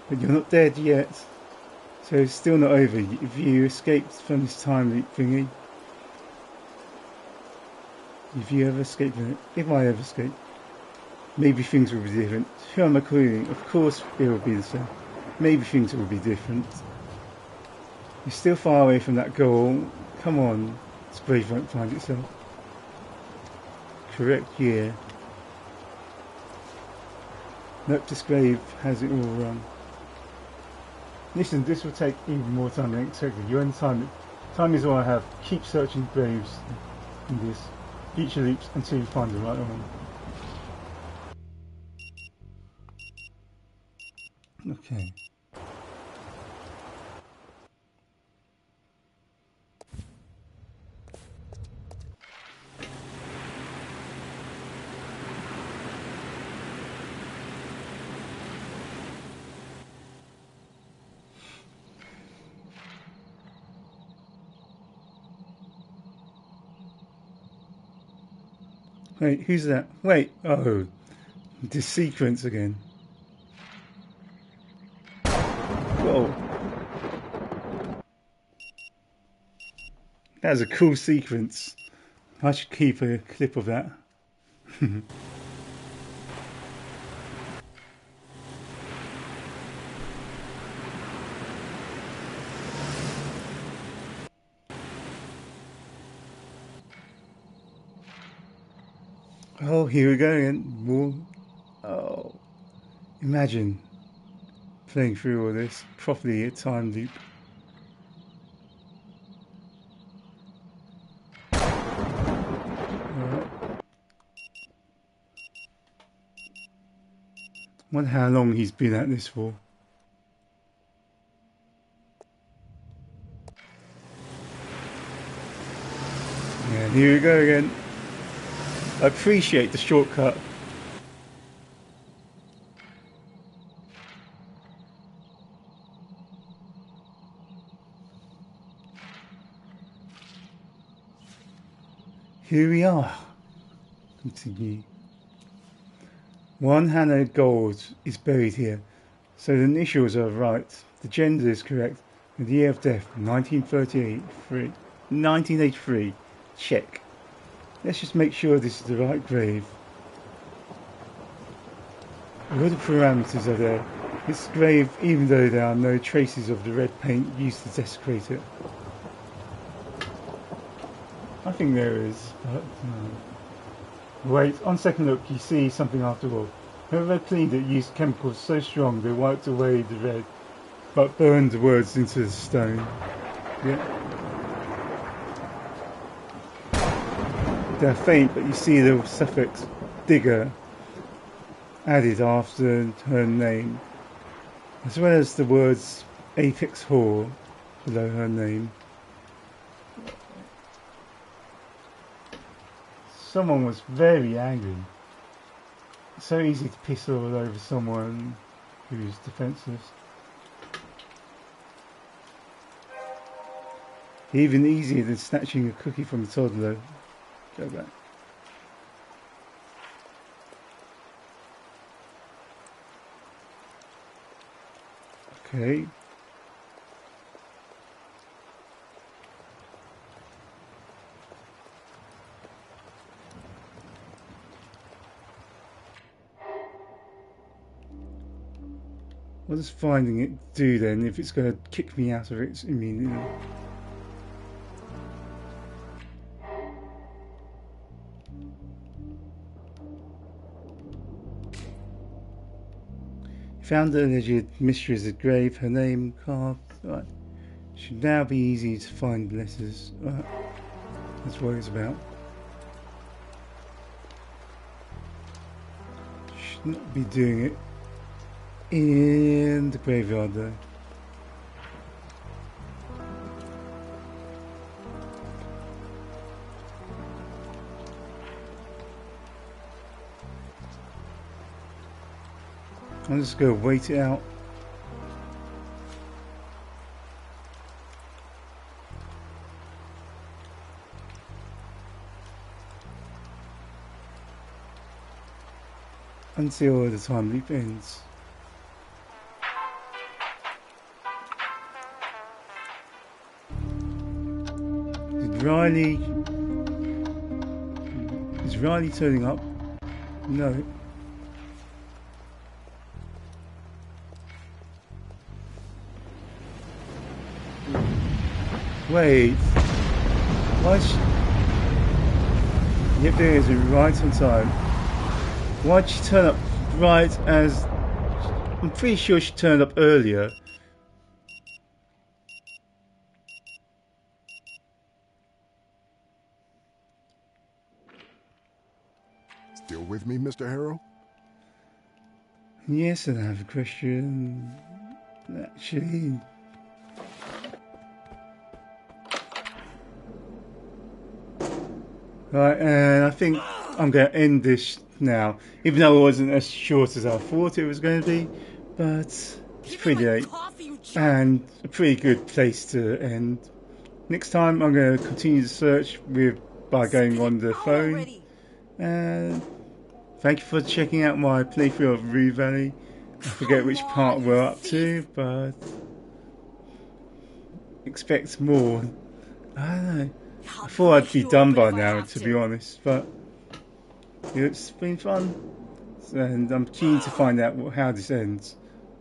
But you're not dead yet, so it's still not over. If you escaped from this time loop thingy, if you ever escape from it, if I ever escape, maybe things will be different. Who am I calling? Of course it will be the same. Maybe things will be different. You're still far away from that goal. Come on, this grave won't find itself. Correct year. Nope, this grave has it all wrong. Listen, this will take even more time than expected. You're in time. Time is all I have. Keep searching graves in this. Future loops until you find the right one. Okay. Wait, who's that? Wait, oh, this sequence again. Whoa. That was a cool sequence. I should keep a clip of that. Oh, here we go again. More. Oh, imagine playing through all this properly, a time loop. Wonder how long he's been at this for. Yeah, here we go again. I appreciate the shortcut. Here we are. Continue. One Hannah Gold is buried here, so the initials are right. The gender is correct. And the year of death, 1983. Check. Let's just make sure this is the right grave. All the parameters are there. This grave, even though there are no traces of the red paint used to desecrate it. I think there is, but wait, on second look you see something after all. Whoever cleaned it used chemicals so strong they wiped away the red, but burned the words into the stone. Yeah. They're faint, but you see the suffix digger added after her name, as well as the words Apex Whore below her name. Someone was very angry. It's so easy to piss all over someone who's defenseless. Even easier than snatching a cookie from a toddler. Go back. Okay. What does finding it do then if it's going to kick me out of it immediately? Found the alleged mistress of grave, her name carved. Right. Should now be easy to find letters. That's what it's about. should not be doing it in the graveyard though. I'm just going to wait it out. Until the time loop ends. Is Riley turning up? No. Wait. Why is she... Yep, there is, right on time. Why'd she turn up right as... I'm pretty sure she turned up earlier. Still with me, Mr. Harrow? Yes, and I have a question. Actually... Right, and I think I'm going to end this now. Even though it wasn't as short as I thought it was going to be. But it's pretty late. And a pretty good place to end. Next time I'm going to continue the search by going on the phone. And thank you for checking out my playthrough of Rue Valley. I forget which part we're up to, but expect more. I don't know. I thought I'd be done by now, to be honest, but it's been fun, and I'm keen to find out how this ends.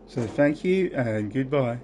So thank you and goodbye.